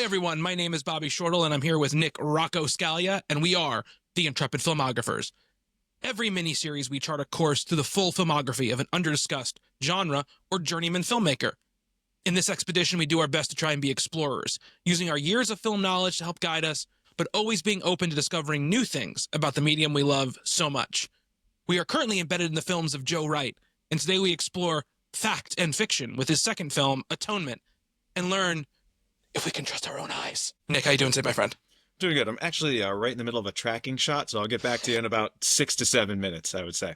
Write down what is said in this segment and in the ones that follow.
everyone. My name is Bobby Shortle, and I'm here with Nick Rocco Scalia, and we are the Intrepid Filmographers. Every miniseries, we chart a course through the full filmography of an underdiscussed genre or journeyman filmmaker. In this expedition, we do our best to try and be explorers, using our years of film knowledge to help guide us, but always being open to discovering new things about the medium we love so much. We are currently embedded in the films of Joe Wright, and today we explore fact and fiction with his second film, Atonement, and learn if we can trust our own eyes. Nick, how you doing today, my friend? Doing good. I'm actually right in the middle of a tracking shot, so I'll get back to you in about 6 to 7 minutes, I would say.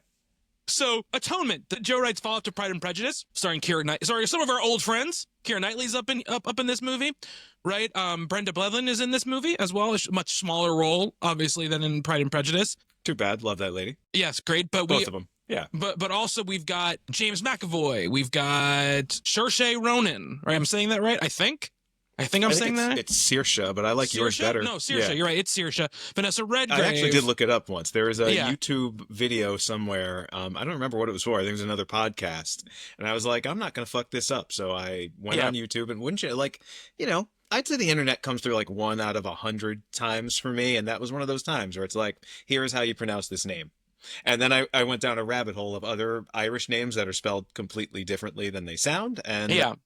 So, Atonement, Joe Wright's follow-up to Pride and Prejudice, starring Keira Knightley. Sorry, some of our old friends. Keira Knightley's up in this movie, right? Brenda Blethyn is in this movie as well. A much smaller role, obviously, than in Pride and Prejudice. Too bad. Love that lady. Yes, great. But both of them. Yeah. But also we've got James McAvoy. We've got Saoirse Ronan. Right? I'm saying that right? I think I'm saying that. It's Saoirse, but I like yours better. No, Saoirse. Yeah. You're right. It's Saoirse. Vanessa Redgrave. I actually did look it up once. There is a YouTube video somewhere. I don't remember what it was for. I think it was another podcast. And I was like, I'm not going to fuck this up. So I went on YouTube, and wouldn't you, I'd say the internet comes through like 1 out of 100 times for me. And that was one of those times where it's like, here's how you pronounce this name. And then I went down a rabbit hole of other Irish names that are spelled completely differently than they sound. And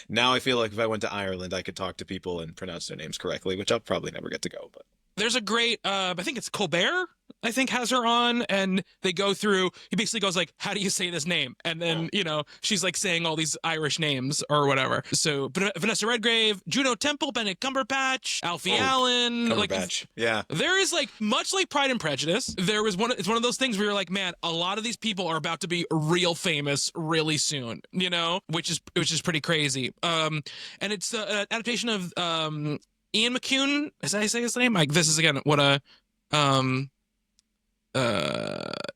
now I feel like if I went to Ireland, I could talk to people and pronounce their names correctly, which I'll probably never get to go. But there's a great, I think it's Colbert, I think, has her on, and they go through, he basically goes like, how do you say this name? And then, she's like saying all these Irish names or whatever. So Vanessa Redgrave, Juno Temple, Benedict Cumberbatch, Alfie Allen. Cumberbatch. There is much like Pride and Prejudice, it's one of those things where you're like, man, a lot of these people are about to be real famous really soon, which is pretty crazy. And it's an adaptation of Ian McEwan, is that how you say his name? This is again what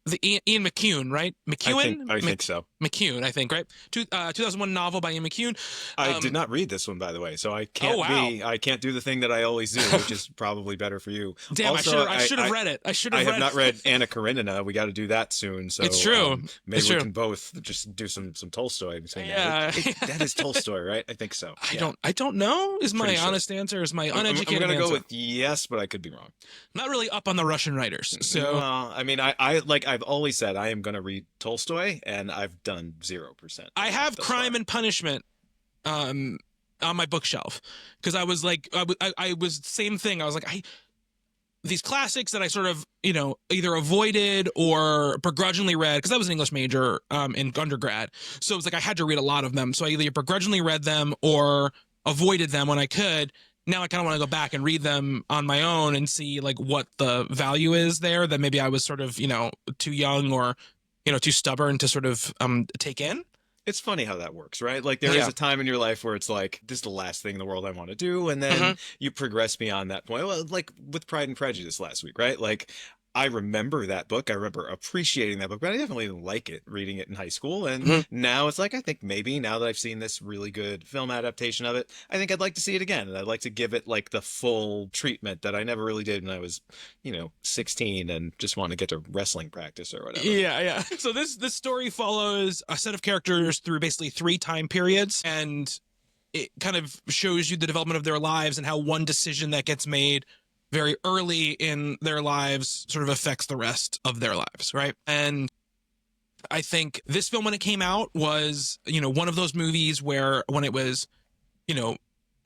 the Ian McEwan, right? McEwan? I think so. McEwan, I think, right? 2001 novel by Ian McEwan. I did not read this one, by the way, so I can't I can't do the thing that I always do, which is probably better for you. Damn, also, I should have read it. I have not read Anna Karenina. We got to do that soon. So it's true. Maybe we can both just do some Tolstoy. That is Tolstoy, right? I think so. I don't know. Is my honest answer? Is my uneducated I'm gonna answer? go with yes, but I could be wrong. Not really up on the Russian writers. So I've always said I am going to read Tolstoy, and I've done 0%. I have Crime and Punishment on my bookshelf because I was like, I was same thing. I was like, these classics that I sort of, either avoided or begrudgingly read because I was an English major in undergrad. So it was like I had to read a lot of them. So I either begrudgingly read them or avoided them when I could. Now I kind of want to go back and read them on my own and see what the value is there that maybe I was sort of, too young or, too stubborn to sort of take in. It's funny how that works, right? There is a time in your life where it's like, this is the last thing in the world I want to do. And then you progress beyond that point. Well, like with Pride and Prejudice last week, right? I remember that book. I remember appreciating that book, but I definitely didn't like it reading it in high school. And now it's like, I think maybe now that I've seen this really good film adaptation of it, I think I'd like to see it again. And I'd like to give it the full treatment that I never really did when I was, 16 and just want to get to wrestling practice or whatever. Yeah. So this story follows a set of characters through basically 3 time periods, and it kind of shows you the development of their lives and how one decision that gets made very early in their lives sort of affects the rest of their lives, right? And I think this film, when it came out, was, one of those movies where when it was,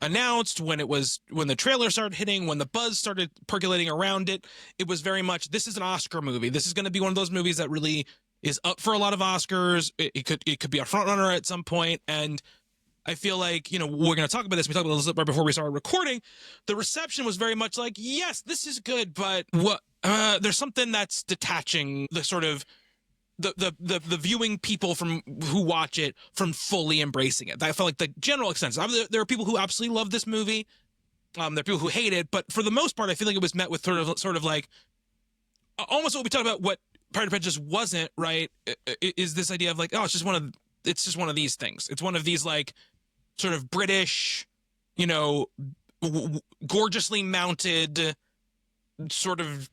announced, when the trailer started hitting, when the buzz started percolating around it, it was very much, this is an Oscar movie. This is going to be one of those movies that really is up for a lot of Oscars. It could be a front runner at some point, and I feel like, we're going to talk about this. We talked about this right before we started recording. The reception was very much like, yes, this is good, but there's something that's detaching the sort of the viewing people from who watch it from fully embracing it. I felt like the general consensus. There are people who absolutely love this movie. There are people who hate it, but for the most part, I feel like it was met with sort of like almost what we talked about. What Pride and Prejudice wasn't, right? Is this idea of it's just one of these things. It's one of these sort of British, gorgeously mounted sort of,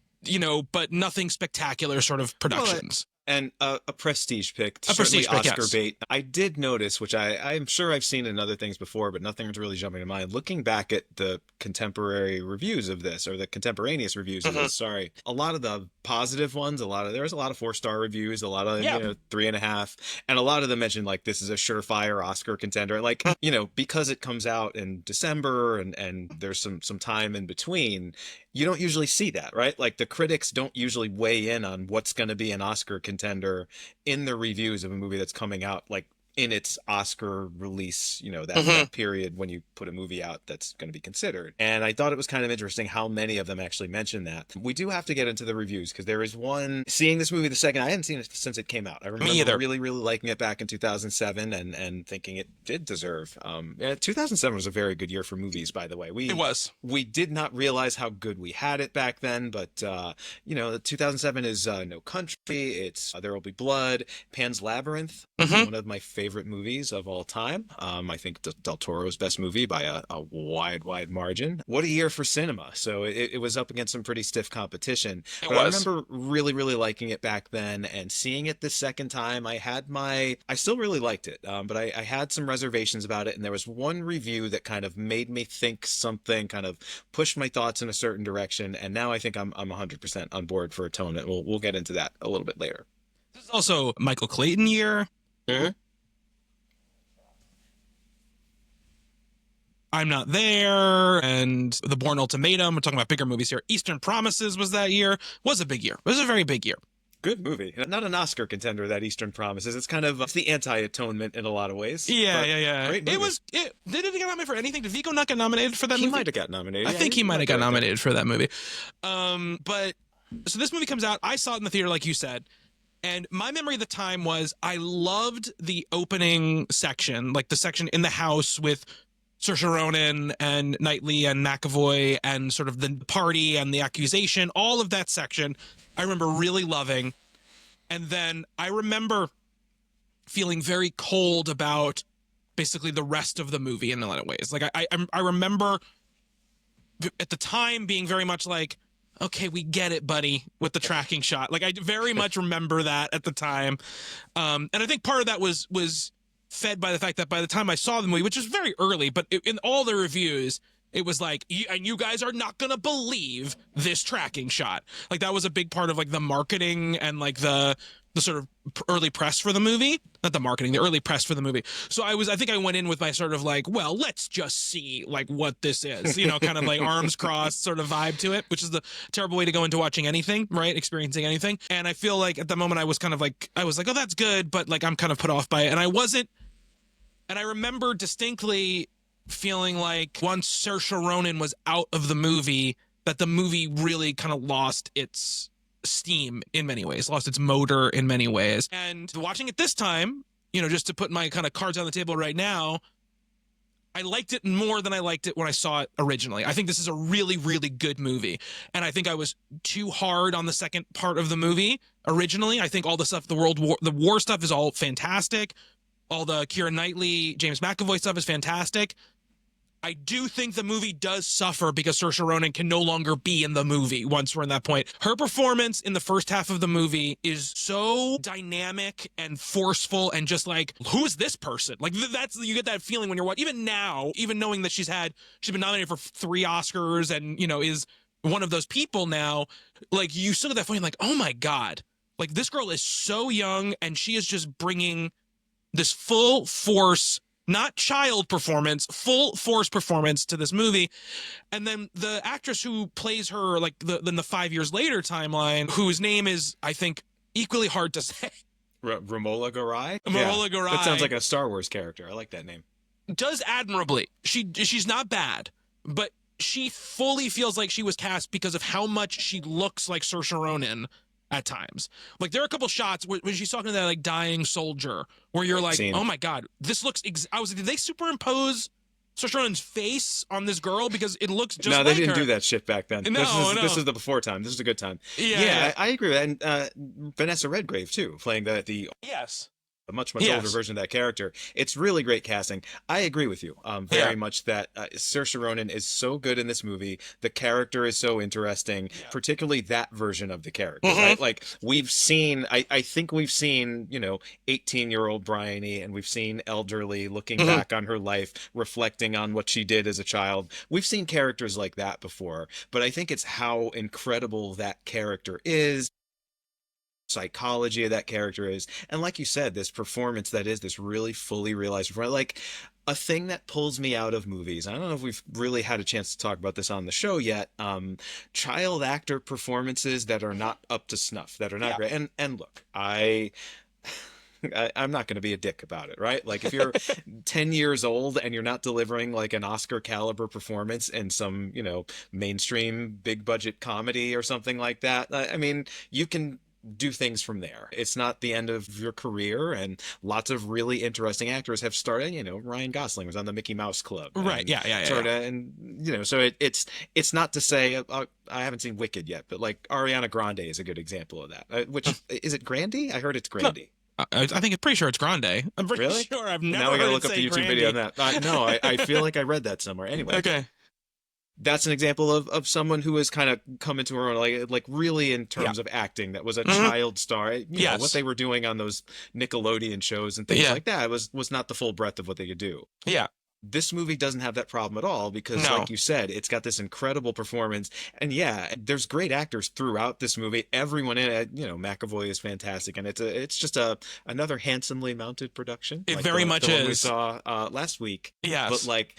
but nothing spectacular sort of productions. And a prestige pick, A prestige certainly pick, Oscar yes. bait. I did notice, which I'm sure I've seen in other things before, but nothing's really jumping to mind. Looking back at the contemporary reviews of this, or the contemporaneous reviews of this, sorry, a lot of the positive ones, there's a lot of 4-star reviews, a lot of, 3.5, and a lot of them mentioned like this is a surefire Oscar contender. Like, because it comes out in December and there's some time in between, you don't usually see that, right? Like the critics don't usually weigh in on what's going to be an Oscar contender in the reviews of a movie that's coming out, like in its Oscar release, that period when you put a movie out that's going to be considered. And I thought it was kind of interesting how many of them actually mentioned that. We do have to get into the reviews because there is one, seeing this movie the second, I hadn't seen it since it came out. I remember really, really liking it back in 2007 and thinking it did deserve. 2007 was a very good year for movies, by the way. It was. We did not realize how good we had it back then, but 2007 is No Country, it's There Will Be Blood, Pan's Labyrinth, one of my favorite movies of all time. I think Del Toro's best movie by a wide margin. What a year for cinema. So it was up against some pretty stiff competition. I remember really, really liking it back then, and seeing it the second time, I still really liked it, but I had some reservations about it, and there was one review that kind of made me think something, kind of pushed my thoughts in a certain direction, and now I think I'm 100% on board for Atonement. We'll get into that a little bit later. This is also Michael Clayton year. I'm Not There, and The Bourne Ultimatum. We're talking about bigger movies here. Eastern Promises was that year. Was a big year. It was a very big year. Good movie. Not an Oscar contender, that Eastern Promises. It's kind of it's the anti-Atonement in a lot of ways. Yeah. Great movie. Did it get nominated for anything? Did Vigo not get nominated for that movie? He might have got nominated. I think he might have got nominated for that movie. But so this movie comes out. I saw it in the theater, like you said. And my memory of the time was I loved the opening section, like the section in the house with Saoirse Ronan and Knightley and McAvoy and sort of the party and the accusation, all of that section I remember really loving. And then I remember feeling very cold about basically the rest of the movie in a lot of ways. Like I remember at the time being very much like, okay, we get it, buddy, with the tracking shot. Like I very much remember that at the time. And I think part of that was fed by the fact that by the time I saw the movie, which was very early, but in all the reviews, it was like, and you guys are not going to believe this tracking shot. Like that was a big part of like the marketing and like the sort of early press for the movie, not the marketing, the early press for the movie. So I think I went in with my sort of like, well, let's just see like what this is, kind of like arms crossed sort of vibe to it, which is the terrible way to go into watching anything, right? Experiencing anything. And I feel like at the moment I was like, oh, that's good, but like I'm kind of put off by it. And I wasn't, and I remember distinctly feeling like once Saoirse Ronan was out of the movie, that the movie really kind of lost its steam in many ways, lost its motor in many ways. And watching it this time, just to put my kind of cards on the table right now, I liked it more than I liked it when I saw it originally. I think this is a really, really good movie. And I think I was too hard on the second part of the movie originally. I think all the stuff, the war stuff is all fantastic. All the Keira Knightley, James McAvoy stuff is fantastic. I do think the movie does suffer because Saoirse Ronan can no longer be in the movie once we're in that point. Her performance in the first half of the movie is so dynamic and forceful and just like, who is this person? Like you get that feeling when you're watching, even now, even knowing that she's been nominated for 3 Oscars and, is one of those people now, like you still get that feeling like, oh my God, like this girl is so young and she is just bringing this full force, not child performance, full force performance to this movie. And then the actress who plays her, like in the 5 years later timeline, whose name is, I think, equally hard to say. Romola Garai? Romola Garai. That sounds like a Star Wars character. I like that name. Does admirably. She's not bad, but she fully feels like she was cast because of how much she looks like Saoirse Ronan at times. Like there are a couple shots when she's talking to that like dying soldier where you're like, oh my God, this looks I was like, did they superimpose Saoirse Ronan's face on this girl because it looks just like her? No, they didn't do that shit back then. No, this is the before time. This is a good time. Yeah. I agree. And Vanessa Redgrave too, playing the yes. a much older version of that character. It's really great casting. I agree with you very much that Saoirse Ronan is so good in this movie. The character is so interesting, particularly that version of the character, right? Like we've seen, I think we've seen, 18-year-old Briony, and we've seen elderly looking back on her life, reflecting on what she did as a child. We've seen characters like that before, but I think it's how incredible that character is, psychology of that character is, and like you said, this performance that is this really fully realized performance. Like a thing that pulls me out of movies, I don't know if we've really had a chance to talk about this on the show yet, child actor performances that are not up to snuff, that are not great. And look, I'm not going to be a dick about it, right? Like if you're 10 years old and you're not delivering like an Oscar caliber performance in some, mainstream big budget comedy or something like that, I mean, you can do things from there. It's not the end of your career, and lots of really interesting actors have started. Ryan Gosling was on the Mickey Mouse Club, right? Yeah. Sort of, and so it's not to say I haven't seen Wicked yet, but like Ariana Grande is a good example of that. Which is it Grandy? I heard it's Grandy. No. I think I'm pretty sure it's Grande. I'm pretty sure. I've never. Now we gotta look up the YouTube Grandy. video on that. No, I feel like I read that somewhere. Anyway. Okay. That's an example of someone who has kind of come into her own, like really in terms of acting, that was a child star. You know, what they were doing on those Nickelodeon shows and things like that was not the full breadth of what they could do. Yeah. This movie doesn't have that problem at all because, like you said, it's got this incredible performance. And there's great actors throughout this movie. Everyone in it, McAvoy is fantastic. And it's just another handsomely mounted production. It very much is. We saw last week. Yes. But like,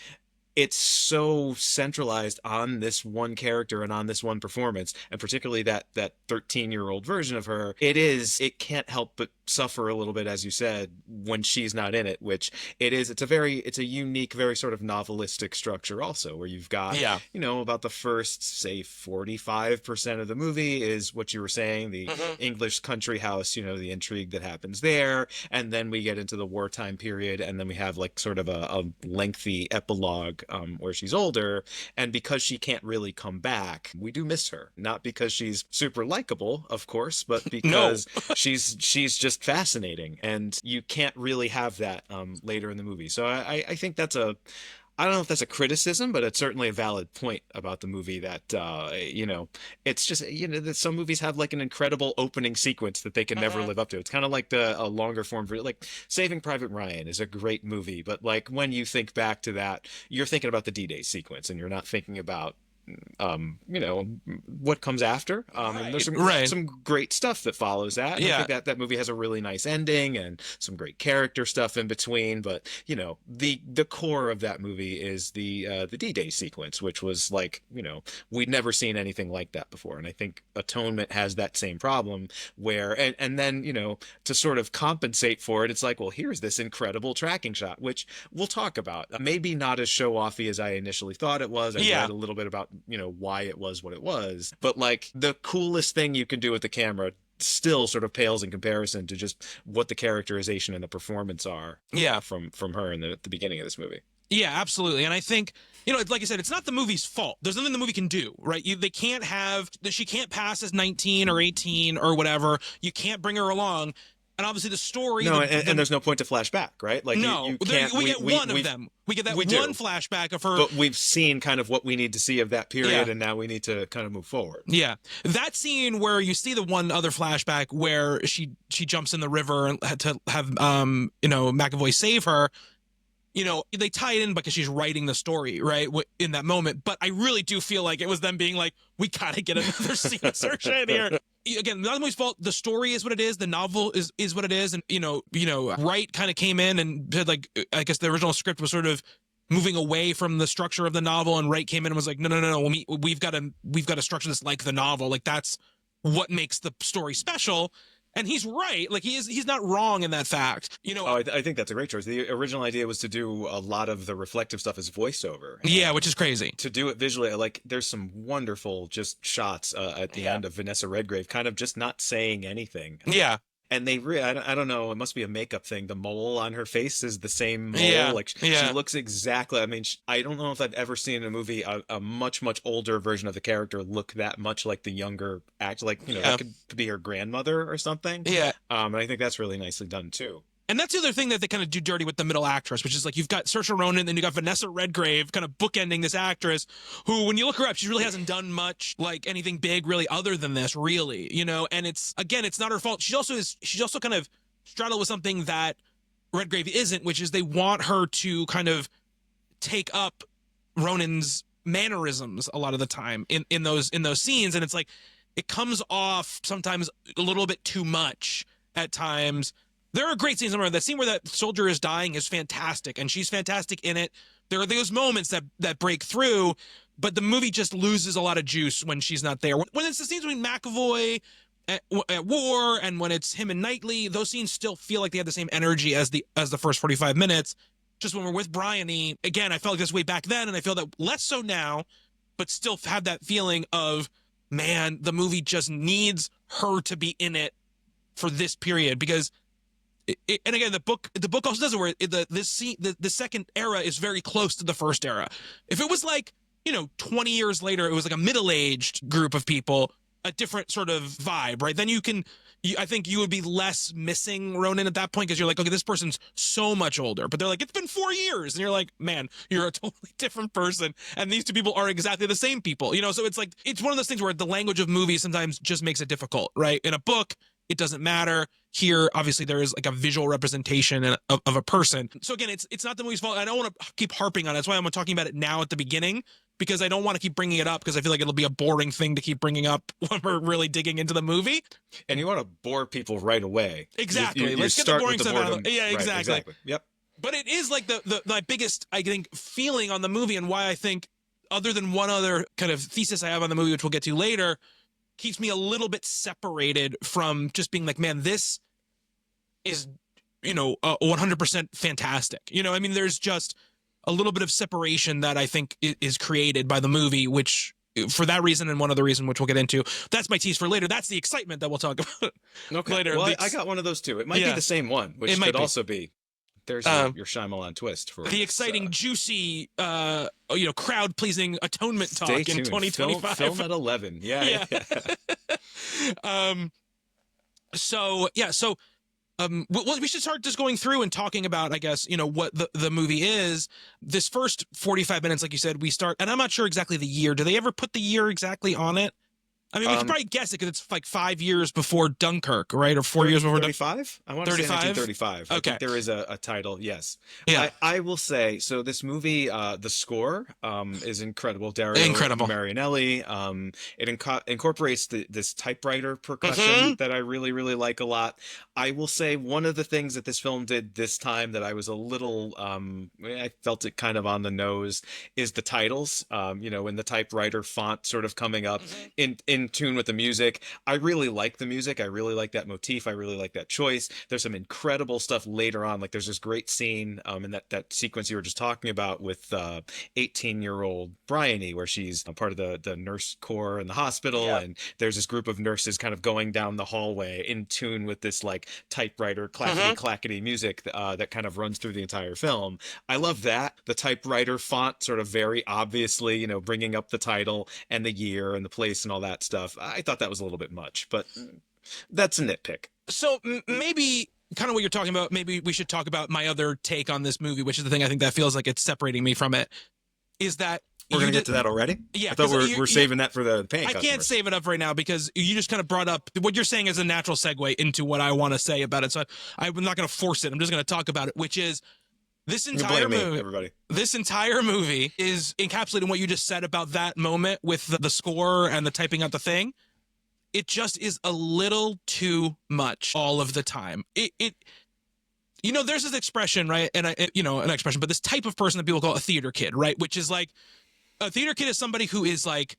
it's so centralized on this one character and on this one performance, and particularly that 13-year-old version of her. It can't help but suffer a little bit, as you said, when she's not in it, which it's a unique, very sort of novelistic structure also, where you've got, about the first, say, 45% of the movie is what you were saying, the English country house, the intrigue that happens there. And then we get into the wartime period, and then we have like sort of a lengthy epilogue where she's older, and because she can't really come back, we do miss her. Not because she's super likable, of course, but because she's just fascinating, and you can't really have that later in the movie. So I think that's I don't know if that's a criticism, but it's certainly a valid point about the movie that, it's just, that some movies have like an incredible opening sequence that they can never live up to. It's kind of like a longer form, like Saving Private Ryan is a great movie, but like when you think back to that, you're thinking about the D-Day sequence and you're not thinking about what comes after. And there's some great stuff that follows that. I think that movie has a really nice ending and some great character stuff in between. But the core of that movie is the D-Day sequence, which was like, we'd never seen anything like that before. And I think Atonement has that same problem where, and then to sort of compensate for it, it's like, well, here's this incredible tracking shot, which we'll talk about. Maybe not as show-offy as I initially thought it was. I read a little bit about why it was what it was, but like the coolest thing you can do with the camera still sort of pales in comparison to just what the characterization and the performance are from her in the beginning of this movie. Yeah, absolutely. And I think, like I said, it's not the movie's fault. There's nothing the movie can do, right? She can't pass as 19 or 18 or whatever. You can't bring her along. And obviously the story... No, and there's no point to flashback, right? Like you can't... We get one of them. We get that one flashback of her... But we've seen kind of what we need to see of that period, and now we need to kind of move forward. Yeah. That scene where you see the one other flashback where she jumps in the river and had to have, McAvoy save her... they tie it in because she's writing the story, right, in that moment. But I really do feel like it was them being like, we got to get another scene of Saoirse in here. Again, not the movie's fault. The story is what it is. The novel is what it is. And, Wright kind of came in and said, like, I guess the original script was sort of moving away from the structure of the novel. And Wright came in and was like, no. We've got to structure this like the novel. Like, that's what makes the story special. And he's right. Like, he's not wrong in that fact. I think that's a great choice. The original idea was to do a lot of the reflective stuff as voiceover. Yeah, which is crazy. To do it visually, like, there's some wonderful just shots at the end of Vanessa Redgrave kind of just not saying anything. Yeah. And they I don't know, it must be a makeup thing. The mole on her face is the same mole. Yeah. Like, she looks exactly, I mean, I don't know if I've ever seen in a movie a much, much older version of the character look that much like the younger act. Like, that could be her grandmother or something. Yeah. And I think that's really nicely done, too. And that's the other thing that they kind of do dirty with the middle actress, which is like you've got Saoirse Ronan, and then you got Vanessa Redgrave kind of bookending this actress who, when you look her up, she really hasn't done much like anything big really other than this, really, you know. And it's, again, it's not her fault. She's also kind of straddled with something that Redgrave isn't, which is they want her to kind of take up Ronan's mannerisms a lot of the time in those scenes, and it's like it comes off sometimes a little bit too much at times. There are great scenes. Remember, that scene where that soldier is dying is fantastic, and she's fantastic in it. There are those moments that break through, but the movie just loses a lot of juice when she's not there. When it's the scenes between McAvoy at war, and when it's him and Knightley, those scenes still feel like they have the same energy as the first 45 minutes. Just when we're with Briony, again, I felt like this way back then, and I feel that less so now, but still have that feeling of, man, the movie just needs her to be in it for this period, because and again, the book also does it where the second era is very close to the first era. If it was like, 20 years later, it was like a middle-aged group of people, a different sort of vibe, right? Then I think you would be less missing Ronan at that point, because you're like, okay, this person's so much older. But they're like, it's been 4 years. And you're like, man, you're a totally different person. And these two people are exactly the same people, So it's like, it's one of those things where the language of movies sometimes just makes it difficult, right? In a book, it doesn't matter. Here, obviously, there is like a visual representation of a person. So again, it's not the movie's fault. I don't want to keep harping on it. That's why I'm talking about it now at the beginning, because I don't want to keep bringing it up, because I feel like it'll be a boring thing to keep bringing up when we're really digging into the movie. And you want to bore people right away. Exactly. You Let's get the boring stuff out of it. Yeah, exactly. Right, exactly. Yep. But it is like my biggest, I think, feeling on the movie, and why I think, other than one other kind of thesis I have on the movie, which we'll get to later, keeps me a little bit separated from just being like, man, this is, 100% fantastic. I mean, there's just a little bit of separation that I think is created by the movie, which, for that reason and one other reason, which we'll get into, that's my tease for later. That's the excitement that we'll talk about later. Well, I got one of those too. It might be the same one, which could also be. There's your Shyamalan twist for the exciting, juicy, crowd-pleasing Atonement talk in 2025. Film at 11. Yeah. We should start just going through and talking about, I guess, what the movie is. This first 45 minutes, like you said, we start, and I'm not sure exactly the year. Do they ever put the year exactly on it? I mean, we could probably guess it, because it's like 5 years before Dunkirk, right? Or 4 years before 35? I want to say 1935. Okay. I think there is a title, yes. Yeah. I will say, so this movie, the score is incredible. Dario Marianelli. It incorporates this typewriter percussion that I really, really like a lot. I will say one of the things that this film did this time that I was a little, I felt it kind of on the nose, is the titles, when the typewriter font sort of coming up in tune with the music. I really like the music. I really like that motif. I really like that choice. There's some incredible stuff later on. Like there's this great scene in that sequence you were just talking about with 18-year-old Briony, where she's a part of the nurse corps in the hospital. Yeah. And there's this group of nurses kind of going down the hallway in tune with this like typewriter clackety music that kind of runs through the entire film. I love that. The typewriter font sort of very obviously, bringing up the title and the year and the place and all that stuff. I thought that was a little bit much, but that's a nitpick. So maybe kind of what you're talking about, maybe we should talk about my other take on this movie, which is the thing I think that feels like it's separating me from it, is that we're going to get to that already? Yeah. I thought we're saving that for the paying customers. I can't save it up right now, because you just kind of brought up what you're saying is a natural segue into what I want to say about it. So I'm not going to force it. I'm just going to talk about it, which is this entire movie is encapsulating what you just said about that moment with the score and the typing out the thing. It just is a little too much all of the time. There's this expression, right? And an expression, but this type of person that people call a theater kid, right? Which is like, a theater kid is somebody who is like,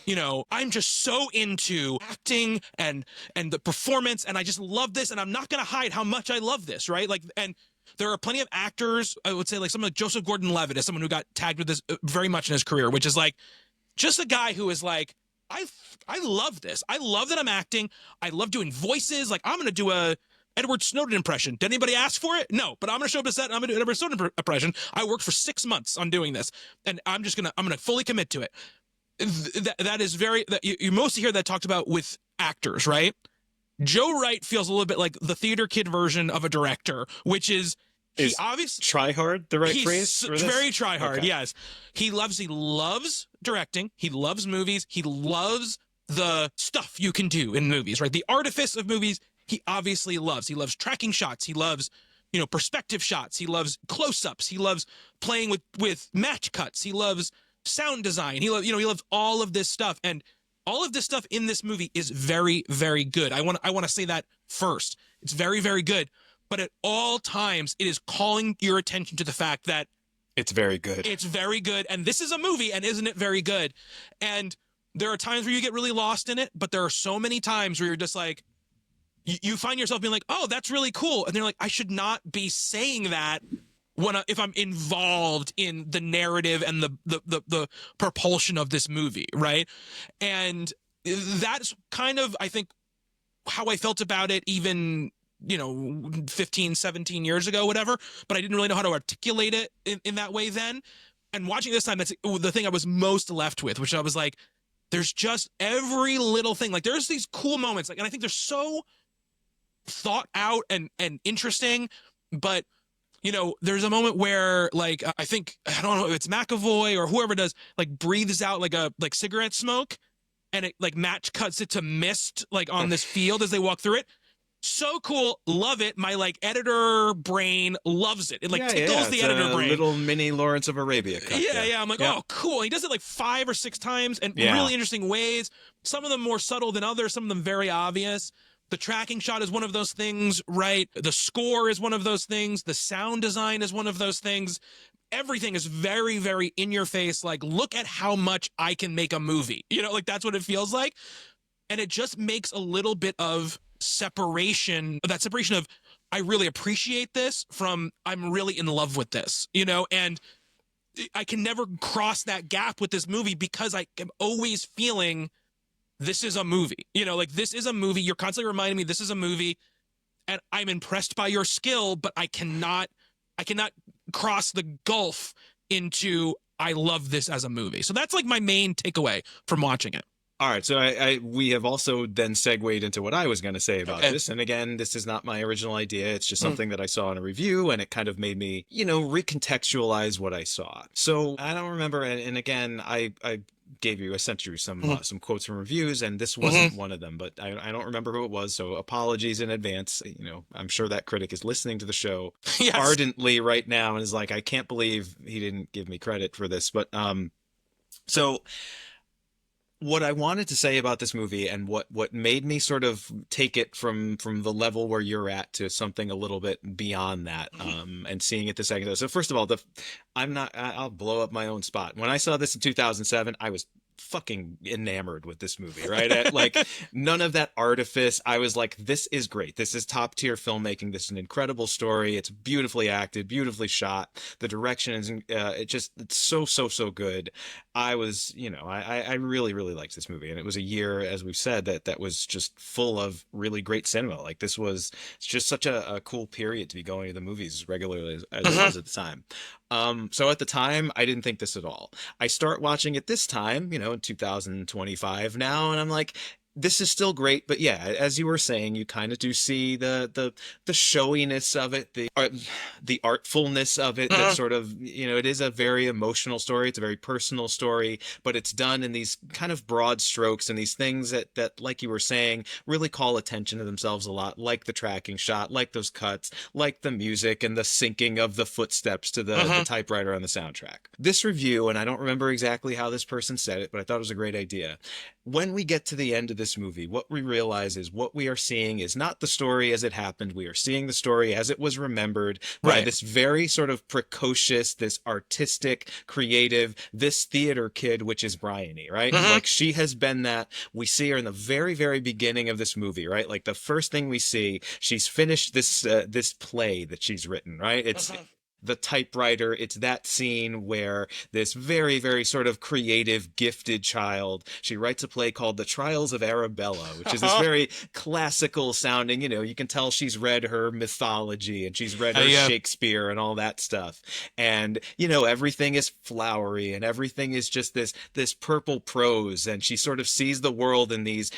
I'm just so into acting and the performance, and I just love this, and I'm not going to hide how much I love this, right? Like, and there are plenty of actors, I would say, like someone like Joseph Gordon-Levitt is someone who got tagged with this very much in his career, which is like just a guy who is like, I love this. I love that I'm acting. I love doing voices. Like, I'm going to do a Edward Snowden impression. Did anybody ask for it? No, but I'm going to show up to set and I'm going to do an Edward Snowden impression. I worked for 6 months on doing this, and I'm going to fully commit to it. That is very, you mostly hear that talked about with actors, right? Joe Wright feels a little bit like the theater kid version of a director, which is he obviously try hard the right phrase for this? Very try hard. Okay. Yes, he loves directing. He loves movies. He loves the stuff you can do in movies, right? The artifice of movies. He obviously loves. He loves tracking shots. He loves, perspective shots. He loves close-ups. He loves playing with match cuts. He loves sound design. He loves all of this stuff, and all of this stuff in this movie is very, very good. I want to say that first. It's very, very good. But at all times, it is calling your attention to the fact that it's very good. It's very good. And this is a movie, and isn't it very good? And there are times where you get really lost in it, but there are so many times where you're just like, you find yourself being like, oh, that's really cool. And they're like, I should not be saying that if I'm involved in the narrative and the propulsion of this movie, right? And that's kind of, I think, how I felt about it even 15, 17 years ago, whatever, but I didn't really know how to articulate it in that way then. And watching this time, that's the thing I was most left with, which I was like, there's just every little thing. Like, there's these cool moments, and I think they're so thought out and interesting, but there's a moment where, like, I don't know if it's McAvoy or whoever does, like, breathes out like cigarette smoke, and it like match cuts it to mist, like, on this field as they walk through it. So cool. Love it. My, like, editor brain loves it. It, like, tickles the editor brain. Little mini Lawrence of Arabia cut. Yeah. I'm like, oh, cool. He does it like 5 or 6 times in really interesting ways. Some of them more subtle than others. Some of them very obvious. The tracking shot is one of those things, right? The score is one of those things. The sound design is one of those things. Everything is very, very in your face. Like, look at how much I can make a movie. Like, that's what it feels like. And it just makes a little bit of separation of, I really appreciate this, from I'm really in love with this, and I can never cross that gap with this movie because I am always feeling this is a movie, like, this is a movie. You're constantly reminding me this is a movie, and I'm impressed by your skill, but I cannot cross the gulf into I love this as a movie. So that's, like, my main takeaway from watching it. All right, so we have also then segued into what I was going to say about this. And again, this is not my original idea. It's just something that I saw in a review, and it kind of made me, recontextualize what I saw. So I don't remember. And again, I sent you some quotes from reviews, and this wasn't one of them, but I don't remember who it was. So apologies in advance. I'm sure that critic is listening to the show ardently right now and is like, I can't believe he didn't give me credit for this. But so what I wanted to say about this movie, and what made me sort of take it from the level where you're at to something a little bit beyond that, and seeing it the second. So first of all, I'll blow up my own spot. When I saw this in 2007, I was fucking enamored with this movie, right? Like, none of that artifice. I was like, this is great. This is top tier filmmaking. This is an incredible story. It's beautifully acted, beautifully shot. The direction is, it's so good. I was, I really, really liked this movie. And it was a year, as we've said, that was just full of really great cinema. Like, it's just such a cool period to be going to the movies as regularly as it was at the time. So at the time, I didn't think this at all. I start watching it this time, in 2025 now, and I'm like, this is still great, but yeah, as you were saying, you kind of do see the showiness of it, the artfulness of it. That sort of, it is a very emotional story. It's a very personal story, but it's done in these kind of broad strokes and these things that, like you were saying, really call attention to themselves a lot, like the tracking shot, like those cuts, like the music and the syncing of the footsteps to the typewriter on the soundtrack. This review, and I don't remember exactly how this person said it, but I thought it was a great idea. When we get to the end of this movie, what we realize is what we are seeing is not the story as it happened. We are seeing the story as it was remembered by this very sort of precocious, this artistic, creative, this theater kid, which is Briony, right? Like, she has been that. We see her in the very, very beginning of this movie, right? Like, the first thing we see, she's finished this play that she's written, right? the typewriter. It's that scene where this very, very sort of creative, gifted child, she writes a play called The Trials of Arabella, which is this very classical sounding, you can tell she's read her mythology and she's read her Shakespeare and all that stuff. And, everything is flowery and everything is just this purple prose. And she sort of sees the world in these,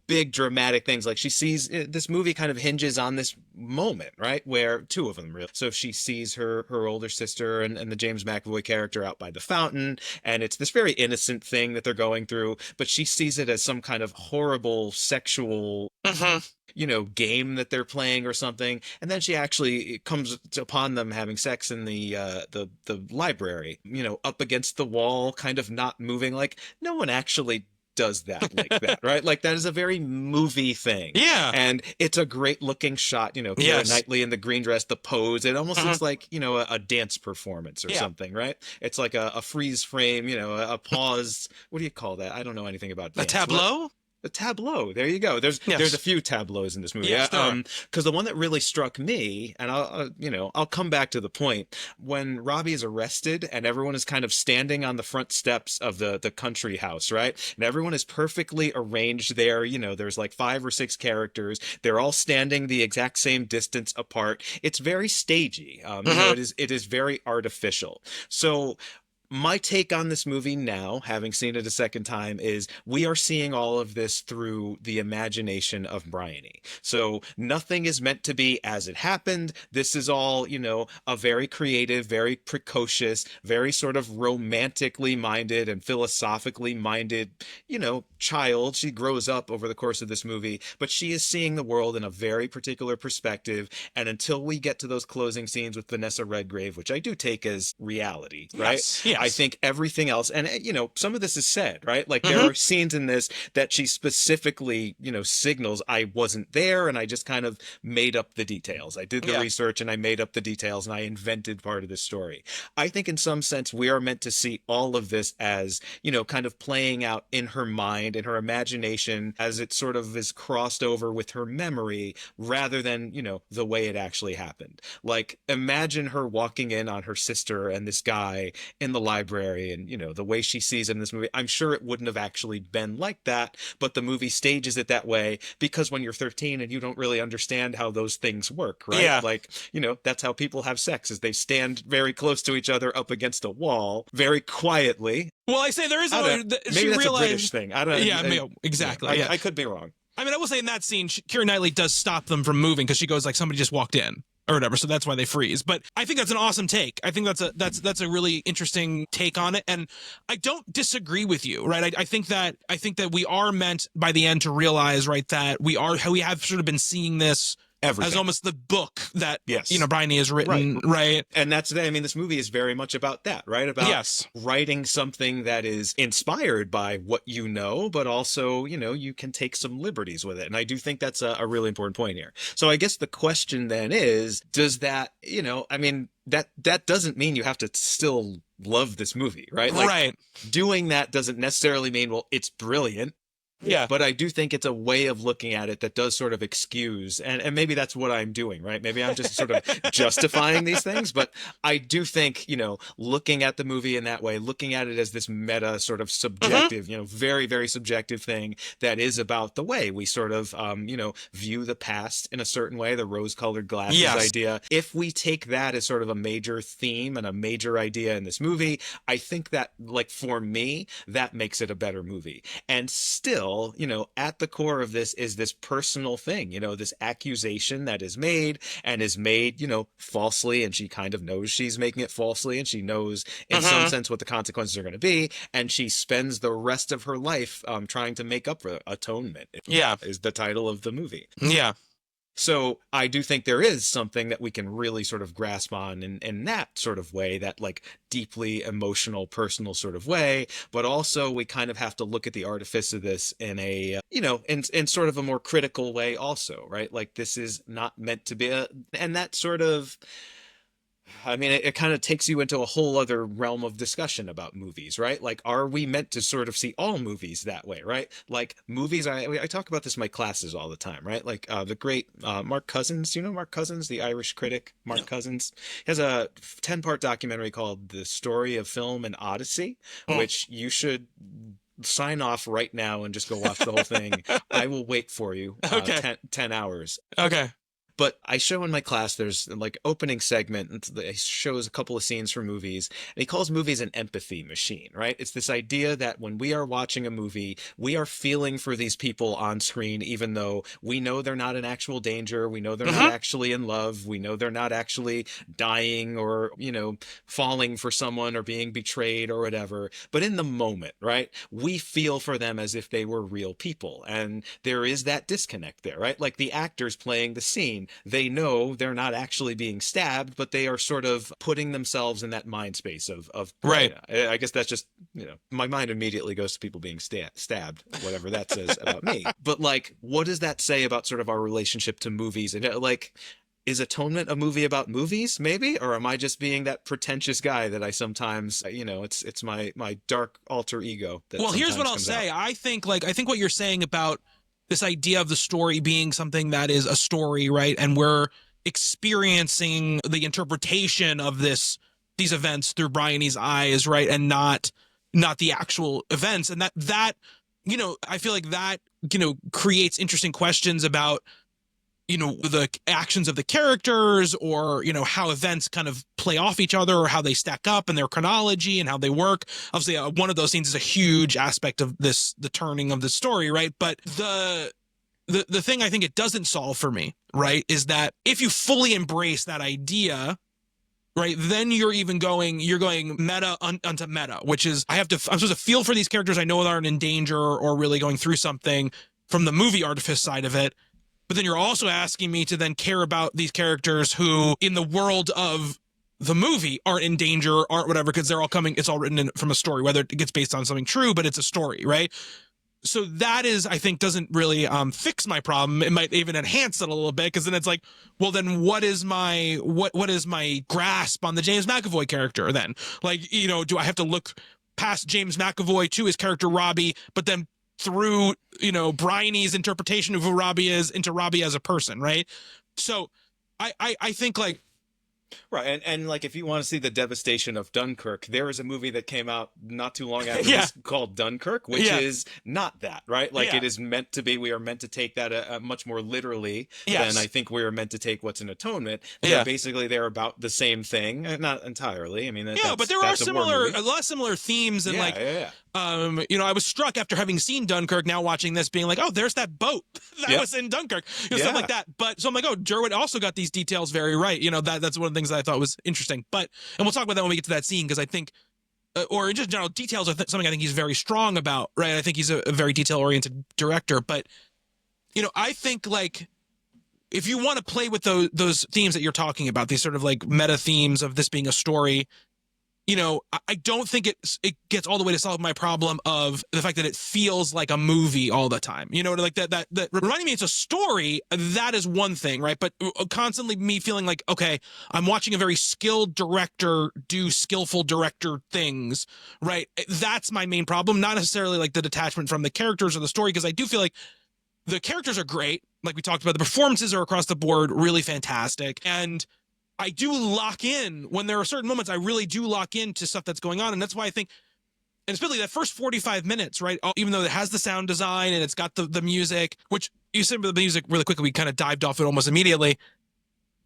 big dramatic things. Like she sees, this movie kind of hinges on this moment, right? Where two of them really. So she sees her older sister and the James McAvoy character out by the fountain, and it's this very innocent thing that they're going through, but she sees it as some kind of horrible sexual game that they're playing or something. And then she actually comes upon them having sex in the library, up against the wall, kind of not moving. Like no one actually does that like that, right? Like that is a very movie thing. Yeah. And it's a great looking shot, Keira Knightley in the green dress, the pose. It almost looks like, a dance performance or something, right? It's like a freeze frame, a pause. What do you call that? I don't know anything about dance. A tableau? The tableau. There you go. There's a few tableaux in this movie. Yes, because the one that really struck me, and I'll come back to the point, when Robbie is arrested and everyone is kind of standing on the front steps of the country house, right? And everyone is perfectly arranged there. There's like 5 or 6 characters. They're all standing the exact same distance apart. It's very stagey. It is very artificial. So my take on this movie now, having seen it a second time, is we are seeing all of this through the imagination of Briony. So nothing is meant to be as it happened. This is all, a very creative, very precocious, very sort of romantically minded and philosophically minded, child. She grows up over the course of this movie, but she is seeing the world in a very particular perspective. And until we get to those closing scenes with Vanessa Redgrave, which I do take as reality, right? Yes. I think everything else, and some of this is said, right? Like there are scenes in this that she specifically, signals I wasn't there and I just kind of made up the details. I did the research and I made up the details and I invented part of this story. I think in some sense we are meant to see all of this as, kind of playing out in her mind, in her imagination, as it sort of is crossed over with her memory rather than, the way it actually happened. Like imagine her walking in on her sister and this guy in the library and the way she sees him in this movie. I'm sure it wouldn't have actually been like that, but the movie stages it that way because when you're 13 and you don't really understand how those things work, right? Like that's how people have sex, is they stand very close to each other up against a wall very quietly. Well, I say there is maybe that's a British thing. I don't know. Exactly. I could be wrong. I mean, I will say in that scene, Keira Knightley does stop them from moving because she goes like, somebody just walked in or whatever, so that's why they freeze. But I think that's an awesome take. I think that's a really interesting take on it, and I don't disagree with you, right? I think that we are meant by the end to realize, right, that we have sort of been seeing this as almost the book that Briony has written, right? And that's this movie is very much about that, right? About writing something that is inspired by what but also you can take some liberties with it, and I do think that's a really important point here. So I guess the question then is, does that that doesn't mean you have to still love this movie, right? Like, doing that doesn't necessarily mean, well, it's brilliant. Yeah. But I do think it's a way of looking at it that does sort of excuse, and maybe that's what I'm doing, right? Maybe I'm just sort of justifying these things, but I do think, looking at the movie in that way, looking at it as this meta sort of subjective, very, very subjective thing that is about the way we sort of, view the past in a certain way, the rose-colored glasses idea. If we take that as sort of a major theme and a major idea in this movie, I think that, like, for me, that makes it a better movie. And still, at the core of this is this personal thing, this accusation that is made falsely, and she kind of knows she's making it falsely, and she knows in some sense what the consequences are going to be, and she spends the rest of her life trying to make up for it. Atonement is the title of the movie. So I do think there is something that we can really sort of grasp on in that sort of way, that like deeply emotional, personal sort of way. But also we kind of have to look at the artifice of this in a, in sort of a more critical way also, right? Like this is not meant to be and that sort of, I mean, it kind of takes you into a whole other realm of discussion about movies, right? Like, are we meant to sort of see all movies that way, right? Like, movies, I talk about this in my classes all the time, right? Like, the great Mark Cousins, you know Mark Cousins, the Irish critic, Mark Cousins? He has a 10-part documentary called The Story of Film and Odyssey, which you should sign off right now and just go watch the whole thing. I will wait for you Okay. 10 hours. Okay. But I show in my class, there's like opening segment, and it shows a couple of scenes from movies, and he calls movies an empathy machine, right? It's this idea that when we are watching a movie, we are feeling for these people on screen, even though we know they're not in actual danger, we know they're not actually in love, we know they're not actually dying or, you know, falling for someone or being betrayed or whatever. But in the moment, right, we feel for them as if they were real people. And there is that disconnect there, right? Like the actors playing the scene, they know they're not actually being stabbed, but they are sort of putting themselves in that mind space of Right. I guess that's just, you know, my mind immediately goes to people being stabbed, whatever that says about me. But like, what does that say about sort of our relationship to movies? And like, is Atonement a movie about movies, maybe? Or am I just being that pretentious guy that I sometimes, you know, it's my dark alter ego that well, here's what I'll comes say. out. I think what you're saying about this idea of the story being something that is a story, right? And we're experiencing the interpretation of these events through Briony's eyes, right? And not the actual events. And that, you know, I feel like that, you know, creates interesting questions about, you know, the actions of the characters, or, you know, how events kind of play off each other, or how they stack up and their chronology and how they work. Obviously, one of those scenes is a huge aspect of this, the turning of the story, right? But the thing I think it doesn't solve for me, right, is that if you fully embrace that idea, right, then you're going meta onto meta, which is I'm supposed to feel for these characters I know that aren't in danger or really going through something from the movie artifice side of it. But then you're also asking me to then care about these characters who, in the world of the movie, aren't in danger, aren't whatever, because they're all coming, it's all written from a story, whether it gets based on something true, but it's a story, right? So that is, I think, doesn't really fix my problem. It might even enhance it a little bit, because then it's like, well, then what is my grasp on the James McAvoy character then? Like, you know, do I have to look past James McAvoy to his character Robbie, but then through, you know, Briony's interpretation of who Robbie is into Robbie as a person, right? So I think like, Right, and like if you want to see the devastation of Dunkirk, there is a movie that came out not too long after this called Dunkirk, which is not that, right? Like it is meant to be. We are meant to take that much more literally than I think we are meant to take what's an Atonement. Basically they're about the same thing, not entirely. I mean, but there are a lot of similar themes, and you know, I was struck after having seen Dunkirk, now watching this, being like, oh, there's that boat that was in Dunkirk, you know, stuff like that. But so I'm like, oh, Joe Wright also got these details very right. You know, that's one of the things that I thought was interesting. But, and we'll talk about that when we get to that scene, because I think, or in just general, details are something I think he's very strong about, right? I think he's a very detail-oriented director. But, you know, I think like, if you want to play with those themes that you're talking about, these sort of like meta themes of this being a story, you know, I don't think it gets all the way to solve my problem of the fact that it feels like a movie all the time. You know, like that reminding me it's a story, that is one thing, right? But constantly me feeling like, okay, I'm watching a very skilled director do skillful director things, right? That's my main problem, not necessarily like the detachment from the characters or the story, because I do feel like the characters are great. Like we talked about, the performances are across the board really fantastic. And I do lock in when there are certain moments. I really do lock into stuff that's going on. And that's why I think, and especially that first 45 minutes, right? Even though it has the sound design and it's got the music, which you said with the music really quickly, we kind of dived off it almost immediately.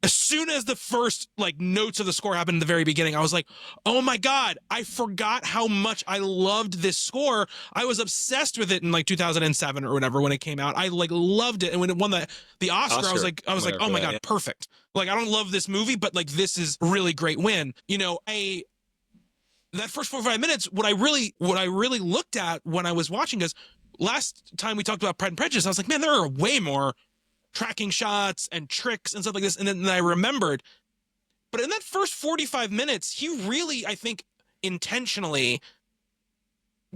As soon as the first like notes of the score happened in the very beginning, I was like, oh my God, I forgot how much I loved this score. I was obsessed with it in like 2007 or whatever when it came out. I like loved it. And when it won the Oscar, I was like, oh my God, perfect. Like, I don't love this movie, but like, this is really great win. You know, that first 45 minutes, what I really looked at when I was watching, is last time we talked about Pride and Prejudice, I was like, man, there are way more tracking shots and tricks and stuff like this. And then I remembered, but in that first 45 minutes, he really, I think, intentionally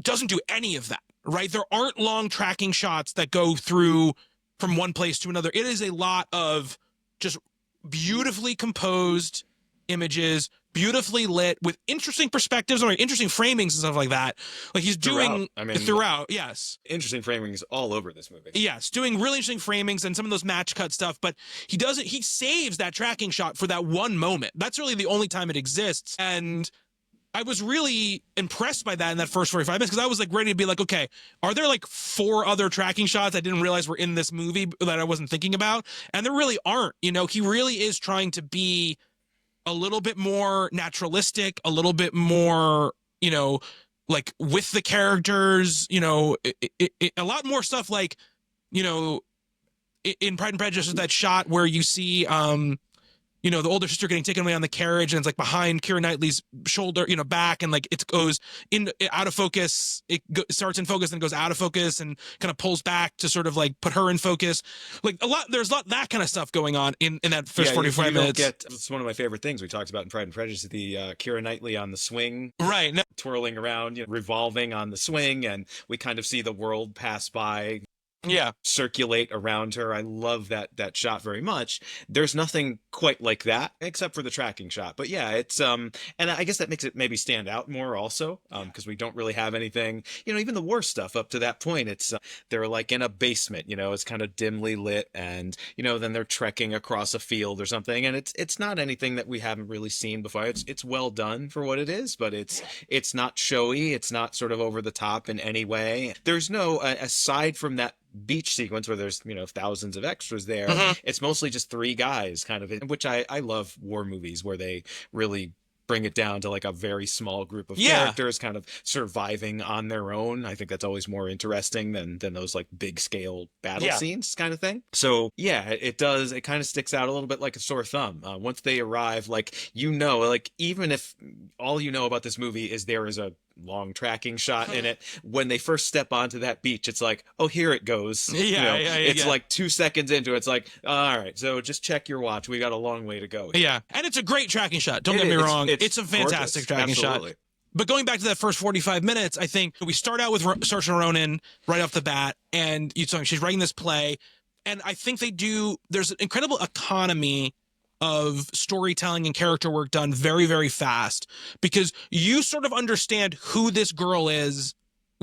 doesn't do any of that, right? There aren't long tracking shots that go through from one place to another. It is a lot of just beautifully composed, images, beautifully lit with interesting perspectives or interesting framings and stuff like that. Like he's doing throughout, yes. Interesting framings all over this movie. Yes, doing really interesting framings and some of those match cut stuff, but he saves that tracking shot for that one moment. That's really the only time it exists. And I was really impressed by that in that first 45 minutes because I was like ready to be like, okay, are there like 4 other tracking shots I didn't realize were in this movie that I wasn't thinking about? And there really aren't. You know, he really is trying to be a little bit more naturalistic, a little bit more, you know, like with the characters, you know, a lot more stuff like, you know, in Pride and Prejudice, that shot where you see, you know, the older sister getting taken away on the carriage and it's like behind Keira Knightley's shoulder, you know, back, and like it goes out of focus. Starts in focus and goes out of focus and kind of pulls back to sort of like put her in focus. Like there's a lot that kind of stuff going on in that first 45 minutes. It's one of my favorite things we talked about in Pride and Prejudice, the Keira Knightley on the swing. Right. Twirling around, you know, revolving on the swing, and we kind of see the world pass by. Yeah, circulate around her. I love that shot very much. There's nothing quite like that except for the tracking shot. But yeah, it's and I guess that makes it maybe stand out more also, because we don't really have anything, you know, even the war stuff up to that point. It's they're like in a basement, you know, it's kind of dimly lit, and you know, then they're trekking across a field or something, and it's not anything that we haven't really seen before. It's well done for what it is, but it's not showy, it's not sort of over the top in any way. There's no aside from that beach sequence where there's, you know, thousands of extras there. It's mostly just 3 guys kind of, which I love war movies where they really bring it down to like a very small group of characters kind of surviving on their own. I think that's always more interesting than those like big scale battle scenes kind of thing. So yeah, it kind of sticks out a little bit like a sore thumb. Once they arrive, like, you know, like even if all you know about this movie is there is a long tracking shot in it, when they first step onto that beach, it's like, oh, here it goes. It's like 2 seconds into it, it's like, all right, so just check your watch, we got a long way to go here. Yeah, and it's a great tracking shot, don't get me wrong. It's a fantastic tracking shot. But going back to that first 45 minutes, I think we start out with Saoirse Ronan right off the bat, and she's writing this play, and I think there's an incredible economy of storytelling and character work done very, very fast, because you sort of understand who this girl is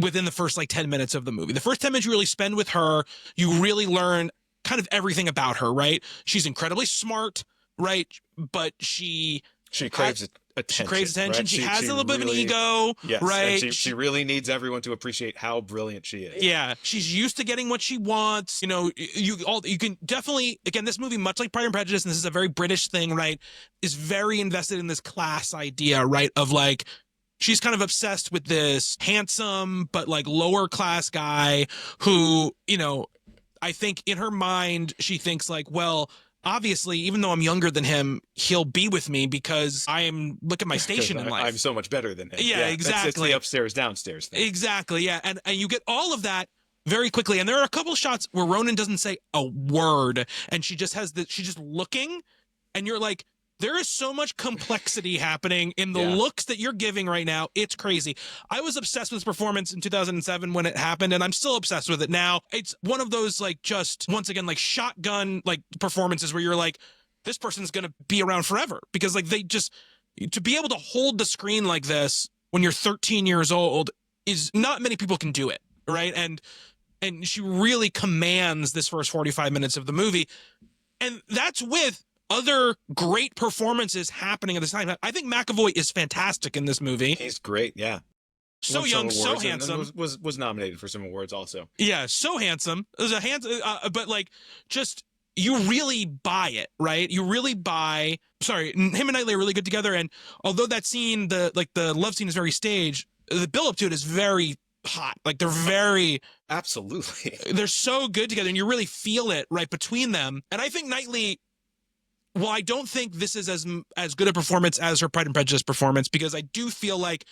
within the first like 10 minutes of the movie. The first 10 minutes you really spend with her, you really learn kind of everything about her, right? She's incredibly smart, right? But she craves attention. She craves attention. Right? She has a little bit of an ego, yes, right? And she really needs everyone to appreciate how brilliant she is. Yeah, she's used to getting what she wants. You know, you can definitely, again, this movie, much like Pride and Prejudice, and this is a very British thing, right, is very invested in this class idea, right, of like, she's kind of obsessed with this handsome but like lower class guy who, you know, I think in her mind, she thinks like, well, obviously, even though I'm younger than him, he'll be with me because look at my station in life. I'm so much better than him. Yeah, exactly. It's the upstairs, downstairs thing. Exactly, yeah. And you get all of that very quickly. And there are a couple shots where Ronan doesn't say a word, and she just she's just looking, and you're like, there is so much complexity happening in the looks that you're giving right now. It's crazy. I was obsessed with this performance in 2007 when it happened, and I'm still obsessed with it now. It's one of those, like, just, once again, like, shotgun, like, performances where you're like, this person's going to be around forever. Because, like, to be able to hold the screen like this when you're 13 years old is not many people can do it, right? And she really commands this first 45 minutes of the movie. And that's with other great performances happening at this time. I think McAvoy is fantastic in this movie. He's great, yeah. So young, so handsome. And was nominated for some awards also. Yeah, so handsome. It was but like, just, you really buy it, right? You really buy. Sorry, him and Knightley are really good together. And although that scene, the love scene is very staged, the build up to it is very hot. Like, they're very, absolutely, they're so good together, and you really feel it right between them. And I think Knightley, well, I don't think this is as good a performance as her Pride and Prejudice performance, because I do feel like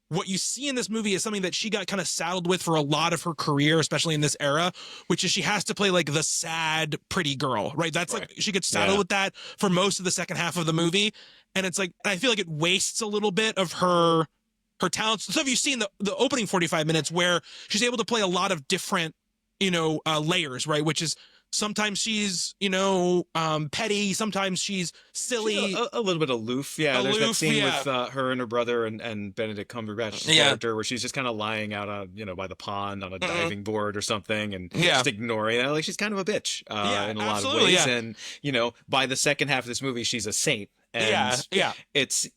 what you see in this movie is something that she got kind of saddled with for a lot of her career, especially in this era, which is she has to play like the sad, pretty girl, right? That's right. Like, she gets saddled with that for most of the second half of the movie. And it's like, I feel like it wastes a little bit of her talents. So have you seen the opening 45 minutes where she's able to play a lot of different, layers, right? Which is Sometimes she's, petty. Sometimes she's silly. She's a little bit aloof. Yeah, there's that scene yeah. with her and her brother and Benedict Cumberbatch's character where she's just kind of lying out on, by the pond on a diving board or something and just ignoring it. Like, she's kind of a bitch in a lot of ways. And, by the second half of this movie, she's a saint. And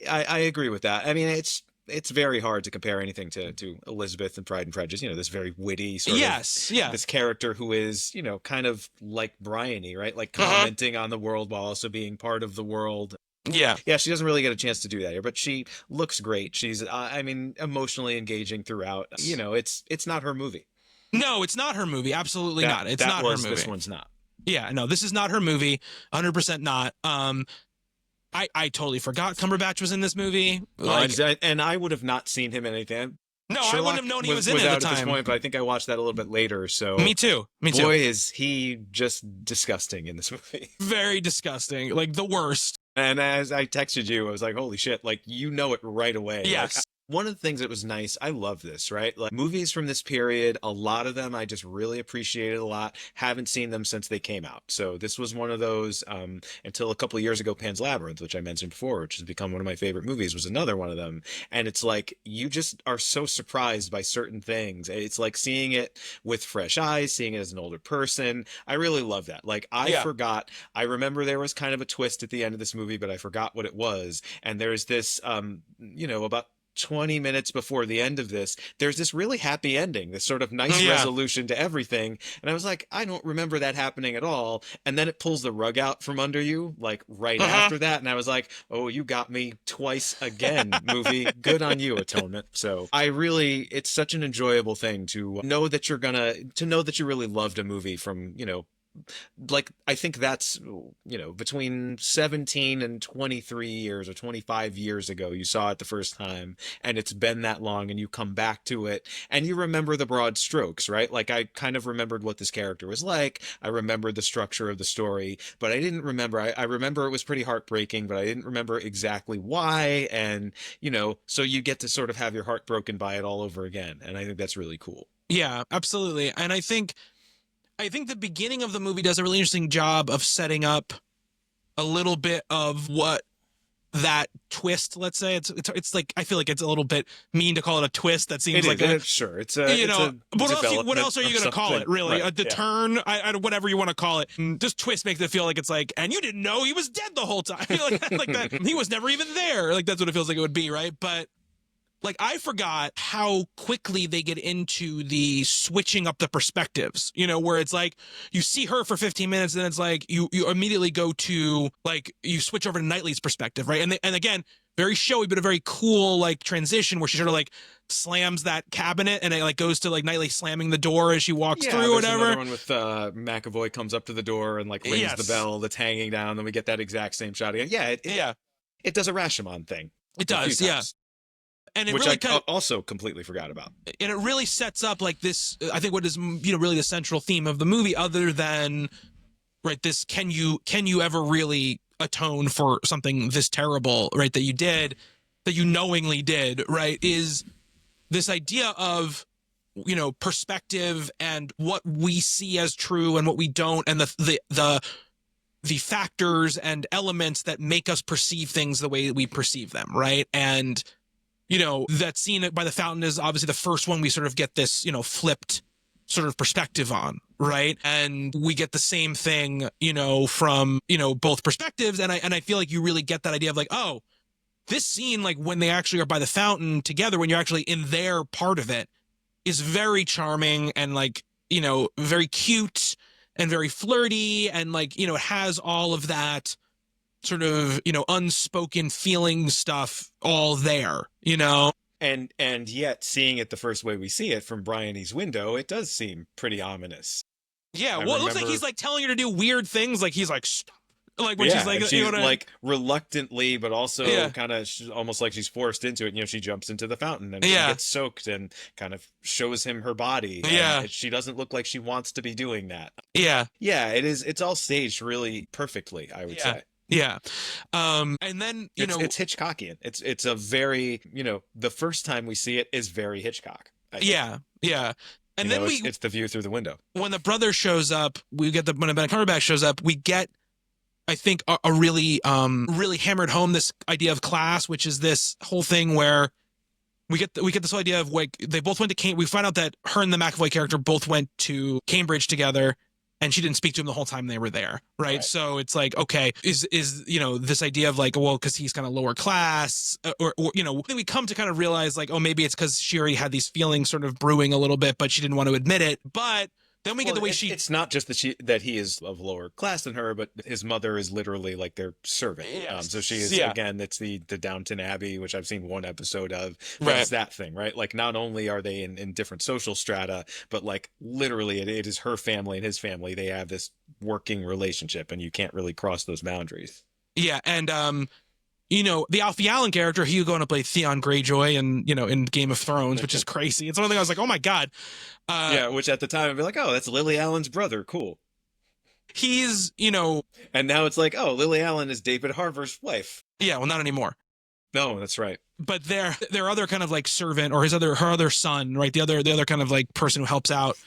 I agree with that. I mean, it's very hard to compare anything to Elizabeth and Pride and Prejudice. This very witty sort of this character who is, kind of like Briony, right? Like commenting on the world while also being part of the world. Yeah, she doesn't really get a chance to do that here, but she looks great. She's, emotionally engaging throughout. It's not her movie. No, it's not her movie. Absolutely not. It's not her movie. This one's not. Yeah, no, this is not her movie. 100% not. I totally forgot Cumberbatch was in this movie. And I would have not seen him in anything. No, Sherlock I wouldn't have known he was in it at the time. This point, but I think I watched that a little bit later. So Me too. Boy, is he just disgusting in this movie. Very disgusting. Like, the worst. And as I texted you, I was like, holy shit, like, it right away. Yes. Like, one of the things that was nice, I love this, right? Like, movies from this period, a lot of them I just really appreciated a lot. Haven't seen them since they came out. So this was one of those, until a couple of years ago, Pan's Labyrinth, which I mentioned before, which has become one of my favorite movies, was another one of them. And it's like, you just are so surprised by certain things. It's like seeing it with fresh eyes, seeing it as an older person. I really love that. Like, I remember there was kind of a twist at the end of this movie, but I forgot what it was. And there's this, about 20 minutes before the end of this, there's this really happy ending, this sort of nice resolution to everything. And I was like, I don't remember that happening at all. And then it pulls the rug out from under you, like right after that. And I was like, oh, you got me twice again, movie. Good on you, Atonement. So it's such an enjoyable thing to know that you really loved a movie from, like, I think that's, between 17 and 23 years or 25 years ago, you saw it the first time, and it's been that long, and you come back to it and you remember the broad strokes, right? Like, I kind of remembered what this character was like. I remembered the structure of the story, but I didn't remember. I remember it was pretty heartbreaking, but I didn't remember exactly why. And, so you get to sort of have your heart broken by it all over again. And I think that's really cool. Yeah, absolutely. And I think the beginning of the movie does a really interesting job of setting up a little bit of what that twist, let's say. It's like, I feel like it's a little bit mean to call it a twist. That seems like sure. It's what else are you going to call it, really? Right, turn, whatever you want to call it. This twist makes it feel like it's like, and you didn't know he was dead the whole time. like that. He was never even there. Like, that's what it feels like it would be, right? But like, I forgot how quickly they get into the switching up the perspectives, where it's like you see her for 15 minutes and then it's like you immediately go to, like, you switch over to Knightley's perspective, right? And again, very showy, but a very cool, like, transition where she sort of, like, slams that cabinet and it, like, goes to, like, Knightley slamming the door as she walks through or whatever. Another one with McAvoy comes up to the door and, like, rings the bell that's hanging down. Then we get that exact same shot again. Yeah, it does a Rashomon thing. It does, yeah. And it which really I also completely forgot about. And it really sets up, like, this, I think, what is, really the central theme of the movie, other than, right, this, can you ever really atone for something this terrible, right, that you knowingly did, right, is this idea of, perspective and what we see as true and what we don't, and the factors and elements that make us perceive things the way we perceive them, right? And that scene by the fountain is obviously the first one we sort of get this, flipped sort of perspective on, right? And we get the same thing, from, both perspectives. And I feel like you really get that idea of, like, oh, this scene, like, when they actually are by the fountain together, when you're actually in their part of it, is very charming and, like, very cute and very flirty. And, like, it has all of that sort of, unspoken feeling stuff all there, And yet, seeing it the first way we see it from Briony's window, it does seem pretty ominous. Yeah, it looks like he's, like, telling her to do weird things. Like, he's like, stop. Like, when she's like, like, reluctantly, but also kind of almost like she's forced into it. She jumps into the fountain and she gets soaked and kind of shows him her body. Yeah. She doesn't look like she wants to be doing that. Yeah. Yeah, it is. It's all staged really perfectly, I would say. Yeah. And then, it's Hitchcockian. It's a very, the first time we see it is very Hitchcock. Yeah. And then it's the view through the window. When the brother shows up, when Benedict Cumberbatch shows up, we get, I think, a really, really hammered home this idea of class, which is this whole thing where we get this whole idea of like they both went to Cambridge. We find out that her and the McAvoy character both went to Cambridge together, and she didn't speak to him the whole time they were there, right? So it's like, okay, is this idea of like, well, because he's kind of lower class, or then we come to kind of realize like, oh, maybe it's because she already had these feelings sort of brewing a little bit, but she didn't want to admit it. But then we get the way it's not just that he is of lower class than her, but his mother is literally like their servant. So she is, again, it's the Downton Abbey, which I've seen one episode of. It's that thing, right? Like not only are they in different social strata, but like literally it is her family and his family. They have this working relationship, and you can't really cross those boundaries. Yeah. And, the Alfie Allen character, he would go on to play Theon Greyjoy and, in Game of Thrones, which is crazy. It's something I was like, oh my God. Which at the time I'd be like, oh, that's Lily Allen's brother. Cool. He's, And now it's like, oh, Lily Allen is David Harbour's wife. Yeah, well, not anymore. No, that's right. But their other kind of like servant, or her other son, right? The other kind of like person who helps out,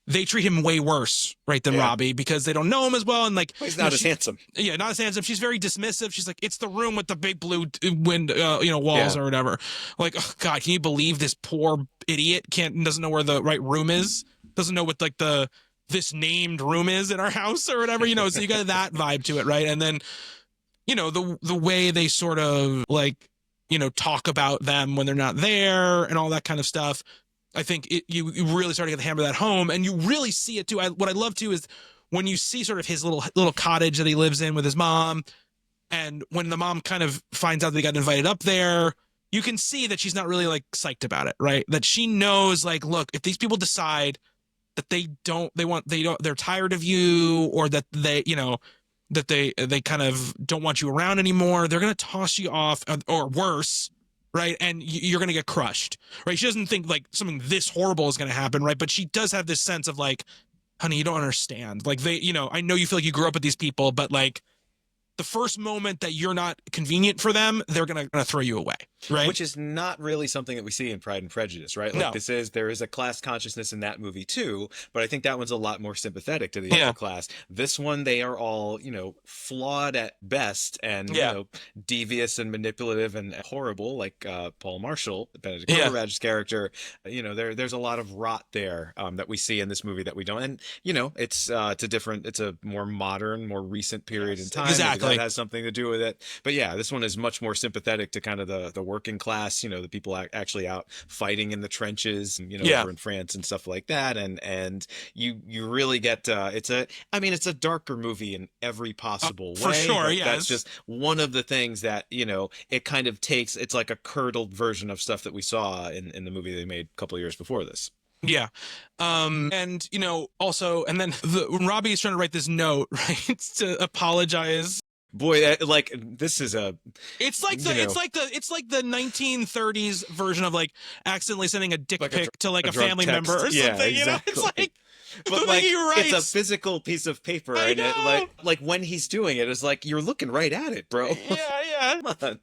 they treat him way worse, right, than Robbie, because they don't know him as well, and like he's not as handsome. Yeah, not as handsome. She's very dismissive. She's like, it's the room with the big blue walls or whatever. Like, oh God, can you believe this poor idiot doesn't know where the right room is? Doesn't know what like this named room is in our house or whatever. So you got that vibe to it, right? And then the way they sort of like talk about them when they're not there and all that kind of stuff. I think you really start to get the hammer that home, and you really see it too. What I love too is when you see sort of his little cottage that he lives in with his mom, and when the mom kind of finds out that he got invited up there, you can see that she's not really like psyched about it, right? That she knows like, look, if these people decide that they're tired of you, or that they kind of don't want you around anymore, they're gonna toss you off, or worse. Right. And you're going to get crushed. Right. She doesn't think like something this horrible is going to happen. Right. But she does have this sense of like, honey, you don't understand. Like I know you feel like you grew up with these people, but like the first moment that you're not convenient for them, they're going to throw you away. Right. Which is not really something that we see in Pride and Prejudice. Right. Like there is a class consciousness in that movie, too. But I think that one's a lot more sympathetic to the upper class. This one, they are all, flawed at best and, devious and manipulative and horrible, like Paul Marshall, Benedict Cumberbatch's character. There's a lot of rot there that we see in this movie that we don't. And, it's a more modern, more recent period in time. Exactly. That has something to do with it. But yeah, this one is much more sympathetic to kind of the working class, the people actually out fighting in the trenches, over in France and stuff like that. And you really get, it's a darker movie in every possible way. For sure, yes. That's just one of the things that, it kind of takes, it's like a curdled version of stuff that we saw in the movie they made a couple of years before this. Yeah. And, also, and then when Robbie is trying to write this note, right, to apologize. Boy, this is it's like the 1930s version of like accidentally sending a dick pic to like a family member or something. Exactly. It's like, but like it's a physical pice of paper, and it like when he's doing it, it's like you're looking right at it, bro. Yeah. Come on.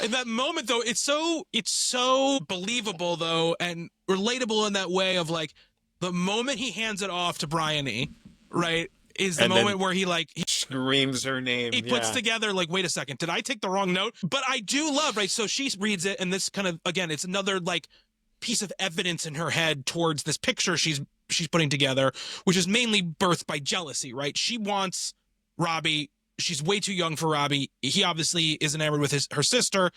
In that moment, though, it's so believable, though, and relatable in that way of like the moment he hands it off to Briony, right, is the moment where he screams her name. He puts together like, wait a second, did I take the wrong note? But I do love, right? So she reads it, and this kind of, again, it's another like piece of evidence in her head towards this picture she's putting together, which is mainly birthed by jealousy, right? She wants Robbie. She's way too young for Robbie. He obviously is enamored with her sister,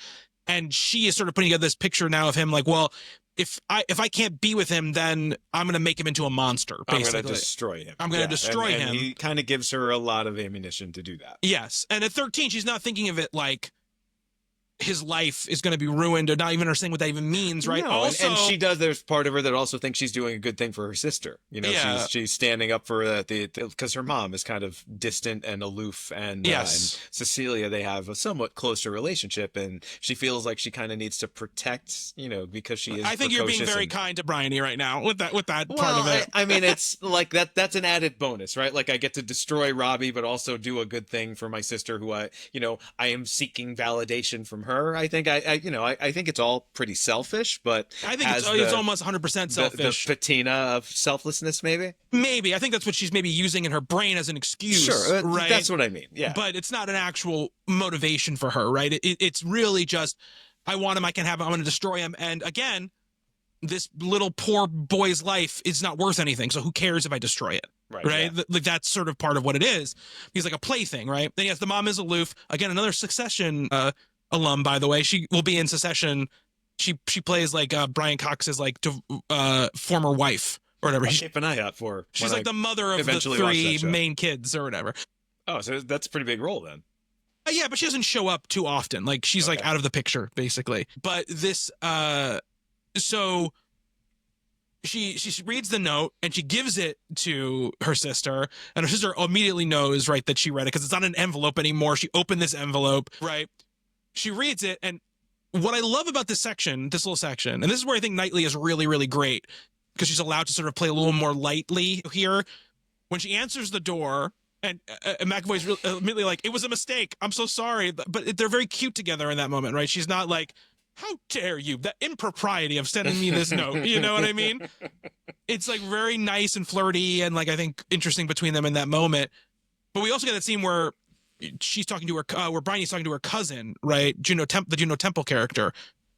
and she is sort of putting together this picture now of him like, well, if I can't be with him, then I'm going to make him into a monster, basically. I'm going to destroy him. I'm going to destroy him. And he kind of gives her a lot of ammunition to do that. Yes. And at 13, she's not thinking of it like his life is going to be ruined, or not even understanding what that even means, right? No, also, and she does. There's part of her that also thinks she's doing a good thing for her sister. She's standing up for because her mom is kind of distant and aloof, and and Cecilia, they have a somewhat closer relationship, and she feels like she kind of needs to protect, because she is. I think you're being very kind to Briony right now with that part of it. I mean, it's like that. That's an added bonus, right? Like I get to destroy Robbie, but also do a good thing for my sister, who I am seeking validation from her. I think I think it's all pretty selfish, but I think it's almost 100% selfish. The patina of selflessness, maybe. Maybe I think that's what she's maybe using in her brain as an excuse. Sure, right? That's what I mean. Yeah, but it's not an actual motivation for her, right? It's really just, I want him, I can have him, I'm going to destroy him, and again, this little poor boy's life is not worth anything, so who cares if I destroy it? Right? Yeah. Like that's sort of part of what it is. He's like a plaything, right? Then yes, the mom is aloof. Again, another Succession alum, by the way. She will be in Succession. She plays like Brian Cox's like former wife or whatever. Keep an eye out for. She's like the mother of the 3 main kids or whatever. Oh, so that's a pretty big role then. Yeah, but she doesn't show up too often. Like she's like out of the picture basically. But this so she reads the note and she gives it to her sister, and her sister immediately knows, right, that she read it because it's not an envelope anymore. She opened this envelope, right? She reads it, and what I love about this little section, and this is where I think Knightley is really, really great because she's allowed to sort of play a little more lightly here. When she answers the door, and McAvoy's immediately like, "It was a mistake. I'm so sorry," but they're very cute together in that moment, right? She's not like, "How dare you? The impropriety of sending me this note." You know what I mean? It's like very nice and flirty and like I think interesting between them in that moment. But we also get that scene where she's talking to her, where Briony's talking to her cousin, right? The Juno Temple character,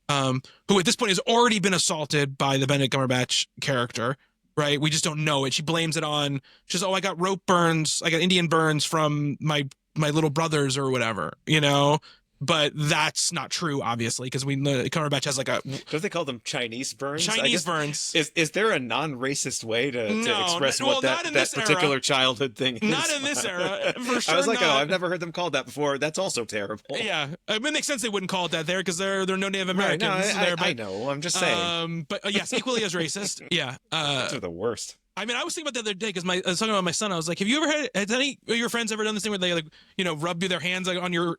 who at this point has already been assaulted by the Benedict Cumberbatch character, right? We just don't know it. She blames it on, she's, "Oh, I got rope burns. I got Indian burns from my little brothers or whatever," you know? But that's not true, obviously, because we know Cumberbatch has like a... Don't they call them Chinese burns? Chinese burns. Is there a non-racist way to express what that particular era. Childhood thing is? Not in this era, for sure. I was like, I've never heard them called that before. That's also terrible. Yeah, it makes sense they wouldn't call it that there because there are no Native Americans there. But, I know, I'm just saying. But yes, equally as racist. Yeah. Those are the worst. I mean, I was thinking about the other day because I was talking about my son. I was like, have you ever has any of your friends ever done this thing where they like, rub their hands on your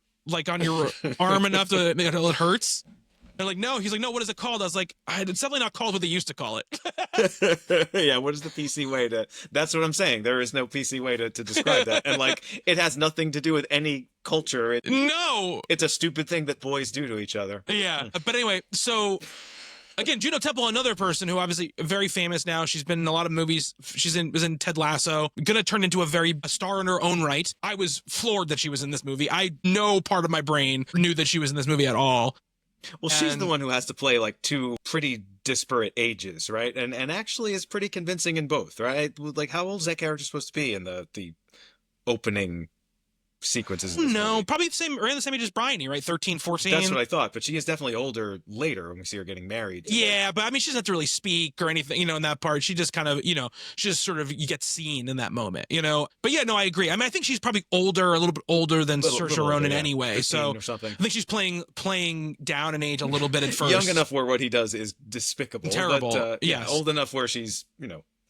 arm enough to it hurts? They're like, no. He's like, no, what is it called? I was like, it's definitely not called what they used to call it. Yeah, what is the PC way to... That's what I'm saying. There is no PC way to describe that. And like, it has nothing to do with any culture. No! It's a stupid thing that boys do to each other. Yeah. But anyway, so... Again, Juno Temple, another person who obviously very famous now. She's been in a lot of movies. Was in Ted Lasso. Gonna turn into a star in her own right. I was floored that she was in this movie. No part of my brain knew that she was in this movie at all. Well, she's the one who has to play like 2 pretty disparate ages, right? And actually is pretty convincing in both, right? Like, how old is that character supposed to be in the opening sequences? No, probably around the same age as Briony, right? 13, 14. That's what I thought, but she is definitely older later when we see her getting married. Yeah, but I mean, she doesn't have to really speak or anything, in that part. She just kind of, she just sort of gets seen in that moment, But yeah, no, I agree. I mean, I think she's probably a little bit older than Saoirse Ronan anyway. So or something. I think she's playing down in age a little bit at first. Young enough where what he does is despicable. Terrible. But, yes. Old enough where she's,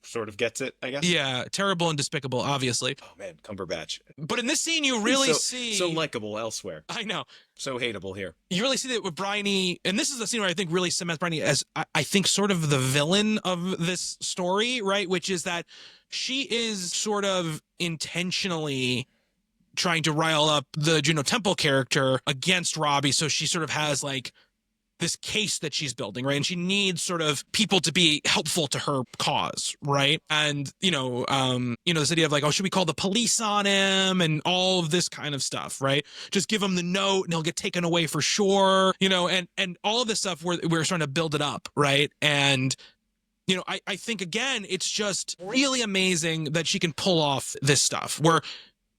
sort of gets it, I guess. Yeah, terrible and despicable, obviously. Oh man, Cumberbatch. But in this scene, you really see so likable elsewhere. I know. So hateable here. You really see that with Briony, and this is the scene where I think really cements Briony as I think sort of the villain of this story, right? Which is that she is sort of intentionally trying to rile up the Juno Temple character against Robbie, so she sort of has like this case that she's building, right? And she needs sort of people to be helpful to her cause, right? And, this idea of like, oh, should we call the police on him? And all of this kind of stuff, right? Just give him the note and he'll get taken away for sure, and all of this stuff we're starting to build it up, right? And, I think, again, it's just really amazing that she can pull off this stuff where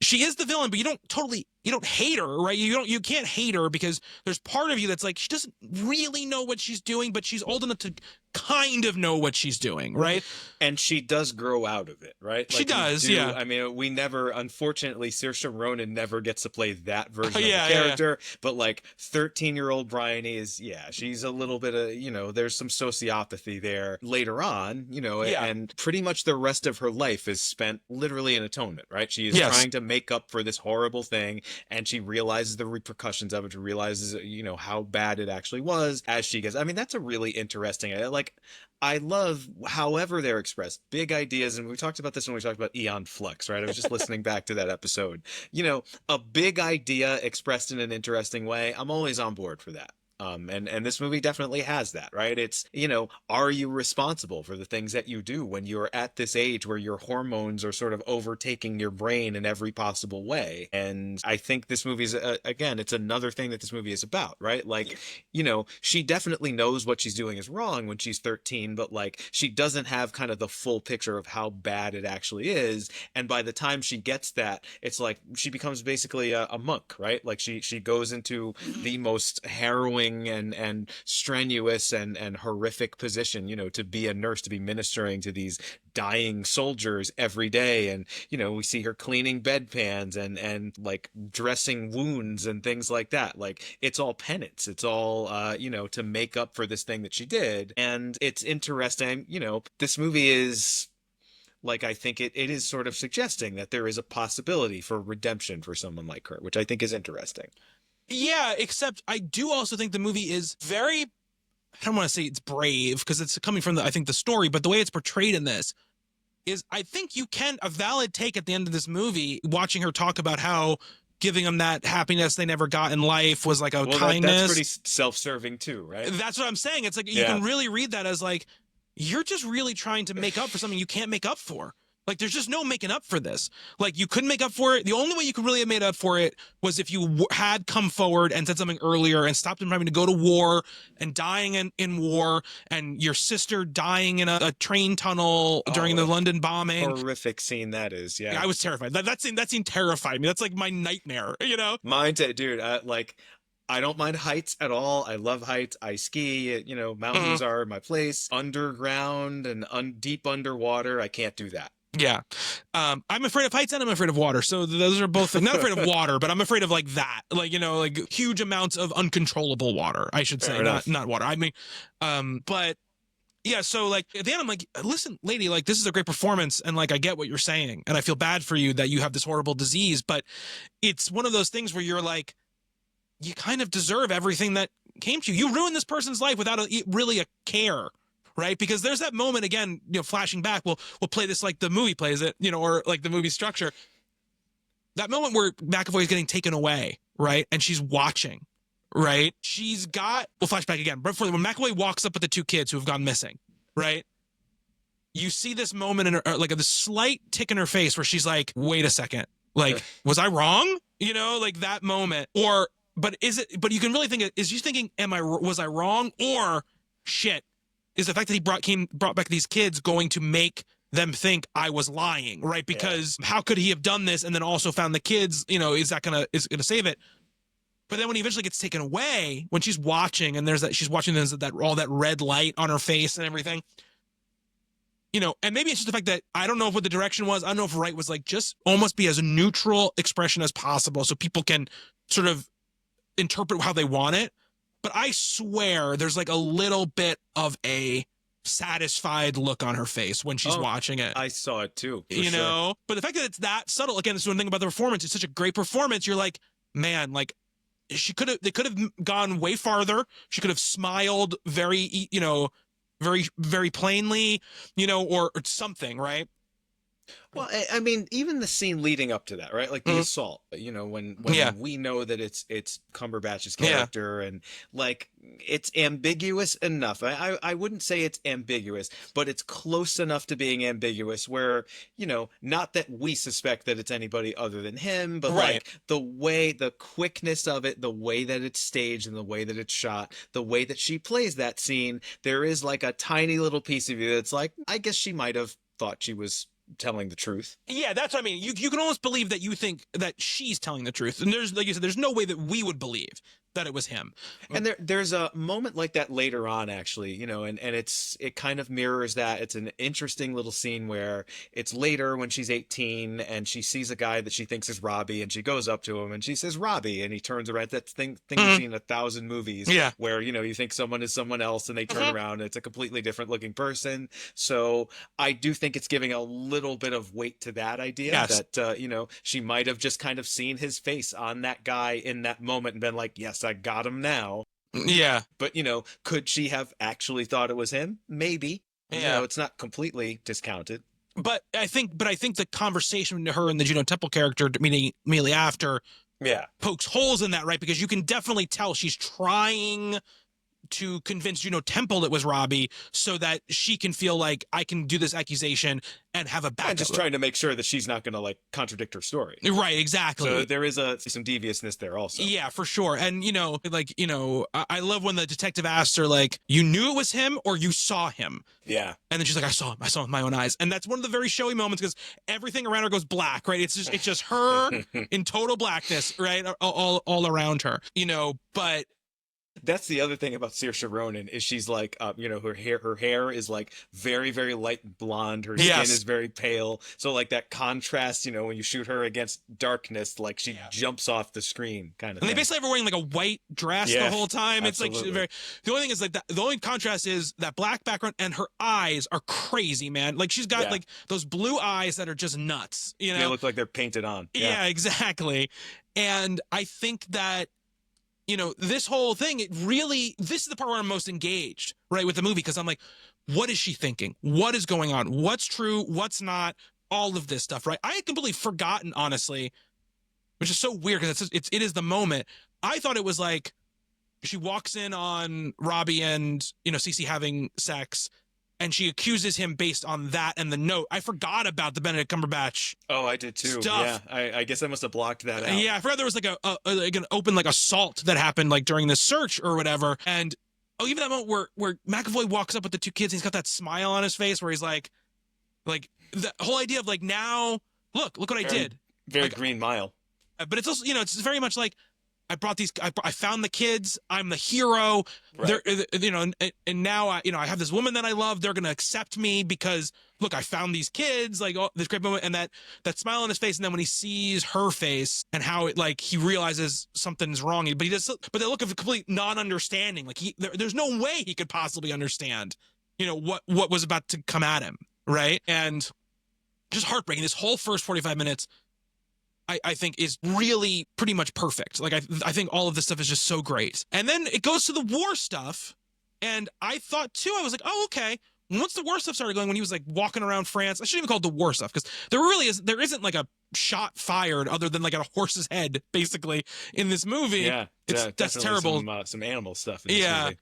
she is the villain, but you don't hate her, right? You can't hate her because there's part of you that's like, she doesn't really know what she's doing, but she's old enough to kind of know what she's doing, right? And she does grow out of it, right? She does, yeah. I mean, unfortunately, Saoirse Ronan never gets to play that version of the character, but like 13-year-old Briony is, she's a little bit of, there's some sociopathy there later on, and pretty much the rest of her life is spent literally in atonement, right? She is trying to make up for this horrible thing. and she realizes the repercussions of it, realizes, you know, how bad it actually was as she gets. I mean, that's a really interesting, like, I love however they're expressed, big ideas. And we talked about this when we talked about Eon Flux, right? I was just listening back to that episode. You know, a big idea expressed in an interesting way, I'm always on board for that. And this movie definitely has that, right? It's, you know, are you responsible for the things that you do when you're at this age where your hormones are sort of overtaking your brain in every possible way? And I think this movie's, again, it's another thing that this movie is about, right? Like, you know, she definitely knows what she's doing is wrong when she's 13, but like, she doesn't have kind of the full picture of how bad it actually is. And by the time she gets that, it's like she becomes basically a monk, right? Like she goes into the most harrowing and strenuous and horrific position, you know, to be a nurse, to be ministering to these dying soldiers every day. And, you know, we see her cleaning bedpans and like dressing wounds and things like that. Like, it's all penance. It's all, you know, to make up for this thing that she did. And it's interesting, you know, this movie is, like, I think it is sort of suggesting that there is a possibility for redemption for someone like her, which I think is interesting. Yeah, except I do also think the movie is very, I don't want to say it's brave because it's coming from I think the story, but the way it's portrayed in this is, I think you can, a valid take at the end of this movie, watching her talk about how giving them that happiness they never got in life was like a kindness. That's pretty self-serving too, right? That's what I'm saying. It's like, you can really read that as like, you're just really trying to make up for something you can't make up for. Like, there's just no making up for this. Like, you couldn't make up for it. The only way you could really have made up for it was if you had come forward and said something earlier and stopped them having to go to war and dying in war, and your sister dying in a train tunnel during the London bombing. Horrific scene that is, yeah. I was terrified. That scene terrified me. That's like my nightmare, you know? Mine too, dude. Like, I don't mind heights at all. I love heights. I ski, you know, mountains are my place. Underground and deep underwater, I can't do that. Yeah. I'm afraid of heights and I'm afraid of water. So those are both, not afraid of water, but I'm afraid of like that, like, you know, like huge amounts of uncontrollable water, I should say, not water. I mean, but yeah. So like at the end, I'm like, listen, lady, like, this is a great performance. And like, I get what you're saying. And I feel bad for you that you have this horrible disease, but it's one of those things where you're like, you kind of deserve everything that came to you. You ruined this person's life without really a care. Right, because there's that moment again, you know, flashing back. We'll play this like the movie plays it, you know, or like the movie structure. That moment where McAvoy is getting taken away, right, and she's watching, right. We'll flash back again, but when McAvoy walks up with the two kids who have gone missing, right. You see this moment in her, like a slight tick in her face where she's like, "Wait a second, like, was I wrong?" You know, like that moment, but you can really think, is she thinking, was I wrong, or shit? Is the fact that he brought back these kids going to make them think I was lying, right? Because how could he have done this and then also found the kids? You know, is gonna save it? But then when he eventually gets taken away, when she's watching and she's watching that all that red light on her face and everything, you know, and maybe it's just the fact that I don't know what the direction was. I don't know if Wright was like, just almost be as neutral expression as possible so people can sort of interpret how they want it. But I swear there's like a little bit of a satisfied look on her face when she's watching it. I saw it too. You know? But the fact that it's that subtle, again, it's one thing about the performance. It's such a great performance. You're like, man, like they could have gone way farther. She could have smiled very, you know, very, very plainly, you know, or something, right? Well, I mean, even the scene leading up to that, right? Like the assault, you know, when we know that it's Cumberbatch's character and like it's ambiguous enough. I wouldn't say it's ambiguous, but it's close enough to being ambiguous where, you know, not that we suspect that it's anybody other than him, but like the quickness of it, the way that it's staged and the way that it's shot, the way that she plays that scene, there is like a tiny little piece of you that's like, I guess she might have thought she was telling the truth. Yeah, that's what I mean. You can almost believe that you think that she's telling the truth. And there's, like you said, there's no way that we would believe that it was him. And there's a moment like that later on, actually, you know, and it kind of mirrors that. It's an interesting little scene where it's later when she's 18 and she sees a guy that she thinks is Robbie, and she goes up to him and she says Robbie, and he turns around. That thing you've seen in 1,000 movies, where, you know, you think someone is someone else and they turn around and it's a completely different looking person. So I do think it's giving a little bit of weight to that idea, that you know, she might have just kind of seen his face on that guy in that moment and been like, yes, I got him now. Yeah. But, you know, could she have actually thought it was him? Maybe. Yeah. You know, it's not completely discounted. But I think the conversation to her and the Juno Temple character immediately after pokes holes in that, right? Because you can definitely tell she's trying to convince Juno Temple it was Robbie so that she can feel like I can do this accusation and have a backup. And just trying to make sure that she's not going to like contradict her story. Right, exactly. So there is some deviousness there also. Yeah, for sure. And, you know, like, you know, I love when the detective asks her, like, you knew it was him or you saw him? Yeah. And then she's like, I saw him with my own eyes. And that's one of the very showy moments because everything around her goes black, right? It's just her in total blackness, right? All around her, you know, but that's the other thing about Saoirse Ronan is she's like, you know, her hair is like very, very light blonde. Her skin is very pale. So like that contrast, you know, when you shoot her against darkness, like she jumps off the screen kind of thing. And they basically have her wearing like a white dress the whole time. Absolutely. It's like the only thing is like that. The only contrast is that black background and her eyes are crazy, man. Like she's got like those blue eyes that are just nuts. You know, they look like they're painted on. Yeah, exactly. And I think that, you know, this whole thing, this is the part where I'm most engaged, right, with the movie, because I'm like, what is she thinking? What is going on? What's true? What's not? All of this stuff, right? I had completely forgotten, honestly, which is so weird because it is the moment. I thought it was like she walks in on Robbie and, you know, Cece having sex, and she accuses him based on that and the note. I forgot about the Benedict Cumberbatch. Oh, I did too. Stuff. Yeah, I guess I must have blocked that out. Yeah, I forgot there was like an open like assault that happened like during this search or whatever. And even that moment where McAvoy walks up with the two kids, and he's got that smile on his face where he's like the whole idea of like, now look what I did. Very like, Green Mile. But it's also, you know, it's very much like, I found the kids. I'm the hero. Right. They're, you know, and now I have this woman that I love. They're going to accept me because look, I found these kids, like, oh, this great moment. And that smile on his face. And then when he sees her face and how it, like, he realizes something's wrong, but but the look of complete non-understanding, like there's no way he could possibly understand, you know, what was about to come at him. Right. And just heartbreaking. This whole first 45 minutes, I think is really pretty much perfect. Like, I think all of this stuff is just so great. And then it goes to the war stuff. And I thought too, I was like, oh, okay. Once the war stuff started going, when he was like walking around France, I shouldn't even call it the war stuff, because there isn't like a shot fired other than like a horse's head basically in this movie. Yeah. That's terrible. Some animal stuff in this movie.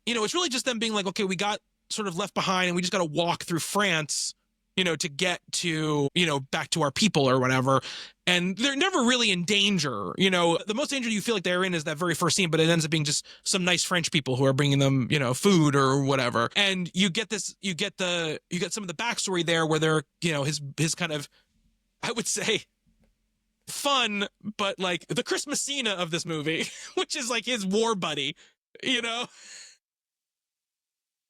You know, it's really just them being like, okay, we got sort of left behind and we just got to walk through France, you know, to get to, you know, back to our people or whatever. And they're never really in danger. You know, the most danger you feel like they're in is that very first scene, but it ends up being just some nice French people who are bringing them, you know, food or whatever. And you get some of the backstory there where they're, you know, his kind of, I would say, fun, but like the Chris Messina of this movie, which is like his war buddy, you know?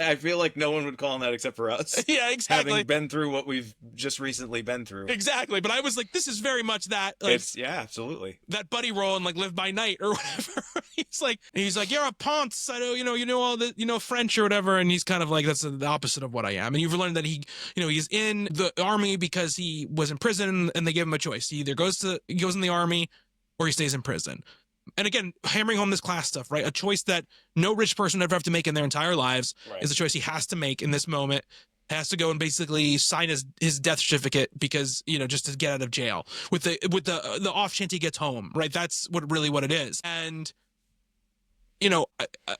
I feel like no one would call him that except for us. Yeah, exactly. Having been through what we've just recently been through. Exactly. But I was like, this is very much that. Like, absolutely. That buddy role in like Live by Night or whatever. he's like, you're a ponce. I know, you know all the, you know, French or whatever. And he's kind of like, that's the opposite of what I am. And you've learned that he, you know, he's in the army because he was in prison and they gave him a choice. He either goes in the army or he stays in prison. And again, hammering home this class stuff, right? A choice that no rich person would ever have to make in their entire lives is a choice he has to make in this moment. Has to go and basically sign his death certificate because, you know, just to get out of jail with the off chance he gets home, right? That's what it is. And, you know,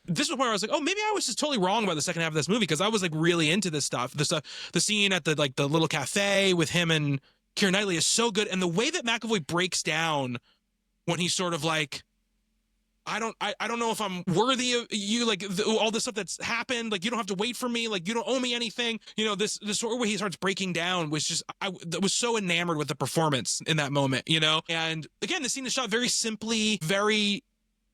this was where I was like, oh, maybe I was just totally wrong about the second half of this movie, because I was like really into this stuff. The scene at the little cafe with him and Keira Knightley is so good, and the way that McAvoy breaks down when he's sort of like, I don't know if I'm worthy of you, like all this stuff that's happened. Like, you don't have to wait for me. Like, you don't owe me anything. You know, this sort of way he starts breaking down was just, I was so enamored with the performance in that moment, you know? And again, the scene is shot very simply, very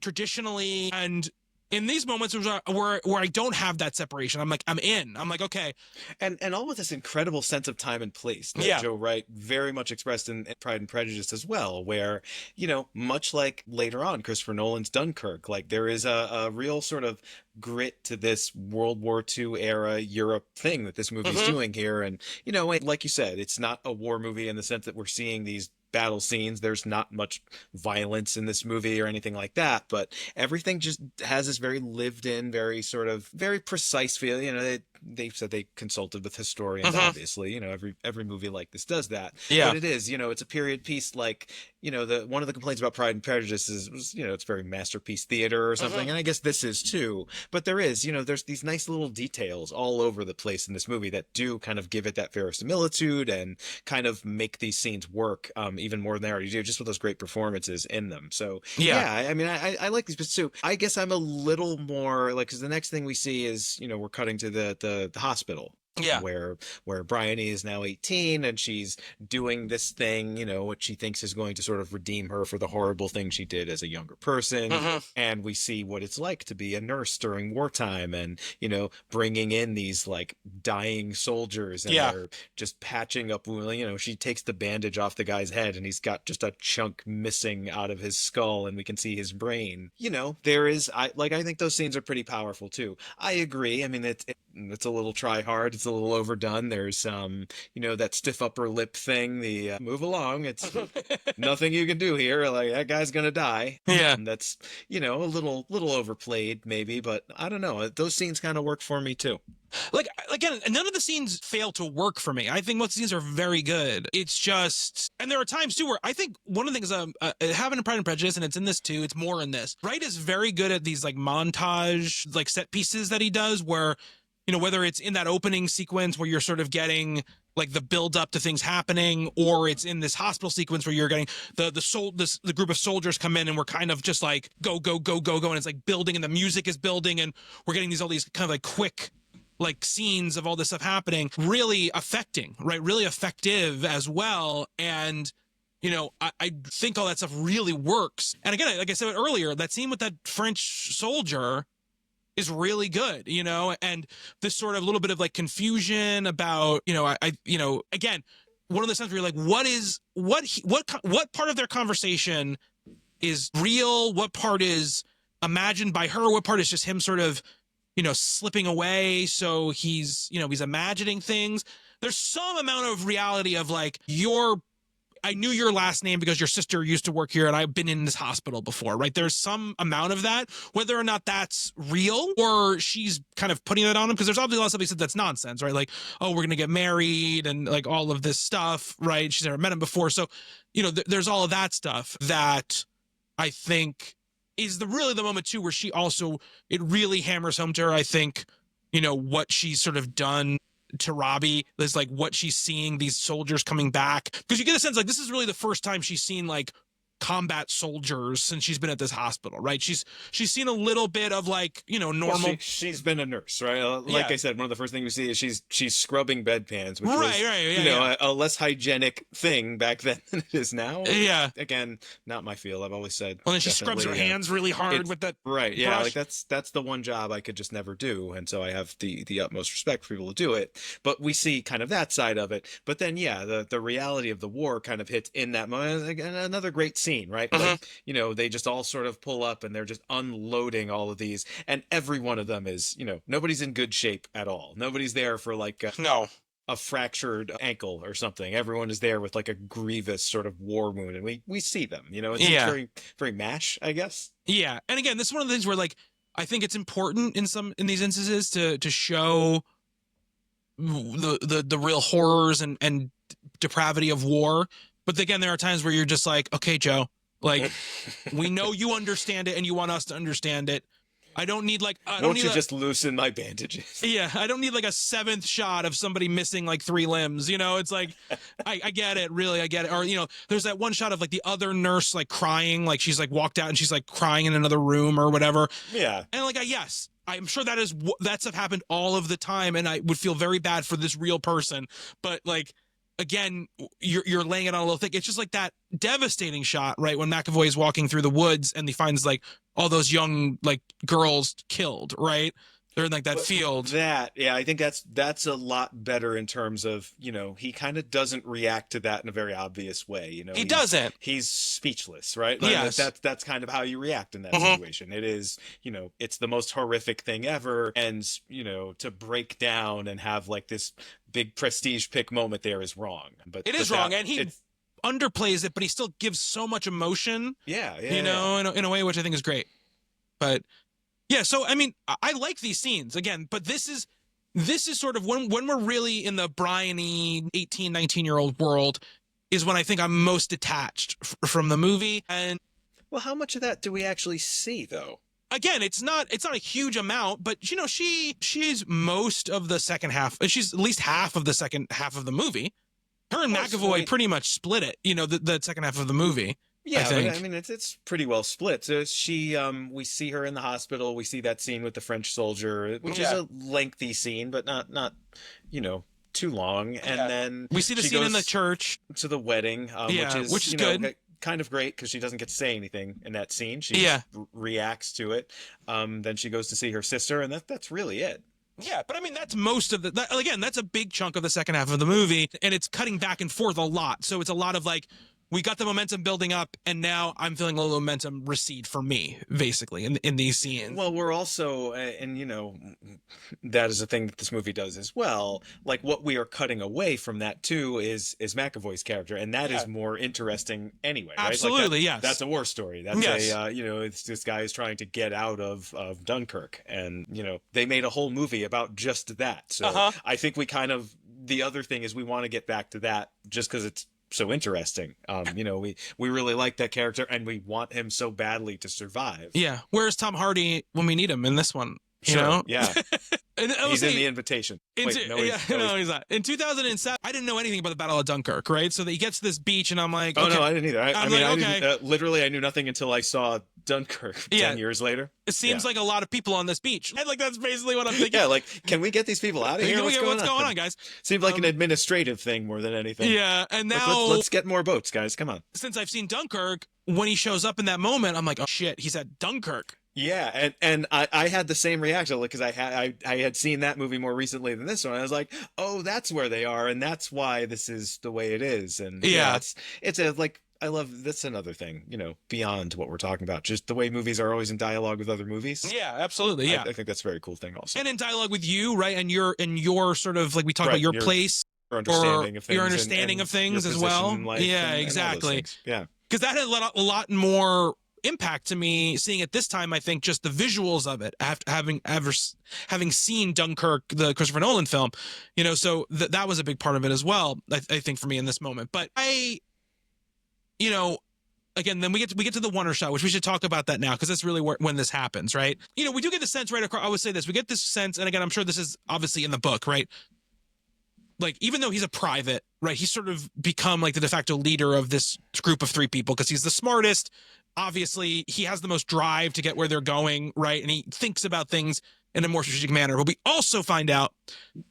traditionally. And in these moments where I don't have that separation, I'm like, I'm in. I'm like, okay. And all with this incredible sense of time and place that Joe Wright very much expressed in Pride and Prejudice as well, where, you know, much like later on Christopher Nolan's Dunkirk, like there is a real sort of grit to this World War II era Europe thing that this movie's doing here. And, you know, like you said, it's not a war movie in the sense that we're seeing these battle scenes. There's not much violence in this movie or anything like that, but everything just has this very lived in, very sort of very precise feel. You know, they said they consulted with historians, obviously, you know, every movie like this does that. But it is, you know, it's a period piece. Like, you know, one of the complaints about Pride and Prejudice was, you know, it's very masterpiece theater or something. And I guess this is too, but there is, you know, there's these nice little details all over the place in this movie that do kind of give it that verisimilitude and kind of make these scenes work, even more than they already do, just with those great performances in them. So I mean, I like these bits too. I guess I'm a little more like, because the next thing we see is, you know, we're cutting to the hospital. Where Briony is now 18 and she's doing this thing, you know, what she thinks is going to sort of redeem her for the horrible thing she did as a younger person. And we see what it's like to be a nurse during wartime and, you know, bringing in these like dying soldiers and they're just patching up, you know, she takes the bandage off the guy's head and he's got just a chunk missing out of his skull and we can see his brain. You know, I think those scenes are pretty powerful too. I agree. I mean, it's a little try hard. It's a little overdone. There's you know, that stiff upper lip thing, the move along, it's nothing you can do here, like that guy's gonna die. And that's, you know, a little overplayed maybe, but I don't know, those scenes kind of work for me too. Like, again, none of the scenes fail to work for me. I think most scenes are very good. It's just, and there are times too where I think one of the things having a Pride and Prejudice, and it's in this too, it's more in this. Wright is very good at these like montage, like set pieces that he does where, you know, whether it's in that opening sequence where you're sort of getting like the build up to things happening, or it's in this hospital sequence where you're getting the group of soldiers come in and we're kind of just like go, and it's like building and the music is building and we're getting all these kind of like quick like scenes of all this stuff happening, really affecting, right? Really effective as well. And, you know, I think all that stuff really works. And again, like I said earlier, that scene with that French soldier is really good, you know, and this sort of little bit of like confusion about, you know, you know, again, one of the times where you're like, what part of their conversation is real? What part is imagined by her? What part is just him sort of, you know, slipping away? So he's, you know, he's imagining things. There's some amount of reality of like, I knew your last name because your sister used to work here and I've been in this hospital before, right? There's some amount of that, whether or not that's real or she's kind of putting that on him, because there's obviously a lot of stuff he said that's nonsense, right? Like, oh, we're going to get married and like all of this stuff, right? She's never met him before. So, you know, there's all of that stuff that I think is really the moment too where she also, it really hammers home to her, I think, you know, what she's sort of done to Robbie is like what she's seeing these soldiers coming back, because you get a sense like this is really the first time she's seen like combat soldiers since she's been at this hospital, right? She's seen a little bit of like, you know, normal. Well, she's been a nurse, right? Like I said, one of the first things we see is she's scrubbing bedpans, which was, you know, a less hygienic thing back then than it is now. Again, not my field. I've always said. Well, then she scrubs her hands really hard with that. Right. Yeah. Brush. Like that's the one job I could just never do, and so I have the utmost respect for people who do it. But we see kind of that side of it. But then, the reality of the war kind of hits in that moment. Again, another great scene, right? Like, you know, they just all sort of pull up and they're just unloading all of these, and every one of them is, you know, nobody's in good shape at all. Nobody's there for like a fractured ankle or something. Everyone is there with like a grievous sort of war wound, and we see them, you know. It's very, very MASH, I guess. Yeah. And again, this is one of the things where like I think it's important in these instances to show the real horrors and depravity of war. But again, there are times where you're just like, okay, Joe, like we know you understand it and you want us to understand it. I don't need like Won't you just loosen my bandages? Yeah, I don't need like a 7th shot of somebody missing like 3 limbs. It's like I get it, really, I get it. Or there's that one shot of like the other nurse like crying, like she's like walked out and she's like crying in another room or whatever. Yeah, and like yes, I'm sure that stuff happened all of the time, and I would feel very bad for this real person. But like, again, you're laying it on a little thick. It's just like that devastating shot, right, when McAvoy is walking through the woods and he finds like all those young like girls killed, right? They're in like that field. I think that's a lot better in terms of, he kind of doesn't react to that in a very obvious way. He doesn't. He's speechless, right? Yes. That's kind of how you react in that situation. It is, it's the most horrific thing ever. And, to break down and have like this big prestige pick moment there is wrong. But it is wrong. And he underplays it, but he still gives so much emotion. Yeah. In a way, which I think is great. But yeah, so I mean, I like these scenes again, but this is sort of when we're really in the Briony 18, 19-year-old world is when I think I'm most detached from the movie. And well, how much of that do we actually see though? Again, it's not a huge amount, but she's most of the second half. She's at least half of the second half of the movie. Her and McAvoy pretty much split it, the second half of the movie. Yeah, I mean it's pretty well split. So we see her in the hospital. We see that scene with the French soldier, which is a lengthy scene, but not too long. And then we see the scene in the church to the wedding, which is good. Kind of great because she doesn't get to say anything in that scene. She reacts to it. Then she goes to see her sister, and that's really it. Yeah, but I mean, that's most of again, that's a big chunk of the second half of the movie, and it's cutting back and forth a lot. So it's a lot of like, we got the momentum building up, and now I'm feeling a little momentum recede for me, basically, in these scenes. Well, we're also, and that is a thing that this movie does as well. Like, what we are cutting away from that, too, is McAvoy's character, and that is more interesting anyway, right? Absolutely, yes. That's a war story. That's it's this guy is trying to get out of Dunkirk, and, they made a whole movie about just that. So I think the other thing is we want to get back to that just because it's so interesting. We really like that character and we want him so badly to survive. Yeah. Where's Tom Hardy when we need him in this one? Yeah. And he's in The Invitation. He's not. In 2007, I didn't know anything about the Battle of Dunkirk, right? So that he gets to this beach, and I'm like, okay. Oh no, I didn't either. I knew nothing until I saw Dunkirk 10 years later. It seems like a lot of people on this beach. And like that's basically what I'm thinking. Yeah, like, can we get these people out of here? What's going on, guys? Seems like an administrative thing more than anything. Yeah, and now let's get more boats, guys. Come on. Since I've seen Dunkirk, when he shows up in that moment, I'm like, oh shit, he's at Dunkirk. Yeah, and I had the same reaction because I had seen that movie more recently than this one. I was like, oh, that's where they are, and that's why this is the way it is. And it's I love that's another thing, beyond what we're talking about, just the way movies are always in dialogue with other movies. Yeah, absolutely. Yeah, I think that's a very cool thing also. And in dialogue with you, right? And your sort of like we talk about your place, your understanding of things, your understanding of things as well. Yeah, exactly. Yeah, because that had a lot more impact to me seeing it this time. I think just the visuals of it, after having seen Dunkirk, the Christopher Nolan film, so that was a big part of it as well. I think for me in this moment, but again, then we get to the Wonder Shot, which we should talk about that now because that's really when this happens, right? We do get the sense right across. I would say this: we get this sense, and again, I'm sure this is obviously in the book, right? Like, even though he's a private, right, he's sort of become like the de facto leader of this group of 3 people because he's the smartest. Obviously, he has the most drive to get where they're going, right? And he thinks about things in a more strategic manner. But we also find out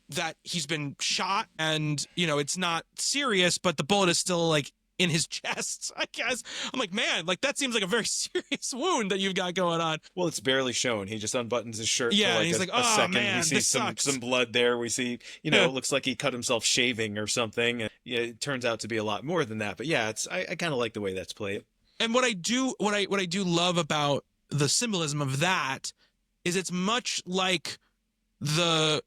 that he's been shot and, it's not serious, but the bullet is still like in his chest, I guess. I'm like, man, like that seems like a very serious wound that you've got going on. Well, it's barely shown. He just unbuttons his shirt for and he's like oh, a second. Man, we see some blood there. We see, it looks like he cut himself shaving or something. And, it turns out to be a lot more than that. But yeah, I kind of like the way that's played. And what I do love about the symbolism of that is it's much like the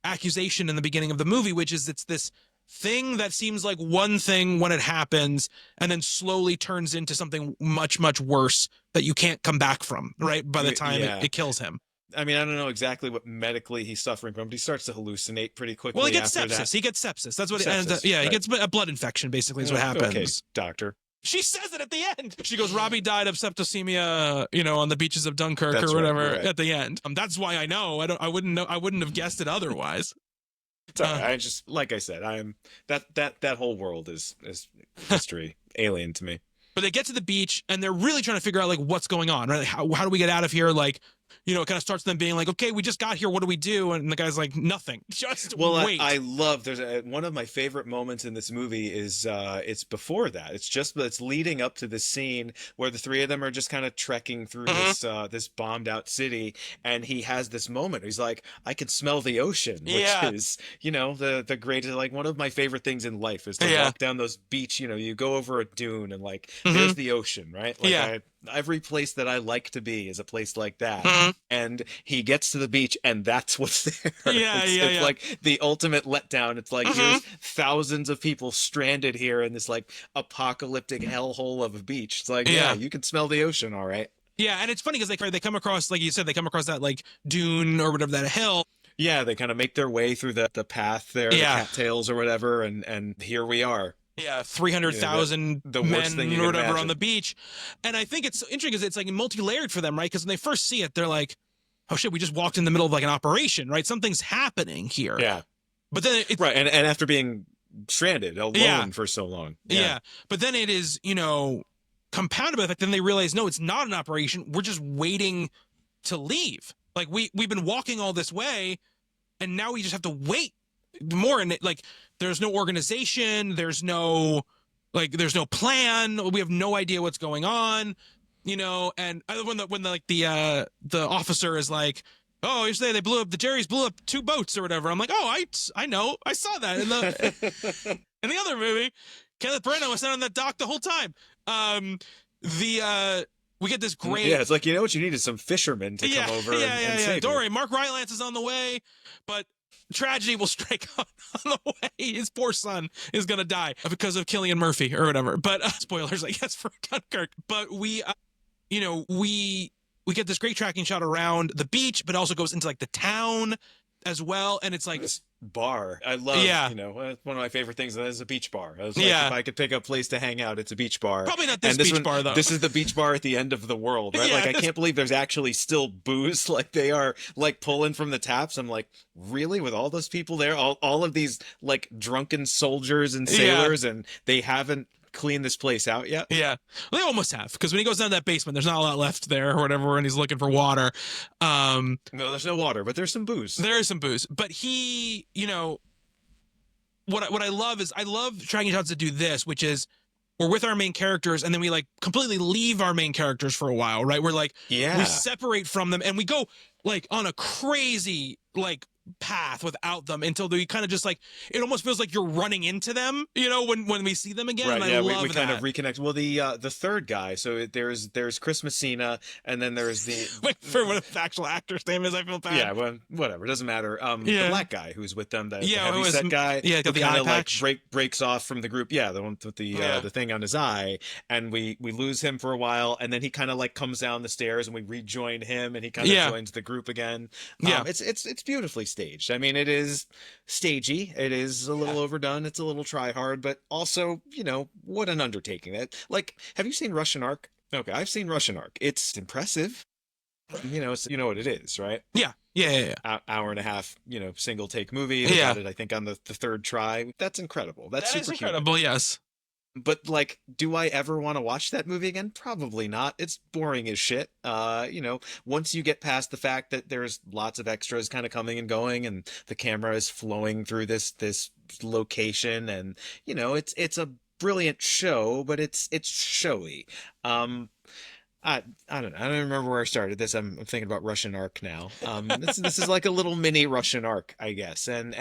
accusation in the beginning of the movie, which is it's this thing that seems like one thing when it happens and then slowly turns into something much, much worse that you can't come back from, right? By the time it kills him. I mean, I don't know exactly what medically he's suffering from, but he starts to hallucinate pretty quickly. Well, he gets sepsis. He gets sepsis. That's what it ends up. Yeah, he gets a blood infection, basically, is what happens. Okay, doctor. She says it at the end. She goes, Robbie died of septicemia, on the beaches of Dunkirk That's or whatever right. at the end. That's why I know. I wouldn't know. I wouldn't have guessed it otherwise. I just, like I said, that whole world is history, alien to me. But they get to the beach and they're really trying to figure out like what's going on, right? Like, how do we get out of here? Like, it kind of starts them being like, okay, we just got here. What do we do? And the guy's like, nothing. Just wait. I love, one of my favorite moments in this movie is it's before that. It's leading up to this scene where the three of them are just kind of trekking through this bombed out city. And he has this moment. He's like, I can smell the ocean, which is, the greatest, like one of my favorite things in life is to walk down those beach, you go over a dune and like, there's the ocean, right? Like every place that I like to be is a place like that. And he gets to the beach and that's what's there. It's like the ultimate letdown. It's like here's thousands of people stranded here in this like apocalyptic hellhole of a beach. It's like, you can smell the ocean, all right. Yeah, and it's funny because they come across, like you said, they come across that like dune or whatever, that hill. Yeah, they kind of make their way through the path there, the cattails or whatever, and here we are. Yeah, 300,000 men or whatever on the beach. And I think it's interesting because it's like multi-layered for them, right? Because when they first see it, they're like, oh shit, we just walked in the middle of like an operation, right? Something's happening here. Yeah. But then it's right, and after being stranded alone for so long. Yeah. But then it is, compounded by the fact then they realize, no, it's not an operation. We're just waiting to leave. Like we've been walking all this way and now we just have to wait more. And like there's no organization, there's no plan, we have no idea what's going on, and when the officer is like, oh, yesterday the Jerry's blew up 2 boats or whatever, I'm like, oh, I know, I saw that in the other movie. Kenneth Branagh was on that dock the whole time. We get this great... Yeah, it's like, what you need is some fishermen to come over and save Don't worry, Mark Rylance is on the way, but tragedy will strike on the way. His poor son is going to die because of Cillian Murphy or whatever. But spoilers, I guess, for Dunkirk. But we get this great tracking shot around the beach, but also goes into like the town as well. And it's like... This bar. I love, one of my favorite things is a beach bar. I was like, if I could pick a place to hang out, it's a beach bar. Probably not this beach bar, though. This is the beach bar at the end of the world, right? Like, I can't believe there's actually still booze. Like, they are, like, pulling from the taps. I'm like, really? With all those people there? All of these, like, drunken soldiers and sailors, and they haven't cleaned this place out yet? Yeah. Well, they almost have, because when he goes down that basement, there's not a lot left there or whatever, and he's looking for water. No, there's no water, but there's some booze. There is some booze. But he, what I love is I love tracking shots that do this, which is we're with our main characters and then we like completely leave our main characters for a while, right? We're like, we separate from them and we go like on a crazy like path without them until they kind of just like, it almost feels like you're running into them, when we see them again. Right, and I love we kind that. of reconnect. Well, the third guy, so there's Chris Messina, and then there's the wait for what the actual actor's name is. I feel bad. Yeah, well, whatever, doesn't matter. The black guy who's with them, the heavy set guy, who kind of like breaks off from the group. Yeah, the one with the thing on his eye, and we lose him for a while, and then he kind of like comes down the stairs, and we rejoin him, and he kind of joins the group again. It's beautifully staged. I mean, it is stagey. It is a little overdone. It's a little try hard, but also, what an undertaking. Like, have you seen Russian Ark? Okay, I've seen Russian Ark. It's impressive. You know what it is, right? Yeah. Hour and a half, single take movie. They got it, I think, on the third try. That's incredible. That's super incredible. Yes. But like, do I ever want to watch that movie again? Probably not. It's boring as shit. Once you get past the fact that there's lots of extras kind of coming and going, and the camera is flowing through this location, and it's a brilliant show, but it's showy. I don't know. I don't remember where I started this. I'm thinking about Russian Ark now. This is like a little mini Russian Ark, I guess, and.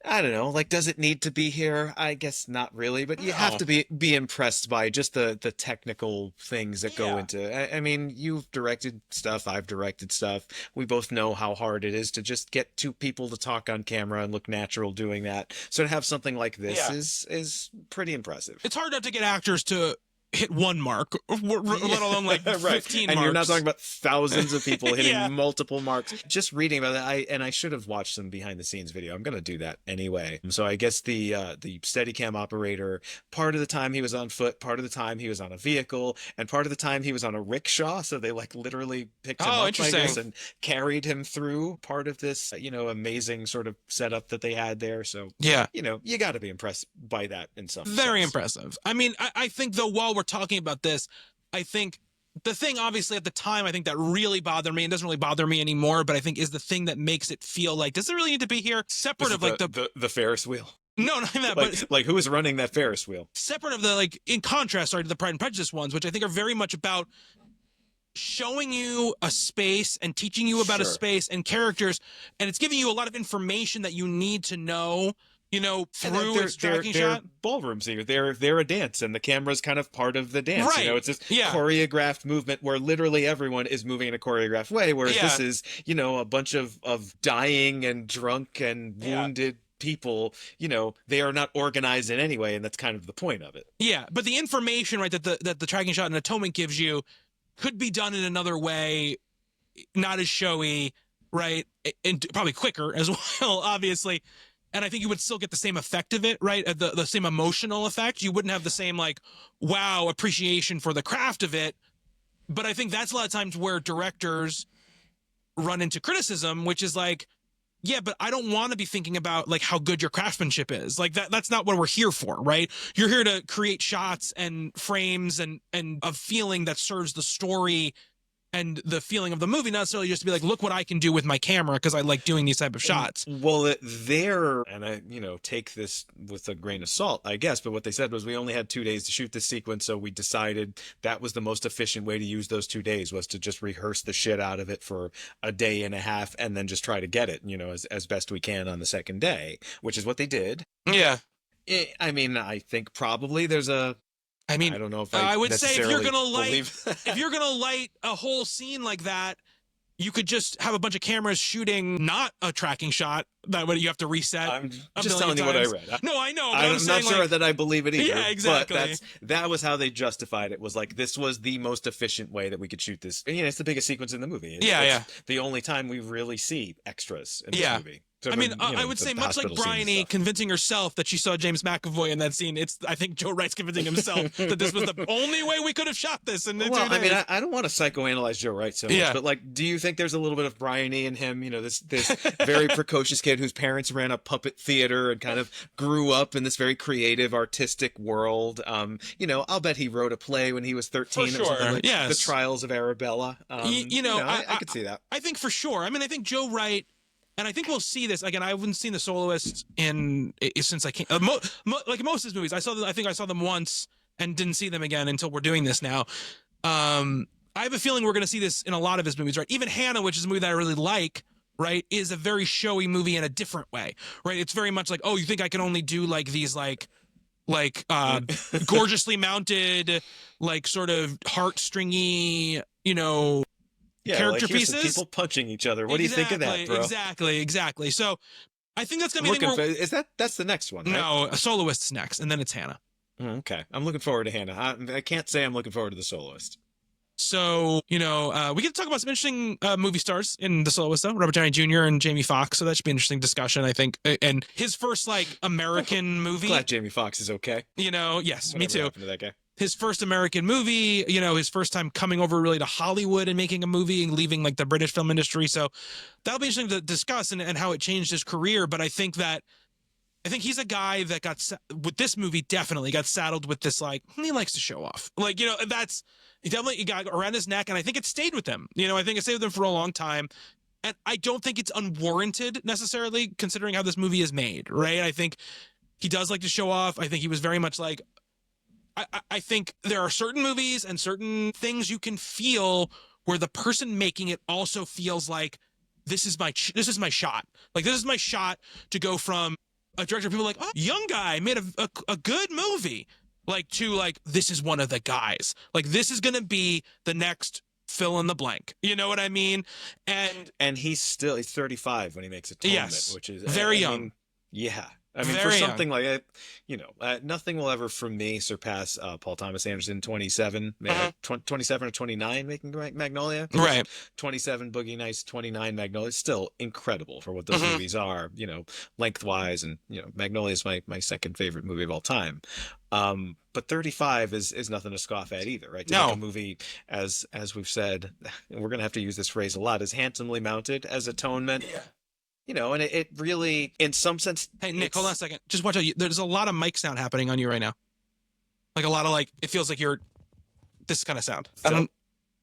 I don't know, like, does it need to be here? I guess not really, but you have to be impressed by just the technical things that go into it. I mean, you've directed stuff, I've directed stuff. We both know how hard it is to just get 2 people to talk on camera and look natural doing that. So to have something like this is pretty impressive. It's hard not to get actors to hit one mark, let alone like 15 right. marks. And you're not talking about thousands of people hitting multiple marks. Just reading about that, I should have watched some behind the scenes video. I'm going to do that anyway. So I guess the Steadicam operator, part of the time he was on foot, part of the time he was on a vehicle, and part of the time he was on a rickshaw. So they like literally picked him up, I guess, and carried him through part of this, amazing sort of setup that they had there. So you got to be impressed by that in some Very sense. impressive. I mean, I think though, while we're talking about this, I think the thing obviously at the time, I think that really bothered me and doesn't really bother me anymore, but I think is the thing that makes it feel like, does it really need to be here? Separate of like the Ferris wheel. No, not that, but like who is running that Ferris wheel? Separate of the, like, in contrast, to the Pride and Prejudice ones, which I think are very much about showing you a space and teaching you about a space and characters, and it's giving you a lot of information that you need to know, through its tracking shot. Ballrooms here. They're a dance, and the camera's kind of part of the dance. Right. It's this choreographed movement where literally everyone is moving in a choreographed way, whereas this is, a bunch of dying and drunk and wounded people, they are not organized in any way, and that's kind of the point of it. Yeah, but the information, right, that the tracking shot in Atonement gives you could be done in another way, not as showy, right, and probably quicker as well, obviously. And I think you would still get the same effect of it, right? The same emotional effect. You wouldn't have the same, like, wow, appreciation for the craft of it. But I think that's a lot of times where directors run into criticism, which is like, yeah, but I don't want to be thinking about, like, how good your craftsmanship is. Like, that's not what we're here for, right? You're here to create shots and frames and a feeling that serves the story and the feeling of the movie, not necessarily just to be like, look what I can do with my camera because I like doing these type of shots. Well, and I, take this with a grain of salt, I guess, but what they said was we only had 2 days to shoot this sequence, so we decided that was the most efficient way to use those 2 days, was to just rehearse the shit out of it for a day and a half and then just try to get it, as best we can on the second day, which is what they did. Yeah. I mean, I think probably there's I don't know if I would say if you're gonna believe... light a whole scene like that, you could just have a bunch of cameras shooting not a tracking shot. That way you have to reset. I'm just telling you what I read. No, I know. But I'm not sure that I believe it either. Yeah, exactly. But that was how they justified it. Was like, this was the most efficient way that we could shoot this. It's the biggest sequence in the movie. It's the only time we really see extras in this movie. I mean, I would say much like Briony convincing herself that she saw James McAvoy in that scene, I think Joe Wright's convincing himself that this was the only way we could have shot this in 2 days. I mean, I don't want to psychoanalyze Joe Wright so much, but like, do you think there's a little bit of Briony in him? This very precocious kid whose parents ran a puppet theater and kind of grew up in this very creative, artistic world. I'll bet he wrote a play when he was 13 or something like The Trials of Arabella. I could see that. I think for sure. I mean, I think Joe Wright, and I think we'll see this again. I haven't seen The Soloist since I came. Like most of his movies, I think I saw them once and didn't see them again until we're doing this now. I have a feeling we're going to see this in a lot of his movies, right? Even Hannah, which is a movie that I really like, right, is a very showy movie in a different way, right? It's very much like, oh, you think I can only do like these like gorgeously mounted, like sort of heartstringy, character like, pieces. People punching each other. What do you think of that, bro? Exactly. So I think that's gonna be. That's the next one? Right? No, A Soloist's next, and then it's Hannah. Okay, I'm looking forward to Hannah. I can't say I'm looking forward to The Soloist. So we get to talk about some interesting movie stars in The Soloist, though. Robert Downey Jr. and Jamie Foxx. So that should be an interesting discussion, I think. And his first American movie. Glad Jamie Foxx is okay. Yes, Whatever me too. happened to that guy? His first American movie, his first time coming over really to Hollywood and making a movie and leaving like the British film industry. So that'll be interesting to discuss and how it changed his career. But I think he's a guy that with this movie definitely got saddled with this, like, he likes to show off. Like, he definitely got around his neck, and I think it stayed with him. I think it stayed with him for a long time. And I don't think it's unwarranted necessarily, considering how this movie is made, right? I think he does like to show off. I think he was very much like, I think there are certain movies and certain things you can feel where the person making it also feels like, this is my shot. Like, this is my shot to go from a director people like, oh, young guy made a good movie, like, to like, this is one of the guys. Like, this is going to be the next fill in the blank. You know what I mean? And he's 35 when he makes Atonement, which is very young. Yeah. I mean, for something like that, nothing will ever, for me, surpass Paul Thomas Anderson, 27, 27 or 29, making Magnolia. Right. 27 Boogie Nights, 29 Magnolia. Still incredible for what those movies are, lengthwise. And, Magnolia is my second favorite movie of all time. But 35 is nothing to scoff at either, right? To make a movie, as we've said, and we're going to have to use this phrase a lot, as handsomely mounted as Atonement. Yeah. And it really, in some sense... Hey, Nick, hold on a second. Just watch out. There's a lot of mic sound happening on you right now. Like a lot of it feels like you're... This kind of sound.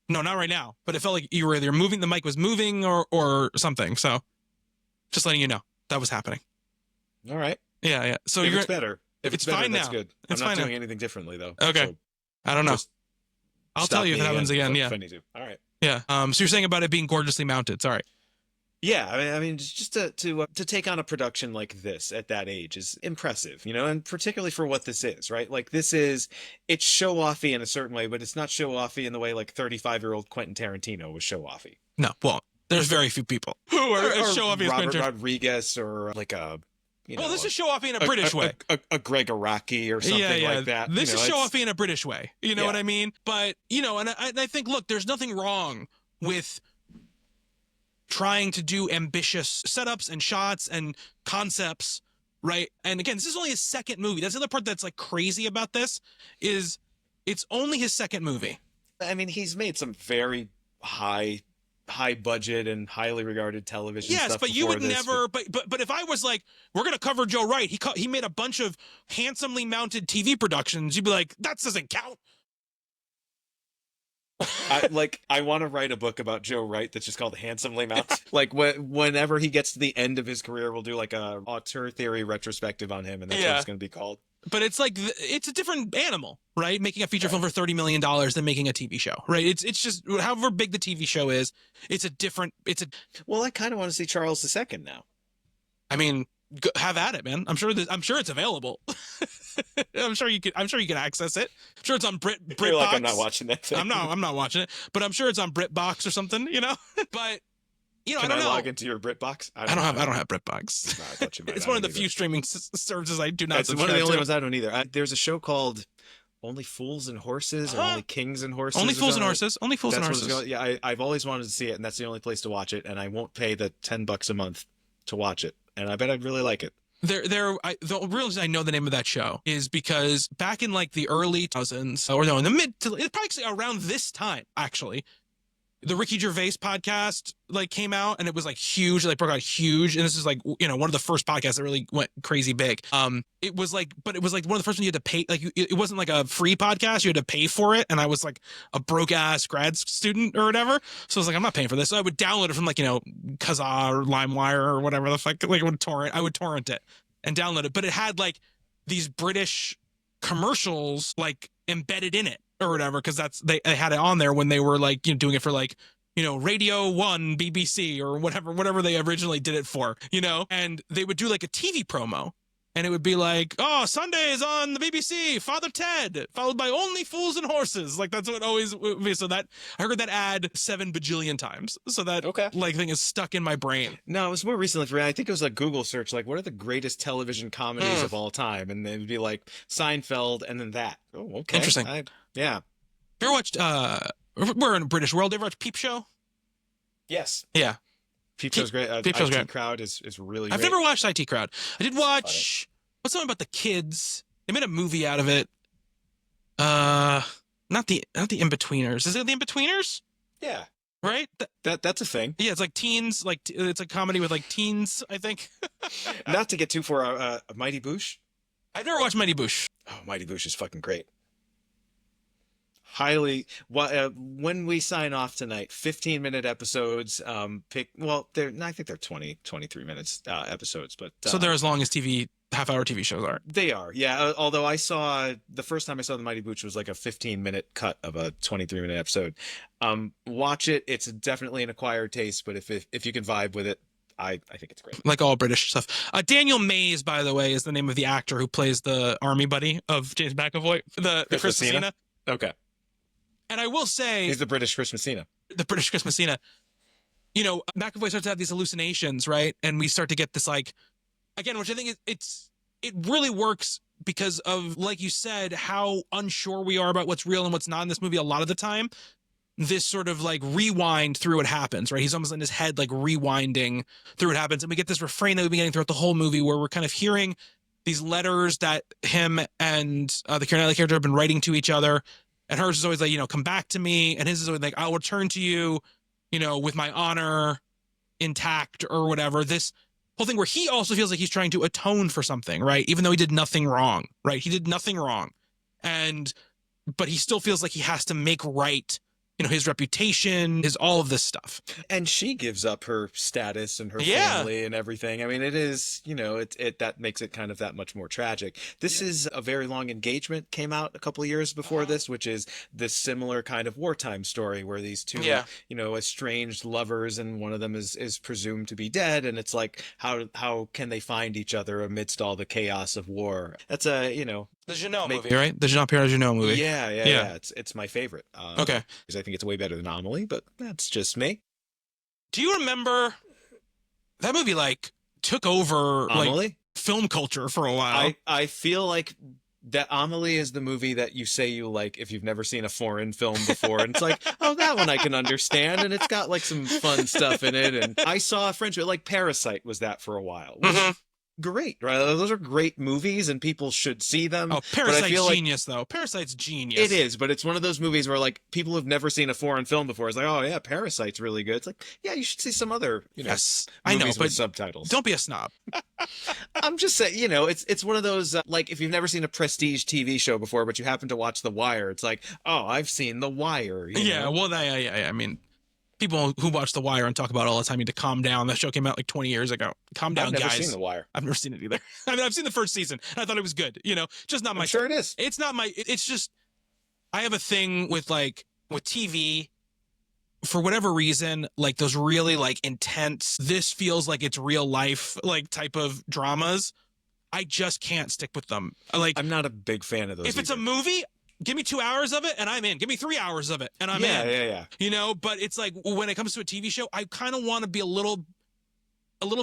No, not right now. But it felt like you were either moving, the mic was moving or something. So just letting you know that was happening. All right. Yeah. So it's better. If it's better, fine that's now. good. I'm not doing anything differently, though. Okay. So I don't know. I'll tell you if it happens again. Yeah. If I need to. All right. Yeah. So you're saying about it being gorgeously mounted. Sorry. Yeah, I mean, just to take on a production like this at that age is impressive, and particularly for what this is, right? Like it's show-offy in a certain way, but it's not show-offy in the way like 35-year-old Quentin Tarantino was show-offy. No, well, there's very few people who are show-offy as Robert Rodriguez or like a... well, this is show-offy in a British way. A Greg Araki or something like that. This is show-offy in a British way. You know what I mean? But, and I think, look, there's nothing wrong with trying to do ambitious setups and shots and concepts, right? And again, this is only his second movie. That's the other part that's like crazy about this is it's only his second movie. I mean, he's made some very high budget and highly regarded television stuff. Yes, but you would never. But if I was like, we're gonna cover Joe Wright, he made a bunch of handsomely mounted TV productions. You'd be like, that doesn't count. I want to write a book about Joe Wright that's just called Handsomely Mounted. Like whenever he gets to the end of his career, we'll do like a auteur theory retrospective on him, and that's what it's going to be called. But it's like it's a different animal, right? Making a feature film for $30 million than making a TV show, right? It's just however big the TV show is, it's a different. Well, I kind of want to see Charles II now. I mean, have at it, man. I'm sure it's available. I'm sure you could access it. I'm sure it's on BritBox. You're like, I'm not watching that thing. I'm not watching it, but I'm sure it's on BritBox or something, But Can I don't know. log into your BritBox? I don't have BritBox. No, I thought you might. It's one of the few streaming services I do not. It's one of the only ones I don't either. There's a show called Only Fools and Horses, or Only Kings and Horses. Only Fools and Horses. Only Fools and Horses. Yeah, I've always wanted to see it, and that's the only place to watch it. And I won't pay the $10 a month to watch it. And I bet I'd really like it. The real reason I know the name of that show is because back in like the early 2000s, or no, in the it's probably around this time, actually, the Ricky Gervais podcast like came out and it was like huge, like broke out huge. And this is like, one of the first podcasts that really went crazy big. It was like one of the first ones you had to pay, like it wasn't like a free podcast. You had to pay for it. And I was like a broke ass grad student or whatever. So I was like, I'm not paying for this. So I would download it from like, Kazaa or LimeWire or whatever the fuck, like I would torrent it and download it. But it had like these British commercials like embedded in it or whatever, because they had it on there when they were like doing it for like Radio 1 BBC or whatever they originally did it for, and they would do like a TV promo and it would be like, oh, Sundays on the BBC, Father Ted, followed by Only Fools and Horses. Like that's what it always would be. So that I heard that ad 7 bajillion times. So that like thing is stuck in my brain. No, it was more recently for me. I think it was like Google search, like what are the greatest television comedies of all time? And it would be like Seinfeld and then that. Oh, okay. Interesting. Yeah. You ever watched, we're in a British world. You ever watch Peep Show? Yes. Yeah. Peep Show's great. Peep Show's IT great. Crowd is really great. I've never watched IT Crowd. I did watch, what's something about the kids? They made a movie out of it. Not the In-Betweeners. Is it the In-Betweeners? Yeah. Right? That's a thing. Yeah, it's like teens, like it's a comedy with like teens, I think. Not to get too far, Mighty Boosh. I've never watched Mighty Boosh. Oh, Mighty Boosh is fucking great. Highly, when we sign off tonight, 15-minute episodes, I think they're 23 minutes episodes, but so they're as long as half-hour TV shows are. They are, yeah. Although the first time I saw the Mighty Boosh was like a 15-minute cut of a 23-minute episode. Watch it. It's definitely an acquired taste, but if you can vibe with it, I think it's great. Like all British stuff. Daniel Mays, by the way, is the name of the actor who plays the army buddy of James McAvoy, the Chris Messina. Okay. And I will say... He's the British Chris Messina. The British Chris Messina. McAvoy starts to have these hallucinations, right? And we start to get this, like... Again, which I think it's it really works because of, like you said, how unsure we are about what's real and what's not in this movie a lot of the time. This sort of like rewind through what happens, right? He's almost in his head, like rewinding through what happens. And we get this refrain that we've been getting throughout the whole movie where we're kind of hearing these letters that him and the Keira Knightley character have been writing to each other. And hers is always like, you know, come back to me. And his is always like, I'll return to you, you know, with my honor intact or whatever. This whole thing where he also feels like he's trying to atone for something, right? Even though he did nothing wrong, right? He did nothing wrong. But he still feels like he has to make right, you know, his reputation, his all of this stuff. And she gives up her status and her family and everything. I mean, it is, you know, it that makes it kind of that much more tragic. This is A Very Long Engagement, came out a couple of years before this, which is this similar kind of wartime story where these two, you know, estranged lovers, and one of them is presumed to be dead. And it's like, how can they find each other amidst all the chaos of war? That's a, you know, the Jeannot movie, right? The Jean-Pierre Jeannot movie. Yeah. It's my favorite. Okay. Because I think it's way better than Amelie, but that's just me. Do you remember that movie? Like took over Amelie? Like film culture for a while. I feel like that Amelie is the movie that you say you like if you've never seen a foreign film before. And it's like, oh, that one I can understand. And it's got like some fun stuff in it. And I saw a French, like Parasite was that for a while. Great, right? Those are great movies and people should see them. Oh, Parasite's genius, though. Parasite's genius. It is, but it's one of those movies where like people who've never seen a foreign film before is like, oh yeah, Parasite's really good. It's like, yeah, you should see some other, you know, movies I know, but with subtitles. Don't be a snob. I'm just saying, you know, it's one of those like if you've never seen a prestige TV show before, but you happen to watch The Wire, it's like, oh, I've seen The Wire. You know? Well, yeah. I mean, people who watch The Wire and talk about it all the time need to calm down. That show came out like 20 years ago. Calm down, guys. I've never seen The Wire. I've never seen it either. I mean, I've seen the first season. I thought it was good. You know, just not my. I'm sure it is. It's not my. It's just, I have a thing with TV. For whatever reason, like those really like intense, this feels like it's real life, like type of dramas. I just can't stick with them. Like I'm not a big fan of those. If it's a movie, give me 2 hours of it and I'm in. Give me 3 hours of it and I'm in. Yeah. You know, but it's like when it comes to a TV show, I kind of want to be a little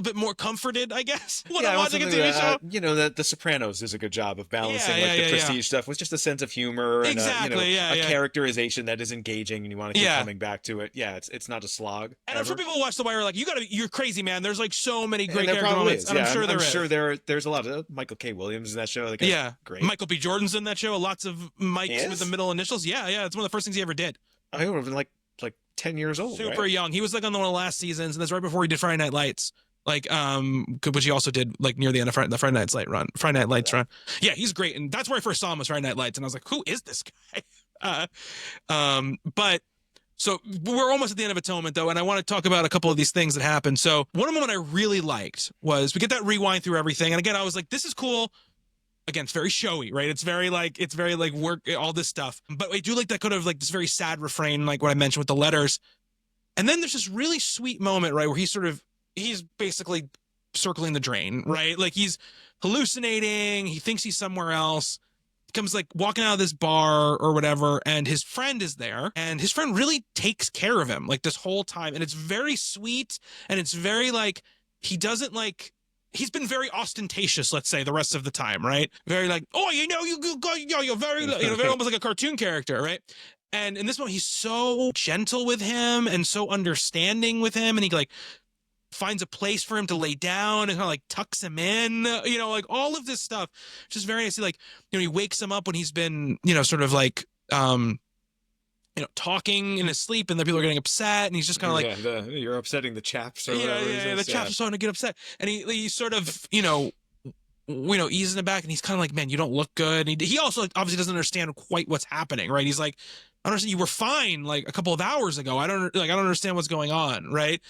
bit more comforted, I guess, when I'm watching a TV show. You know, the Sopranos does a good job of balancing the prestige stuff with just a sense of humor and a characterization that is engaging and you want to keep coming back to it. Yeah, it's not a slog. And I'm sure people who watch The Wire are like, you're crazy, man. There's like so many great character moments. And I'm sure I'm sure there's a lot of Michael K. Williams in that show. Great. Michael B. Jordan's in that show. Lots of Mikes with the middle initials. Yeah. It's one of the first things he ever did. I would have been like 10 years old. Super young. He was like on one of the last seasons, and that's right before he did Friday Night Lights. Like, which he also did like near the end of the Friday Night Lights run. Yeah, he's great, and that's where I first saw him was Friday Night Lights, and I was like, who is this guy? But so we're almost at the end of Atonement though, and I want to talk about a couple of these things that happened. So one moment I really liked was we get that rewind through everything, and again I was like, this is cool. Again, it's very showy, right? It's very like work, all this stuff. But I do like that kind of like this very sad refrain, like what I mentioned with the letters. And then there's this really sweet moment, right, where he's basically circling the drain, right? Like he's hallucinating. He thinks he's somewhere else. He comes like walking out of this bar or whatever, and his friend is there, and his friend really takes care of him like this whole time. And it's very sweet, and it's very like he doesn't like. He's been very ostentatious, let's say, the rest of the time, right? Very like, oh, you're very, very almost like a cartoon character, right? And in this one, he's so gentle with him and so understanding with him, and he like finds a place for him to lay down and kind of like tucks him in, like all of this stuff. Just very nice. Like, he wakes him up when he's been, sort of like, talking in his sleep, and the people are getting upset, and he's just kind of like, you're upsetting the chaps or whatever. The chaps are starting to get upset, and he's sort of, easing it back, and he's kind of like, man, you don't look good. And he also obviously doesn't understand quite what's happening, right? He's like, I don't understand. You were fine like a couple of hours ago. I don't understand what's going on, right?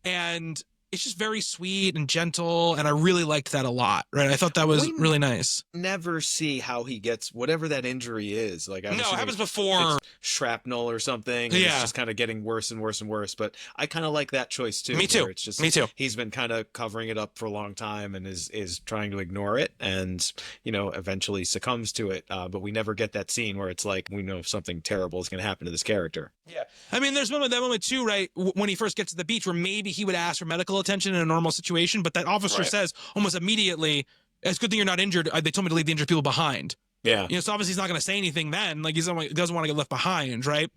And it's just very sweet and gentle, and I really liked that a lot, right? I thought that was really nice. Never see how he gets whatever that injury is. Like, it happens before shrapnel or something. And it's just kind of getting worse and worse and worse. But I kind of like that choice too. Me too. Me too. He's been kind of covering it up for a long time and is trying to ignore it, and eventually succumbs to it. But we never get that scene where it's like we know something terrible is going to happen to this character. Yeah, I mean, there's that moment too, right? When he first gets to the beach, where maybe he would ask for medical attention in a normal situation, but that officer says almost immediately, it's a good thing you're not injured. They told me to leave the injured people behind. Yeah. So obviously he's not going to say anything then. Like, he doesn't want to get left behind, right?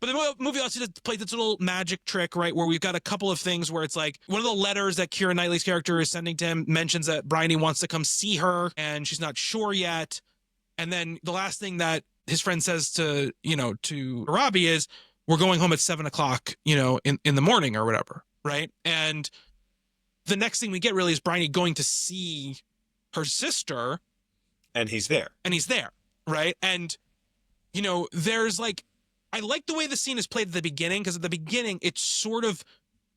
But the movie also just plays this little magic trick, right, where we've got a couple of things where it's like one of the letters that Keira Knightley's character is sending to him mentions that Briony wants to come see her, and she's not sure yet. And then the last thing that his friend says to Robbie is, we're going home at 7:00, in the morning or whatever, right? And the next thing we get really is Briony going to see her sister. And he's there. Right? And, there's like, I like the way the scene is played at the beginning, because at the beginning, it sort of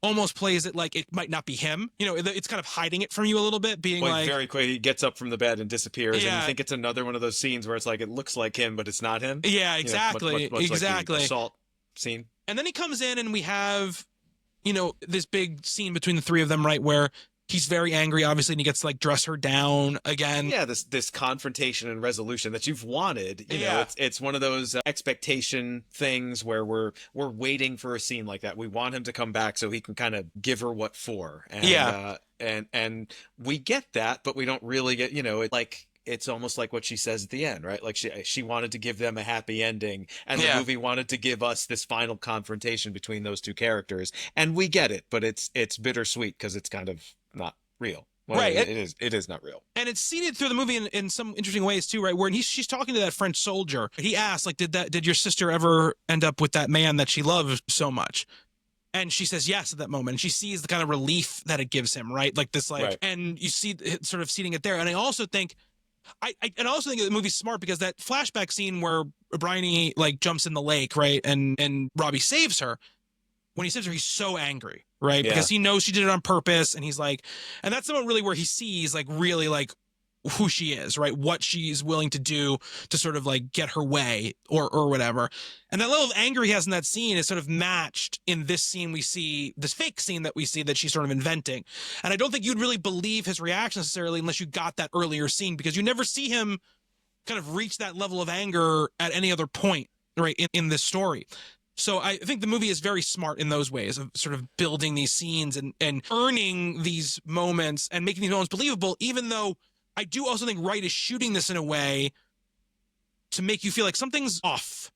almost plays it like it might not be him. It's kind of hiding it from you a little bit, being like very quick, he gets up from the bed and disappears, and you think it's another one of those scenes where it's like it looks like him, but it's not him. Yeah, exactly. Much exactly. Like the assault scene. And then he comes in, and we have, this big scene between the three of them, right, where he's very angry, obviously, and he gets to, like, dress her down again. Yeah, this confrontation and resolution that you've wanted. You know, it's one of those expectation things where we're waiting for a scene like that. We want him to come back so he can kind of give her what for. And, and we get that, but we don't really get, it's almost like what she says at the end, right? Like she wanted to give them a happy ending, and the movie wanted to give us this final confrontation between those two characters, and we get it, but it's bittersweet because it's kind of not real. Well, right. It is not real. And it's seeded through the movie in some interesting ways too, right? Where she's talking to that French soldier. He asks, like, did your sister ever end up with that man that she loved so much? And she says yes at that moment. And she sees the kind of relief that it gives him, right? Like this, like, and you see it sort of seeding it there. And I also think the movie's smart because that flashback scene where Briony, like, jumps in the lake, right? And Robbie saves her. When he saves her, he's so angry, right? Because he knows she did it on purpose, and he's like, and that's the moment really where he sees, like, really, like, who she is, right? What she's willing to do to sort of, like, get her way or whatever. And that level of anger he has in that scene is sort of matched in this scene we see, this fake scene that we see that she's sort of inventing. And I don't think you'd really believe his reaction necessarily unless you got that earlier scene, because you never see him kind of reach that level of anger at any other point, right, in this story. So I think the movie is very smart in those ways of sort of building these scenes and earning these moments and making these moments believable, even though I do also think Wright is shooting this in a way to make you feel like something's off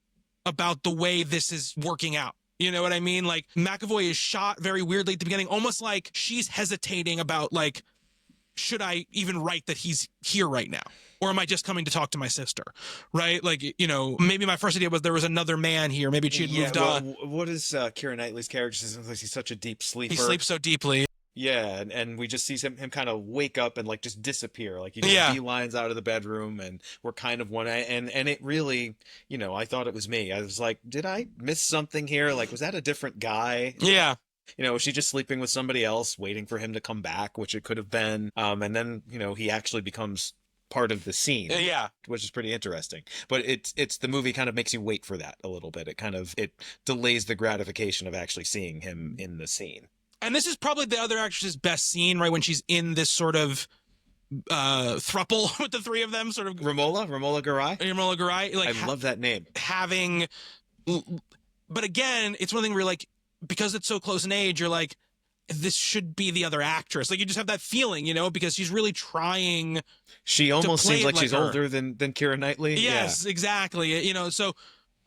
about the way this is working out. You know what I mean? Like, McAvoy is shot very weirdly at the beginning, almost like she's hesitating about, like, should I even write that he's here right now? Or am I just coming to talk to my sister? Right? Like, maybe my first idea was there was another man here. Maybe she had moved on. What is Keira Knightley's character? He's such a deep sleeper. He sleeps so deeply. Yeah, and we just see him kind of wake up and, like, just disappear. Like, he just beelines out of the bedroom, and we're kind of and it really, I thought it was me. I was like, did I miss something here? Like, was that a different guy? Yeah. Was she just sleeping with somebody else, waiting for him to come back, which it could have been. And then, he actually becomes part of the scene, which is pretty interesting. But it's the movie kind of makes you wait for that a little bit. It delays the gratification of actually seeing him in the scene. And this is probably the other actress's best scene, right? When she's in this sort of thruple with the three of them, sort of Romola Garai. Like, I love that name. But again, it's one thing where you're like, because it's so close in age, you're like, this should be the other actress. Like, you just have that feeling, because she's really trying. She almost seems like she's older than Keira Knightley. Yes, exactly. So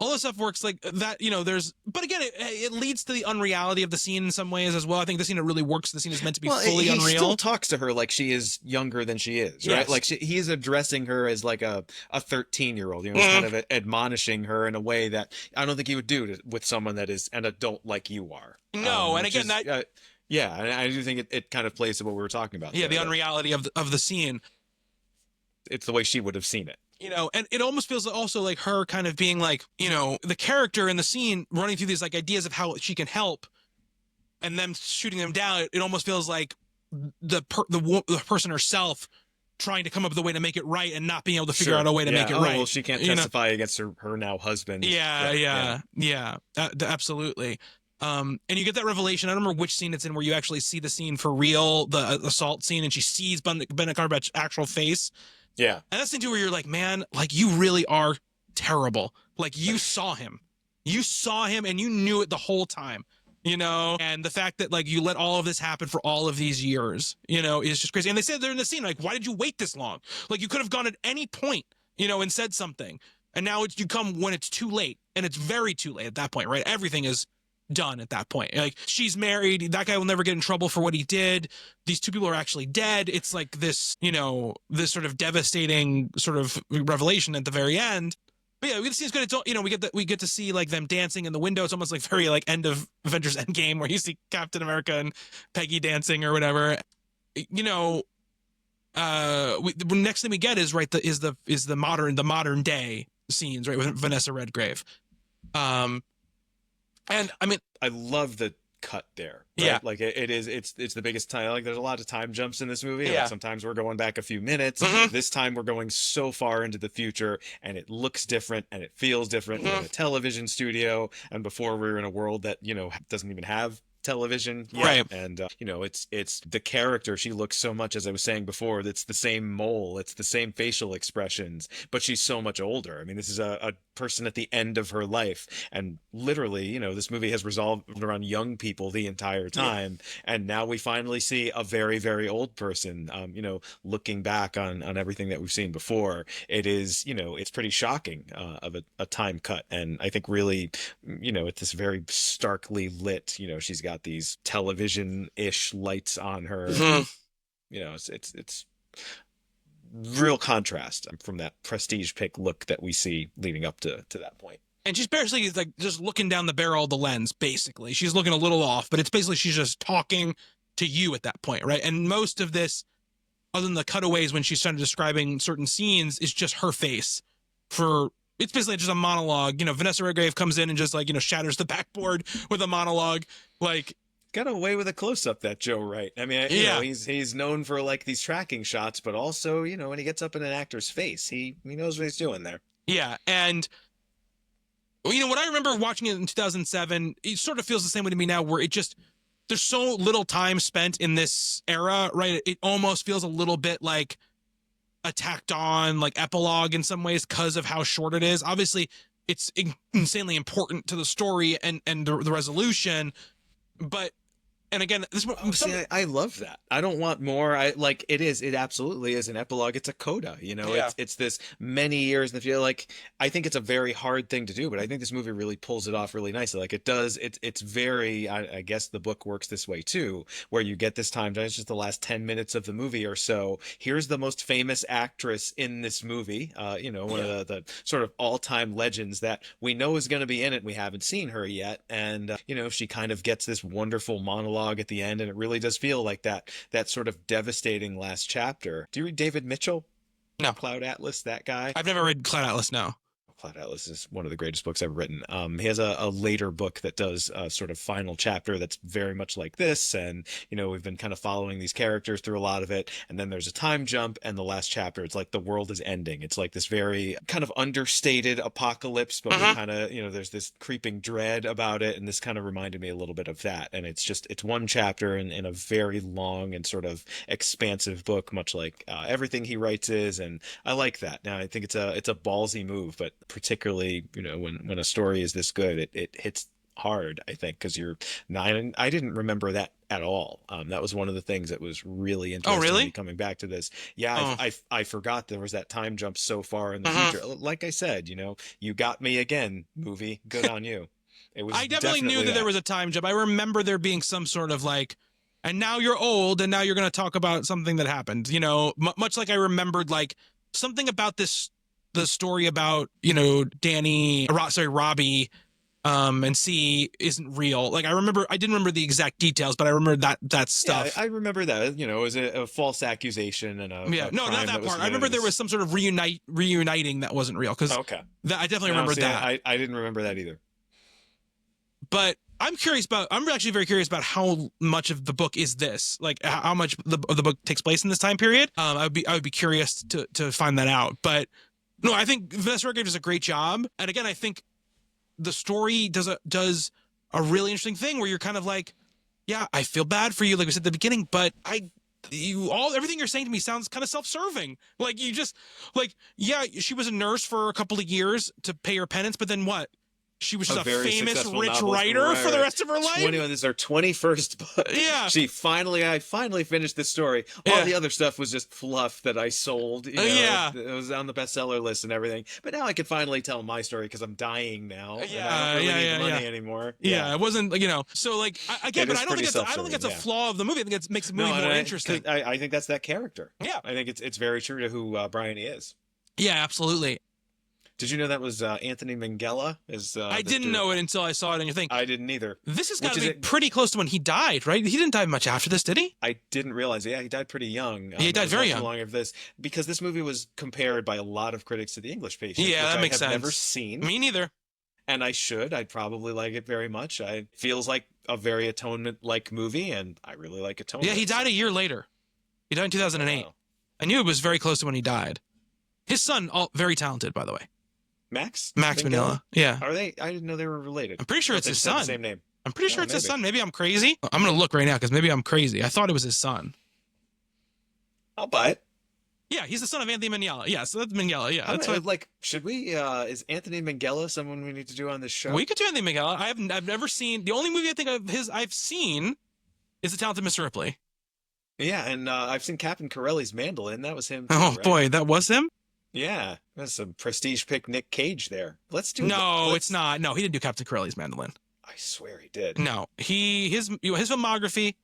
all this stuff works like that, but again, it leads to the unreality of the scene in some ways as well. I think the scene, it really works. The scene is meant to be fully unreal. He still talks to her like she is younger than she is, right? Yes. Like he's addressing her as like a 13-year-old, kind of admonishing her in a way that I don't think he would do with someone that is an adult like you are. No, and again, and I do think it kind of plays to what we were talking about. Yeah, the unreality of the scene. It's the way she would have seen it. And it almost feels also like her kind of being like, the character in the scene running through these, like, ideas of how she can help, and them shooting them down. It almost feels like the person herself trying to come up with a way to make it right and not being able to figure out a way to make it right. Well, she can't testify against her now husband. Yeah, absolutely. And you get that revelation. I don't remember which scene it's in where you actually see the scene for real, the assault scene, and she sees Benedict Cumberbatch's actual face. Yeah. And that's the thing where you're like, man, like, you really are terrible. Like, you saw him and you knew it the whole time. and the fact that like you let all of this happen for all of these years, is just crazy. And they said they're in the scene, like, why did you wait this long? Like, you could have gone at any point, and said something. And now you come when it's too late, and it's very too late at that point, right? Everything is done at that point. Like, she's married. That guy will never get in trouble for what he did. These two people are actually dead. It's like this, this sort of devastating sort of revelation at the very end. But yeah, it's good. It's, we get to see like them dancing in the window. It's almost like very like end of Avengers Endgame, where you see Captain America and Peggy dancing or whatever. The next thing we get is the modern day scenes, right, with Vanessa Redgrave. And I mean, I love the cut there, right? Yeah, like it's the biggest time. Like, there's a lot of time jumps in this movie. Yeah. Like, sometimes we're going back a few minutes. This time we're going so far into the future, and it looks different and it feels different. We're in a television studio, and before we were in a world that doesn't even have television yet. Right. And it's the character. She looks so much, as I was saying before, it's the same mole, it's the same facial expressions, but she's so much older. I mean, this is a person at the end of her life, and literally, this movie has resolved around young people the entire time. And now we finally see a very, very old person, looking back on everything that we've seen before. It is, it's pretty shocking of a time cut. And I think really, it's this very starkly lit, she's got these television-ish lights on her. It's real contrast from that prestige pick look that we see leading up to that point. And she's basically like just looking down the barrel of the lens, basically. She's looking a little off, but it's basically she's just talking to you at that point, right? And most of this, other than the cutaways when she's started describing certain scenes, is just her face. It's basically just a monologue. Vanessa Redgrave comes in and just like, shatters the backboard with a monologue. Like, got away with a close-up, that Joe Wright. I mean, he's known for like these tracking shots, but also, when he gets up in an actor's face, he knows what he's doing there. Yeah. And what I remember watching it in 2007, it sort of feels the same way to me now, where there's so little time spent in this era, right? It almost feels a little bit like a tacked on like epilogue in some ways because of how short it is. Obviously, it's insanely important to the story and the resolution, but and again, I love that. I don't want more. It absolutely is an epilogue. It's a coda, it's this many years in the future. Like, I think it's a very hard thing to do, but I think this movie really pulls it off really nicely. Like, it does. It's very, I guess the book works this way too, where you get this time, it's just the last 10 minutes of the movie or so. Here's the most famous actress in this movie, one of the sort of all-time legends that we know is going to be in it. We haven't seen her yet. And, she kind of gets this wonderful monologue at the end, and it really does feel like that sort of devastating last chapter. Do you read David Mitchell? No. Cloud Atlas, that guy? I've never read Cloud Atlas, no. Cloud Atlas is one of the greatest books ever written. He has a later book that does a sort of final chapter that's very much like this. And, we've been kind of following these characters through a lot of it. And then there's a time jump, and the last chapter, it's like the world is ending. It's like this very kind of understated apocalypse, but we kind of, there's this creeping dread about it. And this kind of reminded me a little bit of that. And it's one chapter in a very long and sort of expansive book, much like everything he writes is. And I like that. Now, I think it's a ballsy move, but particularly, when a story is this good, it hits hard, I think, because I didn't remember that at all. That was one of the things that was really interesting. Oh, really? Coming back to this. Yeah, I forgot there was that time jump so far in the future. Like I said, you got me again, movie. Good on you. I definitely knew that there was a time jump. I remember there being some sort of like, and now you're old, and now you're going to talk about something that happened, much like I remembered like something about the story about, Robbie, and C isn't real. Like, I didn't remember the exact details, but I remember that stuff. Yeah, I remember that, it was a false accusation and a no, not that part. I remember there was some sort of reuniting that wasn't real. Cause okay. I definitely remember that. I didn't remember that either. But I'm actually very curious about how much of the book is this, like how much of the book takes place in this time period. I would be curious to find that out. But no, I think Vanessa Redgrave does a great job. And again, I think the story does a really interesting thing where you're kind of like, yeah, I feel bad for you, like we said at the beginning, but everything you're saying to me sounds kind of self-serving. Like, you just like, yeah, she was a nurse for a couple of years to pay her penance, but then what? She was just a very famous successful rich novelist. writer for the rest of her life. 21. This is her 21st book. Yeah. I finally finished this story. All the other stuff was just fluff that I sold. You know, it was on the bestseller list and everything. But now I can finally tell my story because I'm dying now. And I don't really need the money anymore. Yeah, it wasn't, so like, again, but I don't think that's a flaw of the movie. I think it makes the movie more interesting. I think that's that character. Yeah. I think it's very true to who Briony is. Yeah, absolutely. Did you know that was Anthony Minghella? I didn't know it until I saw it on your thing. I didn't either. This has got to be pretty close to when he died, right? He didn't die much after this, did he? I didn't realize. Yeah, he died pretty young. He died very young. Long after this, because this movie was compared by a lot of critics to The English Patient. Yeah, that makes sense. I have never seen. Me neither. And I should. I'd probably like it very much. It feels like a very Atonement-like movie, and I really like Atonement. Yeah, he died a year later. He died in 2008. Wow. I knew it was very close to when he died. His son, very talented, by the way. Max Minghella. Yeah. Are they? I didn't know they were related. I'm pretty sure it's his son. The same name. I'm pretty sure it's his son. Maybe I'm crazy. I'm going to look right now because maybe I'm crazy. I thought it was his son. I'll buy it. Yeah, he's the son of Anthony Minghella. Yeah, so that's Minghella. Yeah, that's should we? Is Anthony Minghella someone we need to do on this show? We could do Anthony Minghella. I've never seen. The only movie I think I've seen is The Talented Mr. Ripley. Yeah, and I've seen Captain Corelli's Mandolin. That was him. Oh, right? Boy, that was him? Yeah, that's a prestige pick, Nick Cage there. Let's do it. No, it's not. No, he didn't do Captain Corelli's Mandolin. I swear he did. No, his filmography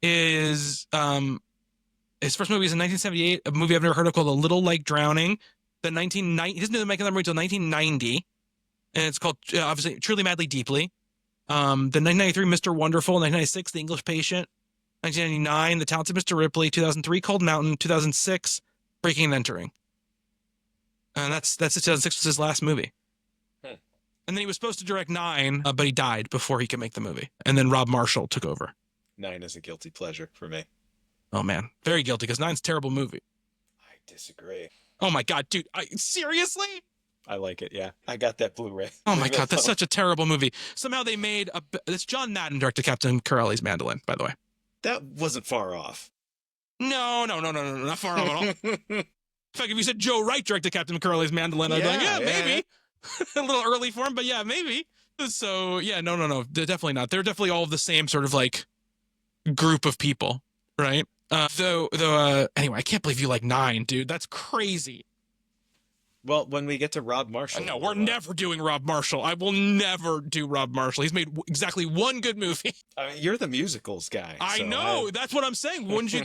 is his first movie is in 1978, a movie I've never heard of called A Little Like Drowning. He doesn't make another movie until 1990, and it's called obviously Truly Madly Deeply. The 1993 Mr. Wonderful, 1996 The English Patient, 1999 The Talented Mr. Ripley, 2003 Cold Mountain, 2006 Breaking and Entering. And that's 2006 was his last movie. And then he was supposed to direct 9, but he died before he could make the movie. And then Rob Marshall took over. 9 is a guilty pleasure for me. Oh, man. Very guilty, because 9's a terrible movie. I disagree. Oh, my God, dude. Seriously? I like it, yeah. I got that Blu-ray. Oh, my God. That's such a terrible movie. Somehow they made it's John Madden directed Captain Corelli's Mandolin, by the way. That wasn't far off. No, not far off at all. In fact, if you said Joe Wright directed Captain Corelli's Mandolin, I'd be like, yeah, maybe. A little early for him, but yeah, maybe. So, yeah, no. They're definitely not. They're definitely all the same sort of, like, group of people, right? Anyway, I can't believe you like 9, dude. That's crazy. Well, when we get to Rob Marshall. No, we're never doing Rob Marshall. I will never do Rob Marshall. He's made exactly one good movie. I mean, you're the musicals guy. I know. That's what I'm saying. Wouldn't you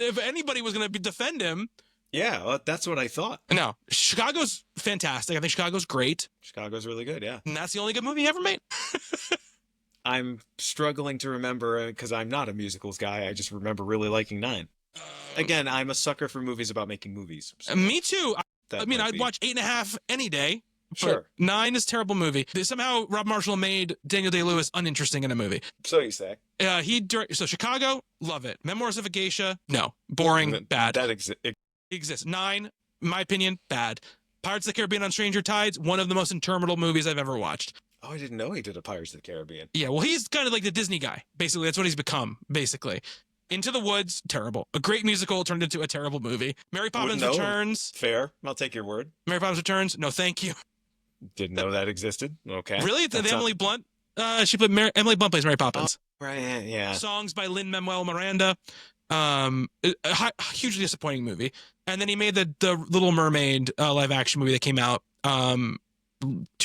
if anybody was going to defend him... Yeah, well, that's what I thought. No, Chicago's fantastic. I think Chicago's great. Chicago's really good, yeah. And that's the only good movie he ever made. I'm struggling to remember because I'm not a musicals guy. I just remember really liking 9. Again, I'm a sucker for movies about making movies. So me too. I mean, I'd watch 8.5 any day. Sure. 9 is a terrible movie. Somehow Rob Marshall made Daniel Day-Lewis uninteresting in a movie. So you say. So Chicago, love it. Memoirs of a Geisha, no. Boring, bad. That exists. 9, in my opinion, bad. Pirates of the Caribbean on Stranger Tides, one of the most interminable movies I've ever watched. Oh, I didn't know he did a Pirates of the Caribbean. Yeah, well, he's kind of like the Disney guy. Basically, that's what he's become, basically. Into the Woods, terrible. A great musical turned into a terrible movie. Mary Poppins Returns. Fair. I'll take your word. Mary Poppins Returns, no thank you. Didn't know that existed. Okay. Really? The Emily Blunt? She played Emily Blunt plays Mary Poppins. Oh, right, yeah. Songs by Lin-Manuel Miranda. A hugely disappointing movie. And then he made the Little Mermaid live action movie that came out 2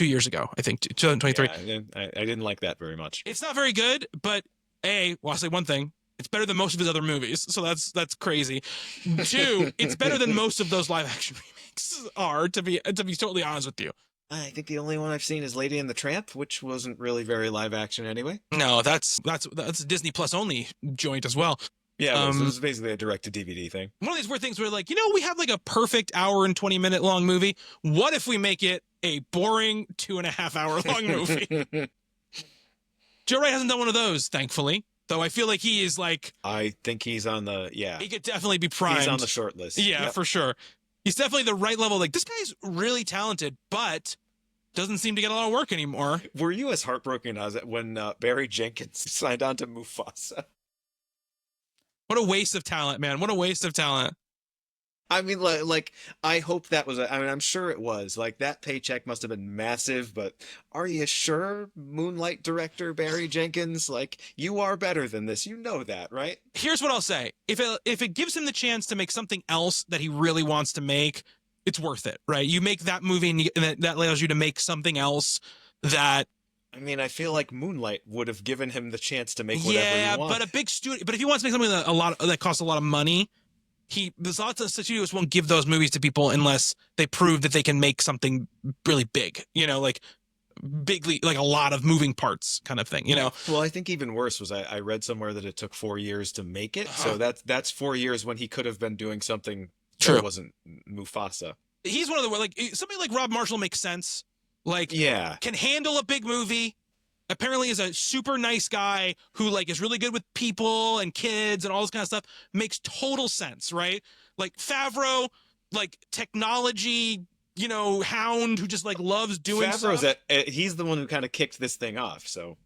years ago, I think, 2023. Yeah, I didn't like that very much. It's not very good, but I'll say one thing. It's better than most of his other movies, so that's crazy. 2, it's better than most of those live action remakes are, to be totally honest with you. I think the only one I've seen is Lady and the Tramp, which wasn't really very live action anyway. No, that's a Disney Plus only joint as well. Yeah, it was basically a direct-to-DVD thing. One of these weird things where, like, we have like a perfect hour and 20-minute long movie. What if we make it a boring 2.5 hour long movie? Joe Wright hasn't done one of those, thankfully. Though I feel like he is like... I think he's on the... Yeah. He could definitely be primed. He's on the short list. Yeah, for sure. He's definitely the right level. Like, this guy's really talented, but doesn't seem to get a lot of work anymore. Were you as heartbroken as when Barry Jenkins signed on to Mufasa? What a waste of talent, man. What a waste of talent. I mean, I hope that was. I mean, I'm sure it was. Like that paycheck must have been massive. But are you sure, Moonlight director Barry Jenkins? Like you are better than this. You know that, right? Here's what I'll say: if it gives him the chance to make something else that he really wants to make, it's worth it, right? You make that movie, and that allows you to make something else that. I mean, I feel like Moonlight would have given him the chance to make whatever he wanted. But a big studio. But if he wants to make something that costs a lot of money. There's lots of studios won't give those movies to people unless they prove that they can make something really big, like bigly, like a lot of moving parts kind of thing, Well, I think even worse was I read somewhere that it took 4 years to make it. So that's 4 years when he could have been doing something that wasn't Mufasa. He's one of the, like, somebody like Rob Marshall makes sense. Like, can handle a big movie. Apparently is a super nice guy who like is really good with people and kids and all this kind of stuff. Makes total sense, right? Like Favreau, like technology, hound who just like loves doing Favreau's stuff. He's the one who kind of kicked this thing off, so.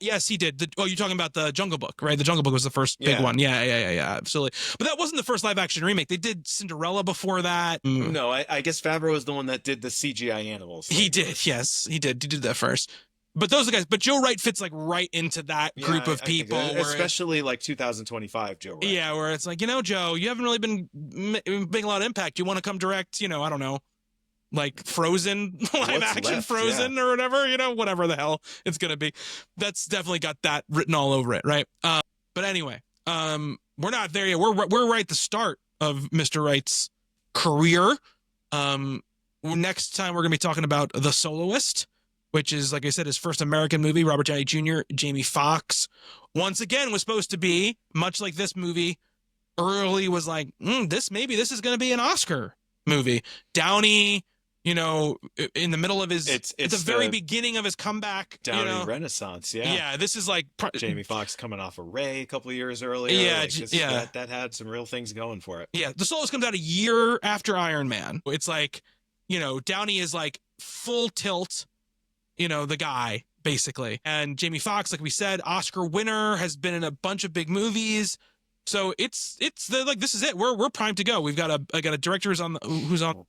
Yes, he did. You're talking about the Jungle Book, right? The Jungle Book was the first big one. Yeah, absolutely. But that wasn't the first live action remake. They did Cinderella before that. No, I guess Favreau was the one that did the CGI animals. He did, yes. He did that first. But those are the guys. But Joe Wright fits like right into that group of people. Especially like 2025 Joe Wright. Yeah, where it's like, Joe, you haven't really been making a lot of impact. You want to come direct, I don't know, like Frozen, live action Frozen or whatever, whatever the hell it's going to be. That's definitely got that written all over it, right? But anyway, we're not there yet. We're right at the start of Mr. Wright's career. Next time we're going to be talking about The Soloist, which is, like I said, his first American movie. Robert Downey Jr., Jamie Foxx, once again was supposed to be, much like this movie, early was like, this is going to be an Oscar movie. Downey, in the middle of his, it's the very beginning of his comeback. Downey Renaissance, yeah. Yeah, this is like... Jamie Foxx coming off of Ray a couple of years earlier. Yeah, that had some real things going for it. Yeah, The Soloist comes out a year after Iron Man. It's like, Downey is like full tilt, the guy, basically. And Jamie Foxx, like we said, Oscar winner, has been in a bunch of big movies. So it's this is it. We're primed to go. We've got a director who's on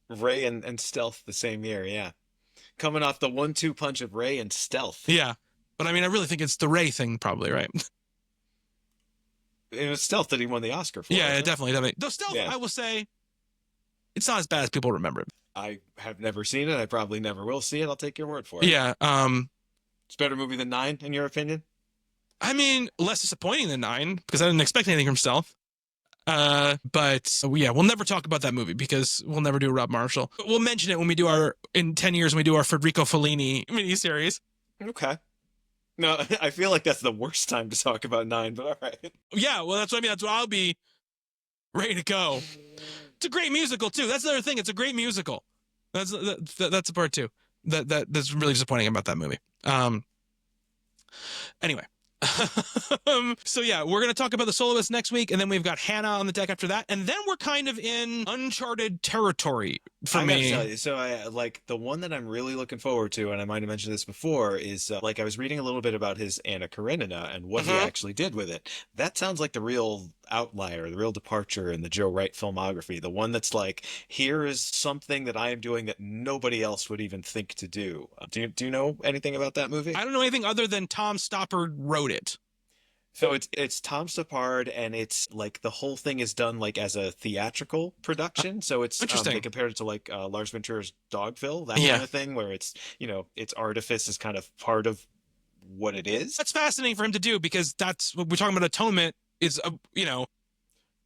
Ray and Stealth the same year, yeah. Coming off the 1-2 punch of Ray and Stealth. Yeah. But I mean, I really think it's the Ray thing probably, right? It was Stealth that he won the Oscar for. Yeah, definitely. Though Stealth, I will say, it's not as bad as people remember it. I have never seen it. I probably never will see it. I'll take your word for it. Yeah. It's a better movie than 9, in your opinion? I mean, less disappointing than 9, because I didn't expect anything from Stealth. But we'll never talk about that movie because we'll never do a Rob Marshall. But we'll mention it when we do in 10 years when we do our Federico Fellini miniseries. Okay. No, I feel like that's the worst time to talk about 9, but all right. Yeah, well, that's what I mean. That's what I'll be ready to go. It's a great musical too. That's the other thing. It's a great musical. That's the part too. That's really disappointing about that movie. Anyway. So yeah, we're going to talk about The Soloist next week, and then we've got Hannah on the deck after that, and then we're kind of in uncharted territory for me. Tell you, so I like the one that I'm really looking forward to, and I might have mentioned this before, is like I was reading a little bit about his Anna Karenina and what he actually did with it. That sounds like the real outlier, the real departure in the Joe Wright filmography, the one that's like, here is something that I am doing that nobody else would even think to do. Do you know anything about that movie? I don't know anything other than Tom Stoppard wrote it. So it's Tom Stoppard, and it's like the whole thing is done like as a theatrical production. So it's interesting. They compared it to like Lars Ventura's Dogville, that kind of thing, where it's its artifice is kind of part of what it is. That's fascinating for him to do, because that's what we're talking about. Atonement is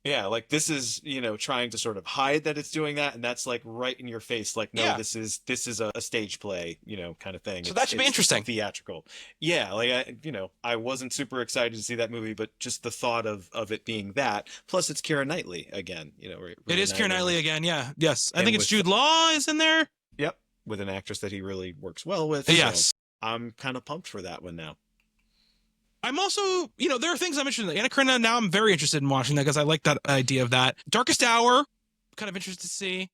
Yeah, like this is, trying to sort of hide that it's doing that, and that's like right in your face, like, no, this is a stage play, kind of thing. So that should be interesting. Theatrical. Yeah, like I wasn't super excited to see that movie, but just the thought of it being that, plus it's Keira Knightley again, it is Keira Knightley again, yeah. Yes. I think it's Jude Law is in there. Yep, with an actress that he really works well with. Yes. So I'm kind of pumped for that one now. I'm also, there are things I'm interested in. Anna Karenina, now I'm very interested in watching that because I like that idea of that. Darkest Hour, kind of interested to see.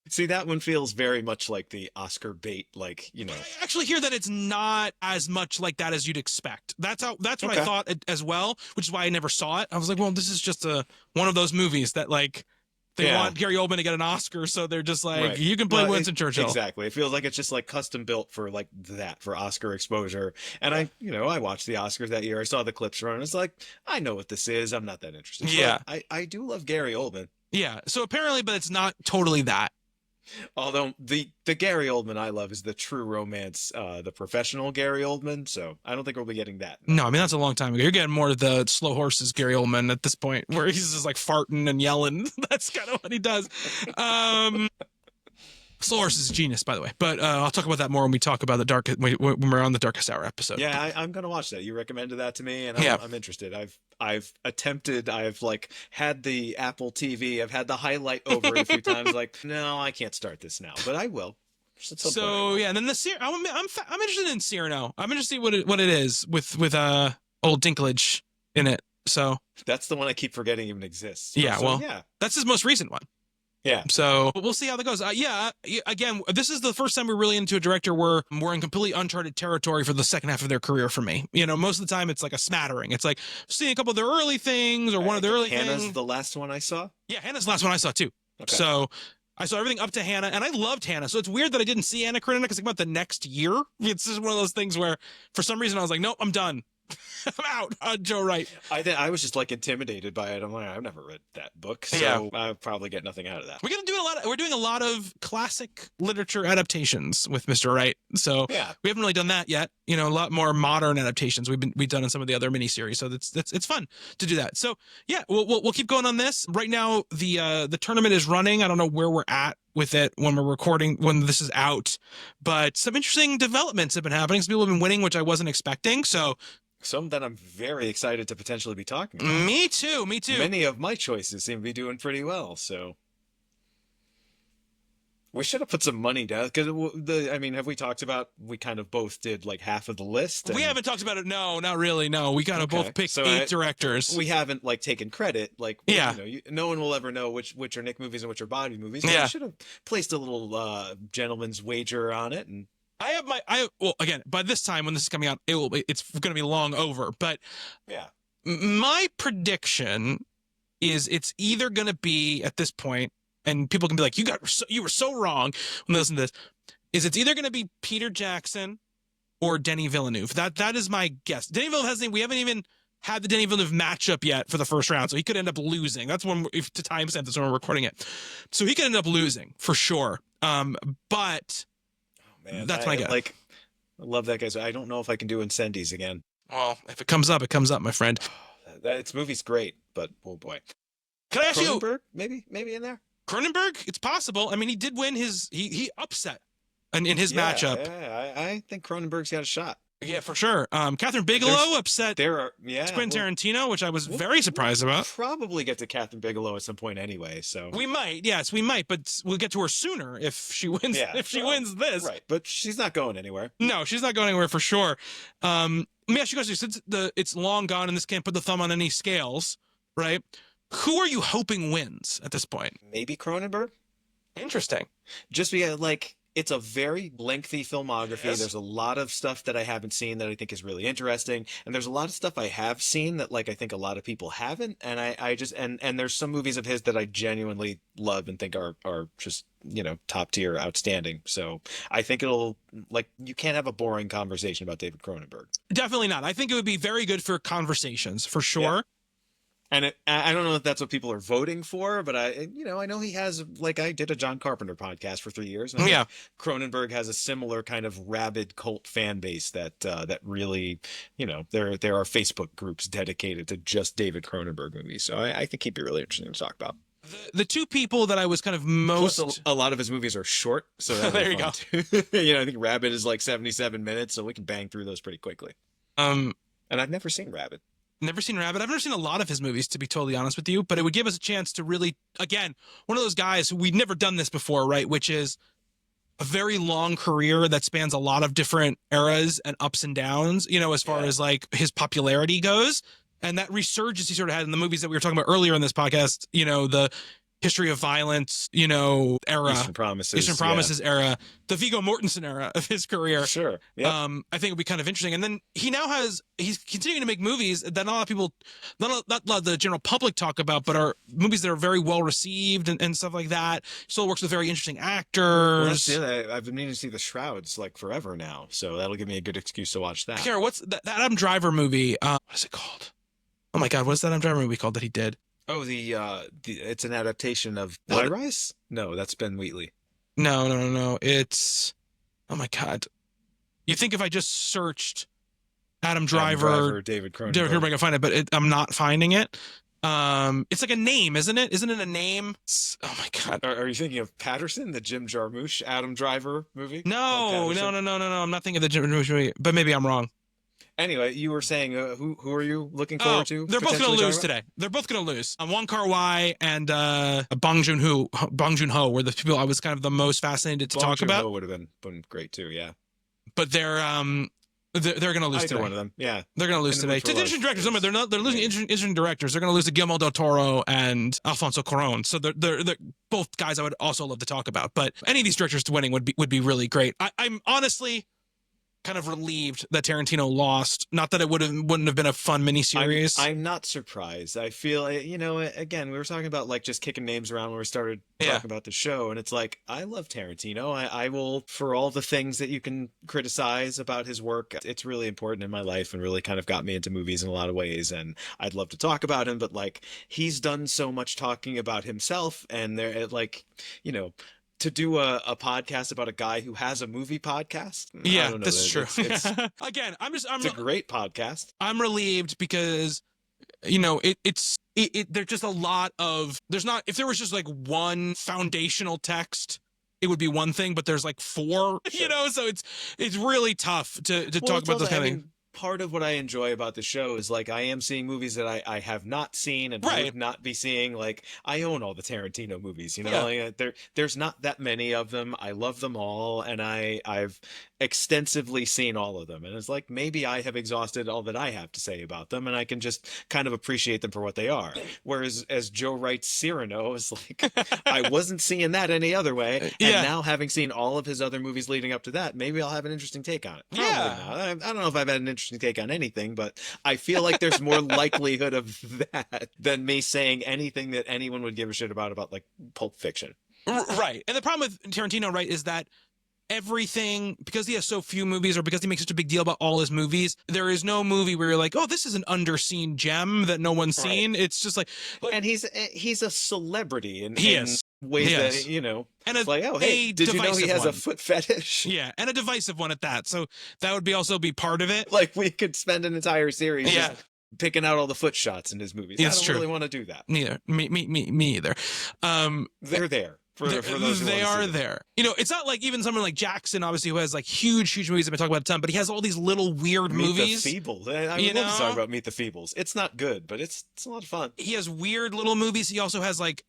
See, that one feels very much like the Oscar bait, like, I actually hear that it's not as much like that as you'd expect. That's what I thought as well, which is why I never saw it. I was like, well, this is just one of those movies that, like, They want Gary Oldman to get an Oscar, so they're just like, you can play Winston Churchill. Exactly. It feels like it's just like custom built for like that, for Oscar exposure. And I watched the Oscars that year. I saw the clips run. It's like, I know what this is. I'm not that interested. Yeah. But I do love Gary Oldman. Yeah. So apparently, but it's not totally that. Although the Gary Oldman I love is the True Romance, the professional Gary Oldman. So I don't think we'll be getting that. No, I mean, that's a long time ago. You're getting more of the Slow Horses Gary Oldman at this point, where he's just like farting and yelling. That's kind of what he does. Slow Horses is genius, by the way. But I'll talk about that more when we talk about when we're on the Darkest Hour episode. Yeah, I'm gonna watch that. You recommended that to me, and I'm interested. I've attempted. I've like had the Apple TV. I've had the highlight over it a few times. Like, no, I can't start this now, but I will. So yeah, and then I'm interested in Cyrano. I'm interested to see what it is with old Dinklage in it. So that's the one I keep forgetting even exists. Yeah, that's his most recent one. Yeah. So we'll see how that goes. Again, this is the first time we're really into a director where we're in completely uncharted territory for the second half of their career for me. Most of the time it's like a smattering. It's like seeing a couple of their early things or one of their early things. Hannah's the last one I saw? Yeah, Hannah's the last one I saw too. Okay. So I saw everything up to Hannah, and I loved Hannah. So it's weird that I didn't see Anna Karenina because about the next year. It's just one of those things where for some reason I was like, nope, I'm done. I'm out on Joe Wright. I was just like intimidated by it. I'm like, I've never read that book, so I'll probably get nothing out of that. We're doing a lot of classic literature adaptations with Mr. Wright. So we haven't really done that yet. A lot more modern adaptations we've done in some of the other miniseries. So it's fun to do that. So yeah, we'll keep going on this. Right now the tournament is running. I don't know where we're at with it when we're recording, when this is out, but some interesting developments have been happening. Some people have been winning, which I wasn't expecting. So some that I'm very excited to potentially be talking about. Me too. Many of my choices seem to be doing pretty well, so we should have put some money down because have we talked about? We kind of both did like half of the list. We haven't talked about it. No, not really. No, we kind of both picked 8 directors. We haven't like taken credit. Like, no one will ever know which are Nick movies and which are Bobby movies. Yeah, we should have placed a little gentleman's wager on it and. Again, by this time when this is coming out, it's going to be long over. But my prediction is it's either going to be at this point, and people can be like, you were so wrong when they listen to this. It's either going to be Peter Jackson or Denis Villeneuve. That is my guess. Denis Villeneuve we haven't even had the Denis Villeneuve matchup yet for the first round, so he could end up losing. That's when, if to timestamp this when we're recording it, so he could end up losing for sure. But. Man, that's my guess. I love that guy. So I don't know if I can do Incendies again. Well, if it comes up, it comes up, my friend. This movie's great, but oh boy. Can I ask you? Maybe in there. Cronenberg? It's possible. I mean, he did win he upset in his matchup. Yeah, I think Cronenberg's got a shot. Yeah, for sure. Catherine Bigelow upset Quentin Tarantino, which I was very surprised about. Probably get to Catherine Bigelow at some point anyway. So we might, but we'll get to her sooner if she wins. Wins this, right? But she's not going anywhere. No, she's not going anywhere for sure. Let me ask you guys: since it's long gone and this can't put the thumb on any scales, right? Who are you hoping wins at this point? Maybe Cronenberg. Interesting. Just because, it's a very lengthy filmography. Yes. There's a lot of stuff that I haven't seen that I think is really interesting. And there's a lot of stuff I have seen that I think a lot of people haven't. And I just, and there's some movies of his that I genuinely love and think are just, top tier, outstanding. So I think it'll, you can't have a boring conversation about David Cronenberg. Definitely not. I think it would be very good for conversations for sure. Yeah. And I don't know if that's what people are voting for, but I know he has, I did a John Carpenter podcast for 3 years. And I think Cronenberg has a similar kind of rabid cult fan base that really, there are Facebook groups dedicated to just David Cronenberg movies. So I think he'd be really interesting to talk about. The two people that I was kind of most... Plus, a lot of his movies are short, so there you go. I think Rabid is 77 minutes, so we can bang through those pretty quickly. And I've never seen Rabid. Never seen Rabbit. I've never seen a lot of his movies, to be totally honest with you, but it would give us a chance to really, again, one of those guys who we'd never done this before, right? Which is a very long career that spans a lot of different eras and ups and downs, as far as his popularity goes. And that resurgence he sort of had in the movies that we were talking about earlier in this podcast, history of violence, era. Eastern Promises era, the Viggo Mortensen era of his career. Sure. Yep. I think it'd be kind of interesting. And then he's continuing to make movies that not a lot of people, not a lot of the general public talk about, but are movies that are very well received and stuff like that. Still works with very interesting actors. Well, I've been meaning to see The Shrouds like forever now, so that'll give me a good excuse to watch that. Keira, what's that Adam Driver movie? What is it called? Oh my God, what's that Adam Driver movie called that he did? Oh, it's an adaptation of High Rise? No, that's Ben Wheatley. No. It's, oh my God. You think if I just searched Adam Driver, David Cronenberg, I find it, but I'm not finding it. It's like a name, isn't it? Isn't it a name? Oh my God. Are you thinking of Patterson, the Jim Jarmusch Adam Driver movie? No. I'm not thinking of the Jim Jarmusch movie, but maybe I'm wrong. Anyway, you were saying who are you looking forward to? They're both going to lose today. They're both going to lose. Wong Kar-wai and Bong Joon-ho were the people I was kind of the most fascinated to talk about. Bong Joon-ho would have been great too, yeah. But they're going to lose today. One of them, yeah. They're going to lose today. To interesting directors, they're losing interesting directors. They're going to lose to Guillermo del Toro and Alfonso Cuarón. So they're both guys I would also love to talk about. But any of these directors winning would be really great. I'm honestly kind of relieved that Tarantino lost. Not that it wouldn't have been a fun miniseries. I'm not surprised. I feel, again, we were talking about like just kicking names around when we started talking about the show, and it's like, I love Tarantino. I will, for all the things that you can criticize about his work, it's really important in my life and really kind of got me into movies in a lot of ways, and I'd love to talk about him, but like, he's done so much talking about himself, and they're like, to do a podcast about a guy who has a movie podcast. Yeah, that's true. It's Again, it's a great podcast. I'm relieved because, there's just a lot of, if there was just like one foundational text, it would be one thing, but there's like four, Sure. So it's really tough to talk about this kind of thing. Part of what I enjoy about the show is like I am seeing movies that I have not seen and would not be seeing. Like I own all the Tarantino movies, like, there's not that many of them. I love them all, and I've extensively seen all of them, and it's like maybe I have exhausted all that I have to say about them, and I can just kind of appreciate them for what they are. Whereas as Joe Wright's Cyrano is like, I wasn't seeing that any other way, and now having seen all of his other movies leading up to that, maybe I'll have an interesting take on it. Probably not. I don't know if I've had an interesting take on anything, but I feel like there's more likelihood of that than me saying anything that anyone would give a shit about like Pulp Fiction. Right. And the problem with Tarantino, right, is that everything, because he has so few movies, or because he makes such a big deal about all his movies, there is no movie where you're like, oh, this is an underseen gem that no one's seen. It's just like, and he's a celebrity in ways that, and it's like, oh, hey, did you know he has a foot fetish? Yeah, and a divisive one at that. So that would also be part of it. Like we could spend an entire series just picking out all the foot shots in his movies. I don't really want to do that. Neither. Me either. They're there. For those they are there. It's not like even someone like Jackson, obviously, who has like huge movies I've been talking about a ton, but he has all these little weird movies. Meet the Feebles. I would love to talk about Meet the Feebles. It's not good, but it's a lot of fun. He has weird little movies. He also has like,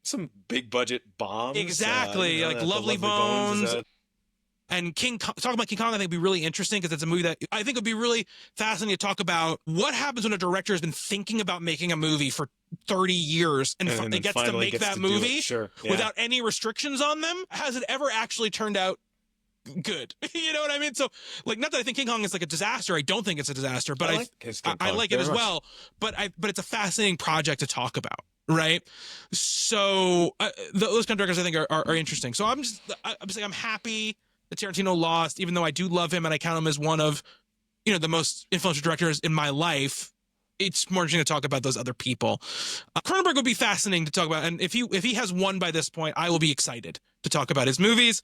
some big budget bombs. Exactly. Like Lovely Bones. And talking about King Kong, I think would be really interesting because it's a movie that I think would be really fascinating to talk about. What happens when a director has been thinking about making a movie for 30 years and they gets to make that movie without any restrictions on them? Has it ever actually turned out good? You know what I mean? So, like, not that I think King Kong is like a disaster. I don't think it's a disaster, but I like it as well. But it's a fascinating project to talk about. Right. So those kind of directors I think are interesting. So I'm happy that Tarantino lost, even though I do love him and I count him as one of, the most influential directors in my life. It's more interesting to talk about those other people. Cronenberg would be fascinating to talk about, and if he has won by this point, I will be excited to talk about his movies.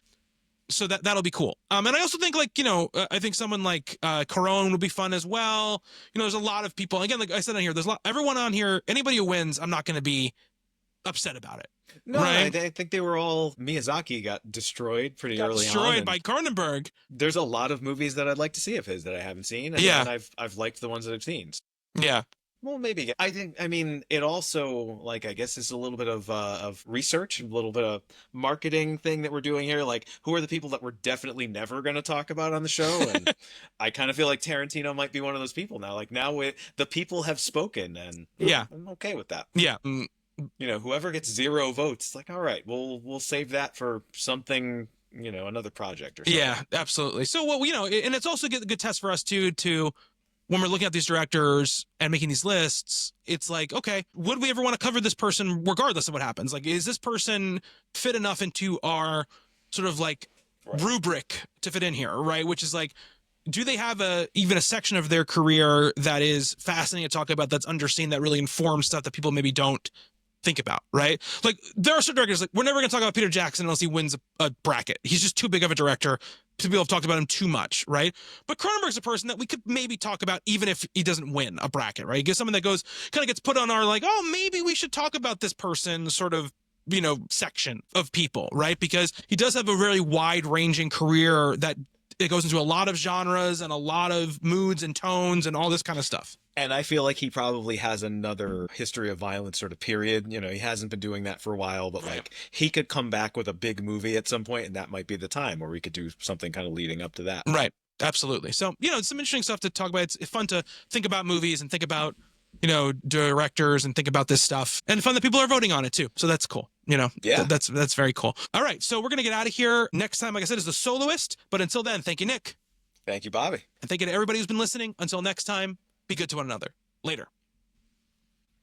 So that'll be cool. And I also think I think someone like Cuarón would be fun as well. There's a lot of people. Again, like I said on here, everyone on here, anybody who wins, I'm not going to be upset about it. No, right? I think they were all, Miyazaki got destroyed early on. Destroyed by Cronenberg. There's a lot of movies that I'd like to see of his that I haven't seen. And I've liked the ones that I've seen. Yeah. Well, maybe. I mean, it also, I guess it's a little bit of research, a little bit of marketing thing that we're doing here. Like, who are the people that we're definitely never going to talk about on the show? And I kind of feel like Tarantino might be one of those people now. Like, now the people have spoken, and I'm okay with that. Yeah. You know, whoever gets 0 votes, like, all right, we'll save that for something, you know, another project or something. Yeah, absolutely. So, well, you know, and it's also a good test for us too, to when we're looking at these directors and making these lists, it's like, okay, would we ever want to cover this person regardless of what happens? Like, is this person fit enough into our sort of like rubric to fit in here, right? Which is like, do they have even a section of their career that is fascinating to talk about, that's underseen, that really informs stuff that people maybe don't think about, right? Like, there are certain directors, like, we're never going to talk about Peter Jackson unless he wins a bracket. He's just too big of a director. People have talked about him too much, right? But Cronenberg's a person that we could maybe talk about even if he doesn't win a bracket, right? He gets someone that kind of gets put on our, like, oh, maybe we should talk about this person sort of, you know, section of people, right? Because he does have a very wide-ranging career that it goes into a lot of genres and a lot of moods and tones and all this kind of stuff. And I feel like he probably has another history of violence sort of period. You know, he hasn't been doing that for a while, but like he could come back with a big movie at some point, and that might be the time where we could do something kind of leading up to that. Right. Absolutely. So, you know, it's some interesting stuff to talk about. It's fun to think about movies and think about, you know, directors and think about this stuff, and fun that people are voting on it too. So that's cool. You know, yeah, that's very cool. All right. So we're going to get out of here. Next time, like I said, is The Soloist. But until then, thank you, Nick. Thank you, Bobby. And thank you to everybody who's been listening. Until next time, be good to one another. Later.